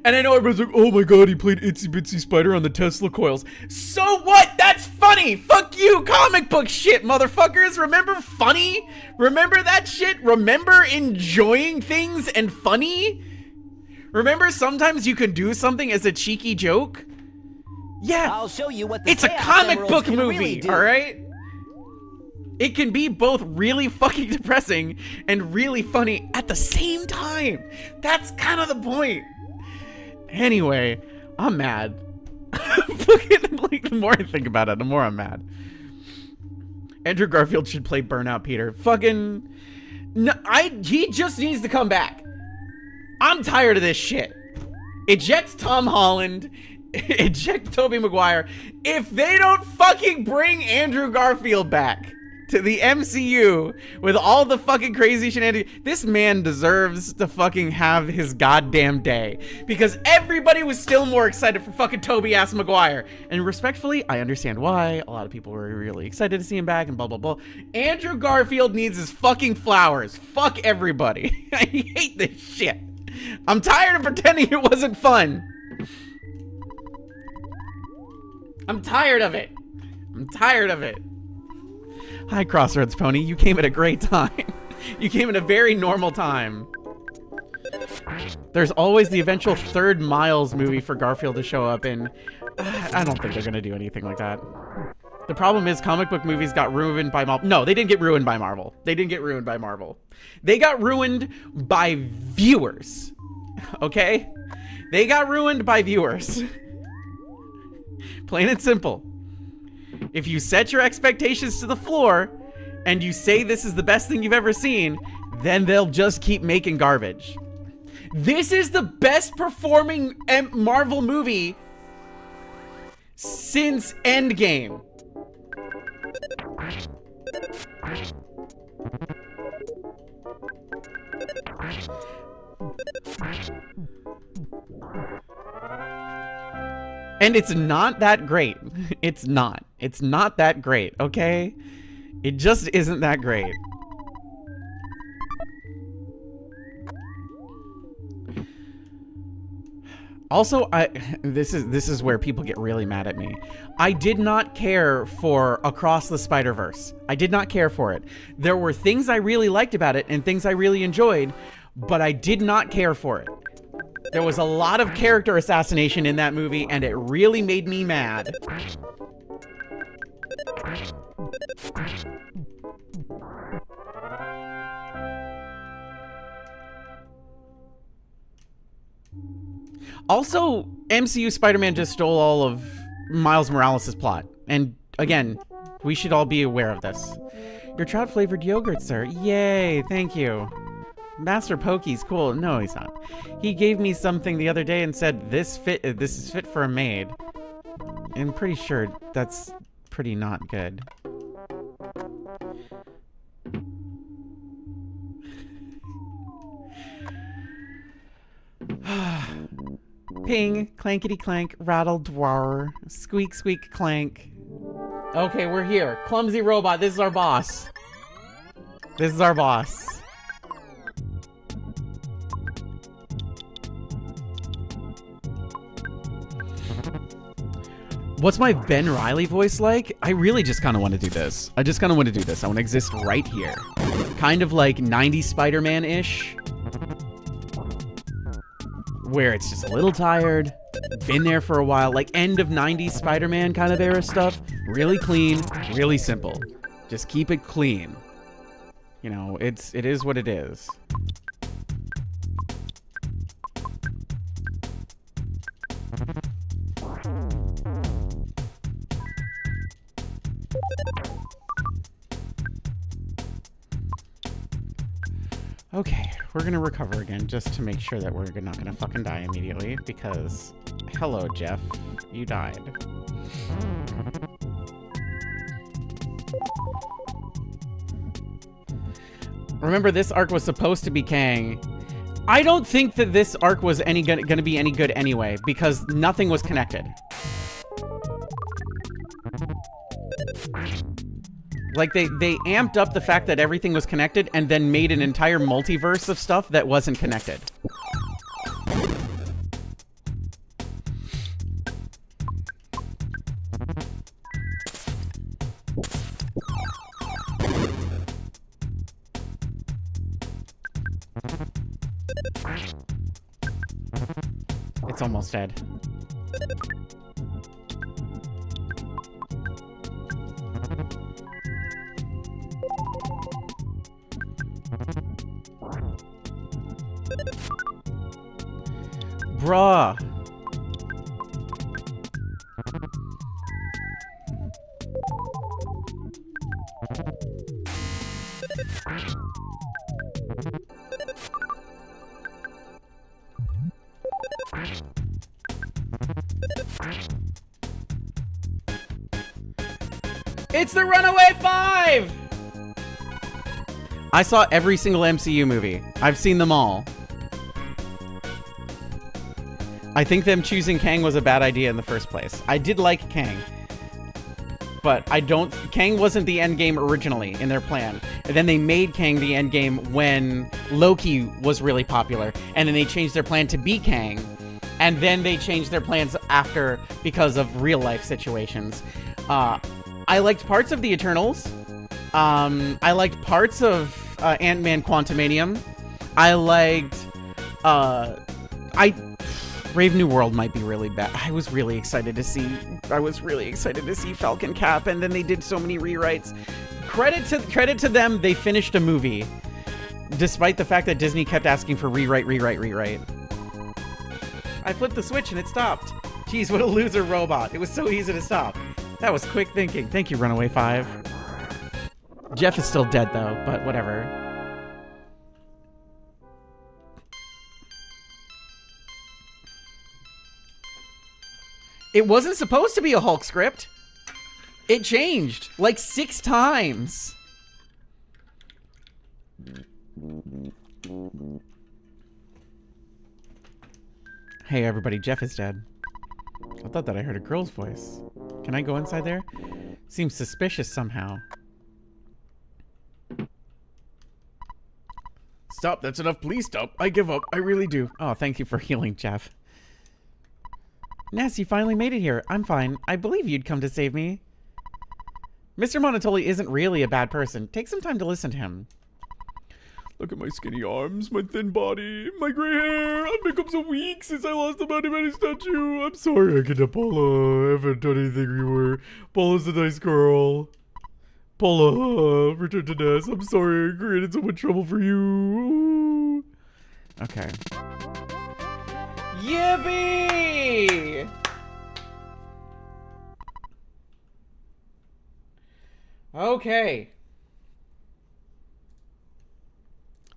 And I know everyone's like, oh my god, he played Itsy Bitsy Spider on the Tesla coils. So what? That's funny. Fuck you, comic book shit, motherfuckers. Remember funny? Remember that shit? Remember enjoying things and funny? Remember sometimes you can do something as a cheeky joke? Yeah, I'll show you what the it's a Chaos comic Emeralds book can movie, really do. all right? It can be both really fucking depressing and really funny at the same time. That's kind of the point. Anyway, I'm mad. Fucking, like, the more I think about it, the more I'm mad. Andrew Garfield should play Burnout Peter. Fucking, no, he just needs to come back. I'm tired of this shit. Eject Tom Holland. Eject Tobey Maguire. If they don't fucking bring Andrew Garfield back to the MCU with all the fucking crazy shenanigans, this man deserves to fucking have his goddamn day, because everybody was still more excited for fucking Tobey-ass Maguire. And respectfully, I understand why. A lot of people were really excited to see him back and blah, blah, blah. Andrew Garfield needs his fucking flowers. Fuck everybody. I hate this shit. I'm tired of pretending it wasn't fun. I'm tired of it. I'm tired of it. Hi, Crossroads Pony. You came at a great time. You came at a very normal time. There's always the eventual third Miles movie for Garfield to show up in. I don't think they're going to do anything like that. The problem is comic book movies got ruined by Marvel. No, they didn't get ruined by Marvel. They didn't get ruined by Marvel. They got ruined by viewers. Okay? They got ruined by viewers. Plain and simple. If you set your expectations to the floor and you say this is the best thing you've ever seen, then they'll just keep making garbage. This is the best performing Marvel movie since Endgame. And it's not that great. It's not. It's not that great, okay? It just isn't that great. Also, this is where people get really mad at me. I did not care for Across the Spider-Verse. I did not care for it. There were things I really liked about it and things I really enjoyed, but I did not care for it. There was a lot of character assassination in that movie, and it really made me mad. Also, MCU Spider-Man just stole all of Miles Morales' plot. And again, we should all be aware of this. Your trout-flavored yogurt, sir. Yay, thank you. Master Pokey's cool. No, he's not. He gave me something the other day and said, this is fit for a maid. I'm pretty sure that's pretty not good. Ping, clankety clank, rattle dwar, squeak squeak clank. Okay, we're here. Clumsy robot, this is our boss. This is our boss. What's my Ben Reilly voice like? I really just kind of want to do this. I just kind of want to do this. I want to exist right here. Kind of like 90s Spider-Man-ish. Where it's just a little tired. Been there for a while. Like end of 90s Spider-Man kind of era stuff. Really clean. Really simple. Just keep it clean. You know, it is what it is. Okay, we're gonna recover again just to make sure that we're not gonna fucking die immediately because, hello, Jeff, you died. Remember, this arc was supposed to be Kang. I don't think that this arc was gonna be any good anyway because nothing was connected. Like, they amped up the fact that everything was connected and then made an entire multiverse of stuff that wasn't connected. It's almost dead. Bruh. It's the Runaway Five! I saw every single MCU movie. I've seen them all. I think them choosing Kang was a bad idea in the first place. I did like Kang. But Kang wasn't the endgame originally in their plan. And then they made Kang the endgame when Loki was really popular. And then they changed their plan to be Kang. And then they changed their plans after because of real life situations. I liked parts of the Eternals. I liked parts of Ant-Man Quantumanium. I liked... Brave New World might be really bad. I was really excited to see Falcon Cap, and then they did so many rewrites. Credit to them, they finished a movie, despite the fact that Disney kept asking for rewrite. I flipped the switch and it stopped. Jeez, what a loser robot. It was so easy to stop. That was quick thinking. Thank you, Runaway 5. Jeff is still dead though, but whatever. It wasn't supposed to be a Hulk script. It changed like 6 times. Hey everybody, Jeff is dead. I thought that I heard a girl's voice. Can I go inside there? Seems suspicious somehow. Stop, that's enough. Please stop. I give up. I really do. Oh, thank you for healing, Jeff. Ness, you finally made it here. I'm fine. I believe you'd come to save me. Mr. Monotoli isn't really a bad person. Take some time to listen to him. Look at my skinny arms, my thin body, my gray hair. I've become so weak since I lost the Bunny statue. I'm sorry I kidnapped Paula. I haven't done anything you were. Paula's a nice girl. Paula, return to Ness. I'm sorry I created so much trouble for you. Okay. Yippee! Okay.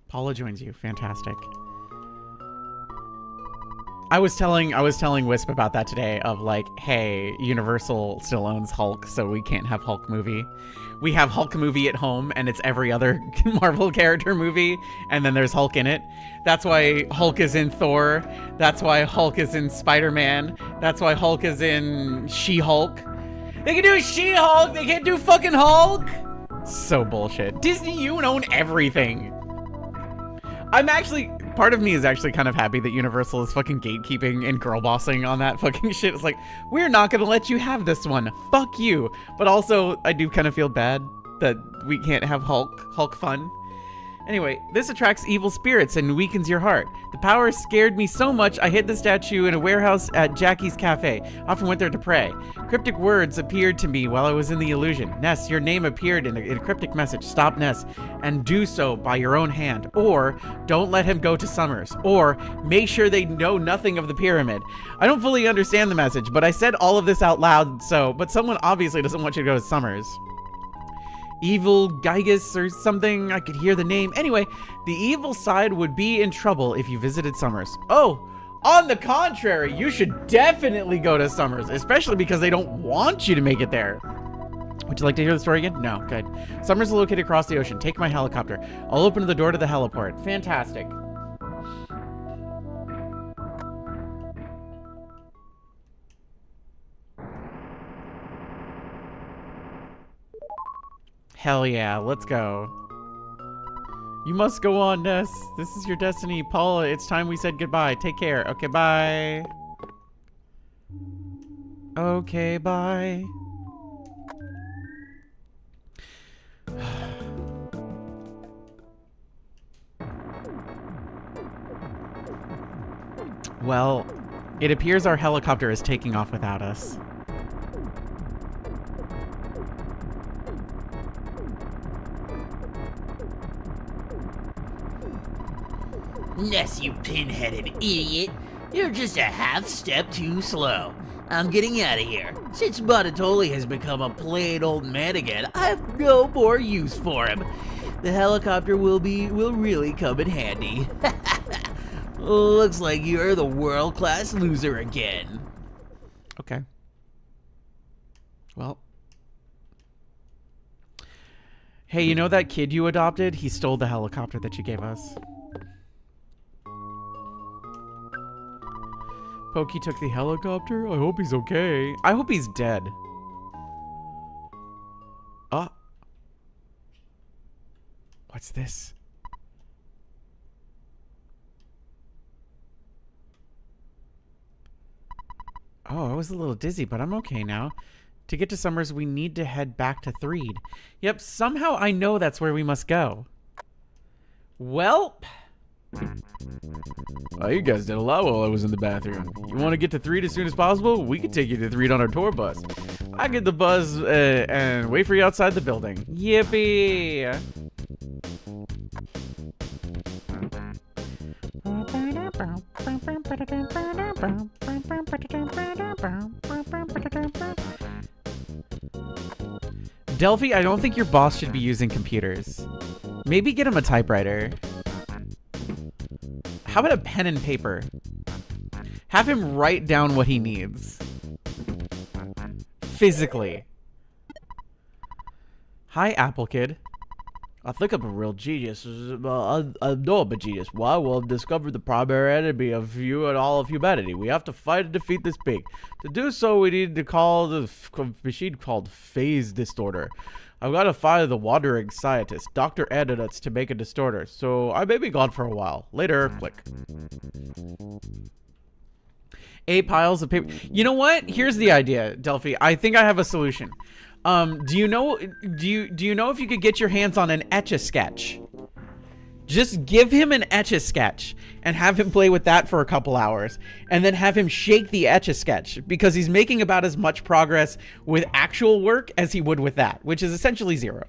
Paula joins you. Fantastic. I was telling Wisp about that today of like, hey, Universal still owns Hulk, so we can't have Hulk movie. We have Hulk movie at home, and it's every other Marvel character movie, and then there's Hulk in it. That's why Hulk is in Thor. That's why Hulk is in Spider-Man. That's why Hulk is in She-Hulk. They can do She-Hulk. They can't do fucking Hulk. So bullshit. Disney, you own everything. Part of me is actually kind of happy that Universal is fucking gatekeeping and girl bossing on that fucking shit. It's like, we're not gonna let you have this one. Fuck you. But also, I do kind of feel bad that we can't have Hulk fun. Anyway, this attracts evil spirits and weakens your heart. The power scared me so much I hid the statue in a warehouse at Jackie's Cafe. Often went there to pray. Cryptic words appeared to me while I was in the illusion. Ness, your name appeared in a cryptic message. Stop Ness, and do so by your own hand. Or, don't let him go to Summers. Or, make sure they know nothing of the pyramid. I don't fully understand the message, but I said all of this out loud, but someone obviously doesn't want you to go to Summers. Evil Gygus or something, I could hear the name. Anyway, the evil side would be in trouble if you visited Summers. Oh, on the contrary, you should definitely go to Summers, especially because they don't want you to make it there. Would you like to hear the story again? No, good. Summers is located across the ocean. Take my helicopter. I'll open the door to the heliport. Fantastic. Hell yeah, let's go. You must go on, Ness. This is your destiny. Paula, it's time we said goodbye. Take care. Okay, bye. Okay, bye. Well, it appears our helicopter is taking off without us. Ness, you pin-headed idiot. You're just a half step too slow. I'm getting out of here. Since Bonatoli has become a plain old man again, I have no more use for him. The helicopter will really come in handy. Looks like you're the world-class loser again. Okay. Well. Hey, you know that kid you adopted? He stole the helicopter that you gave us. Pokey took the helicopter? I hope he's okay. I hope he's dead. Oh. What's this? Oh, I was a little dizzy, but I'm okay now. To get to Summers, we need to head back to Threed. Yep, somehow I know that's where we must go. Well... Oh, you guys did a lot while I was in the bathroom. You want to get to Threed as soon as possible? We could take you to Threed on our tour bus. I get the bus and wait for you outside the building. Yippee! Delphi, I don't think your boss should be using computers. Maybe get him a typewriter. How about a pen and paper? Have him write down what he needs. Physically. Hi, Apple Kid. I think I'm a real genius. I know I'm a genius. Why? Well, I've discovered the primary enemy of you and all of humanity. We have to fight and defeat this being. To do so, we need to call the machine called Phase Distorter. I've got to find the wandering scientist, Dr. Andonuts, to make a distorter. So I may be gone for a while. Later, click. 8 piles of paper. You know what? Here's the idea, Delphi. I think I have a solution. Do you know if you could get your hands on an Etch-a-Sketch? Just give him an Etch-a-Sketch and have him play with that for a couple hours, and then have him shake the Etch-a-Sketch, because he's making about as much progress with actual work as he would with that, which is essentially 0.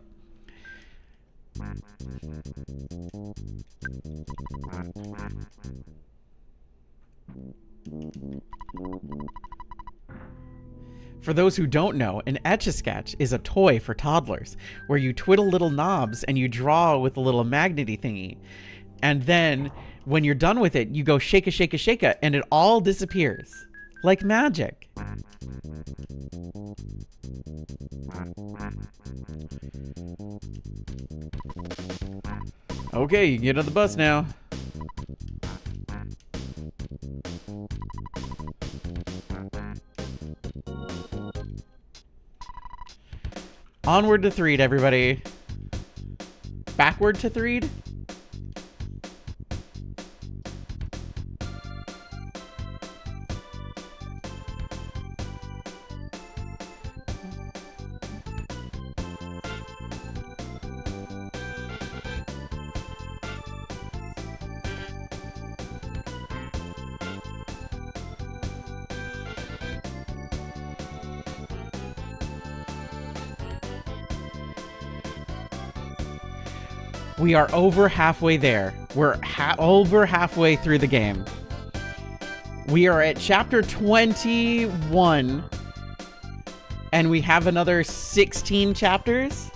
For those who don't know, an Etch-a-Sketch is a toy for toddlers, where you twiddle little knobs and you draw with a little magnety thingy. And then, when you're done with it, you go shake-a, shake-a, shake-a, and it all disappears. Like magic. Okay, you can get on the bus now. Onward to Threed, everybody. Backward to Threed? We are over halfway there. We're over halfway through the game. We are at chapter 21, and we have another 16 chapters.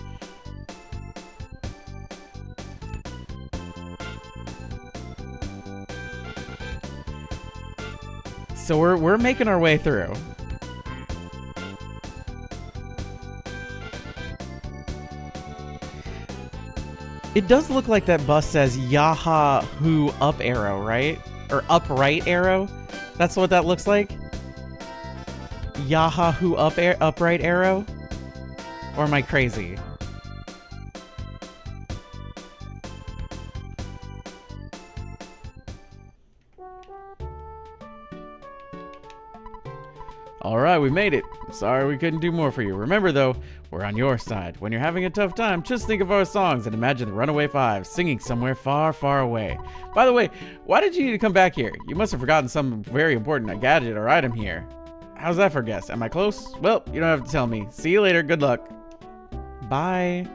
So we're making our way through. It does look like that bus says Yahoo up arrow, right? Or upright arrow? That's what that looks like? Yahoo upright arrow? Or am I crazy? Alright, we made it. Sorry we couldn't do more for you. Remember though, we're on your side. When you're having a tough time, just think of our songs and imagine the Runaway Five singing somewhere far, far away. By the way, why did you need to come back here? You must have forgotten some very important gadget or item here. How's that for a guess? Am I close? Well, you don't have to tell me. See you later. Good luck. Bye.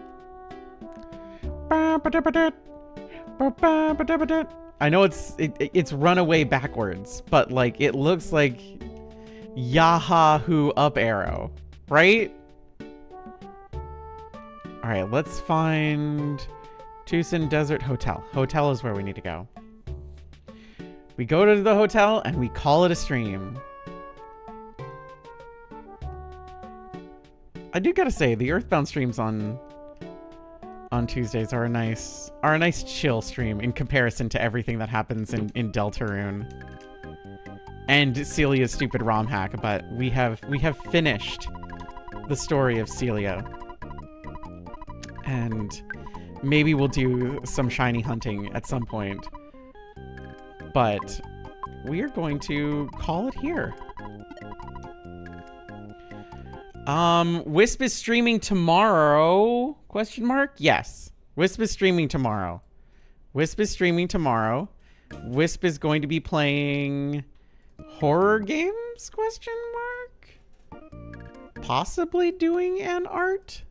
I know it's runaway backwards, but like it looks like Yahoo up arrow, right? All right, let's find Tucson Desert Hotel. Hotel is where we need to go. We go to the hotel and we call it a stream. I do gotta say, the Earthbound streams on Tuesdays are a nice chill stream in comparison to everything that happens in Deltarune and Celia's stupid ROM hack. But we have finished the story of Celia, and maybe we'll do some shiny hunting at some point. But we are going to call it here. Wisp is streaming tomorrow? Question mark? Yes. Wisp is streaming tomorrow. Wisp is streaming tomorrow. Wisp is going to be playing horror games? Question mark? Possibly doing an art?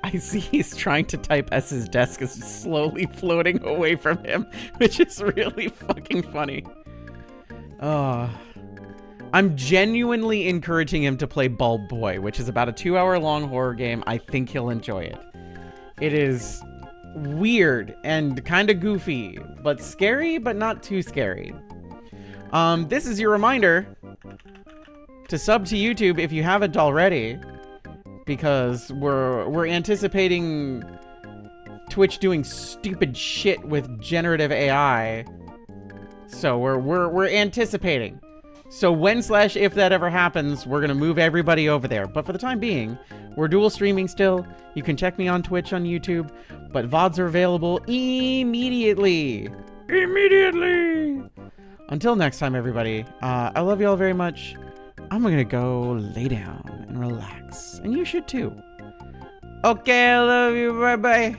I see he's trying to type as his desk is slowly floating away from him, which is really fucking funny. I'm genuinely encouraging him to play Bulb Boy, which is about a 2-hour-long horror game. I think he'll enjoy it. It is weird and kind of goofy, but scary, but not too scary. This is your reminder to sub to YouTube if you haven't already, because we're anticipating Twitch doing stupid shit with generative AI. So we're anticipating. So when/if that ever happens, we're gonna move everybody over there. But for the time being, we're dual streaming still. You can check me on Twitch on YouTube, but VODs are available immediately. Immediately! Until next time, everybody, I love you all very much. I'm gonna go lay down and relax. And you should too. Okay, I love you. Bye-bye.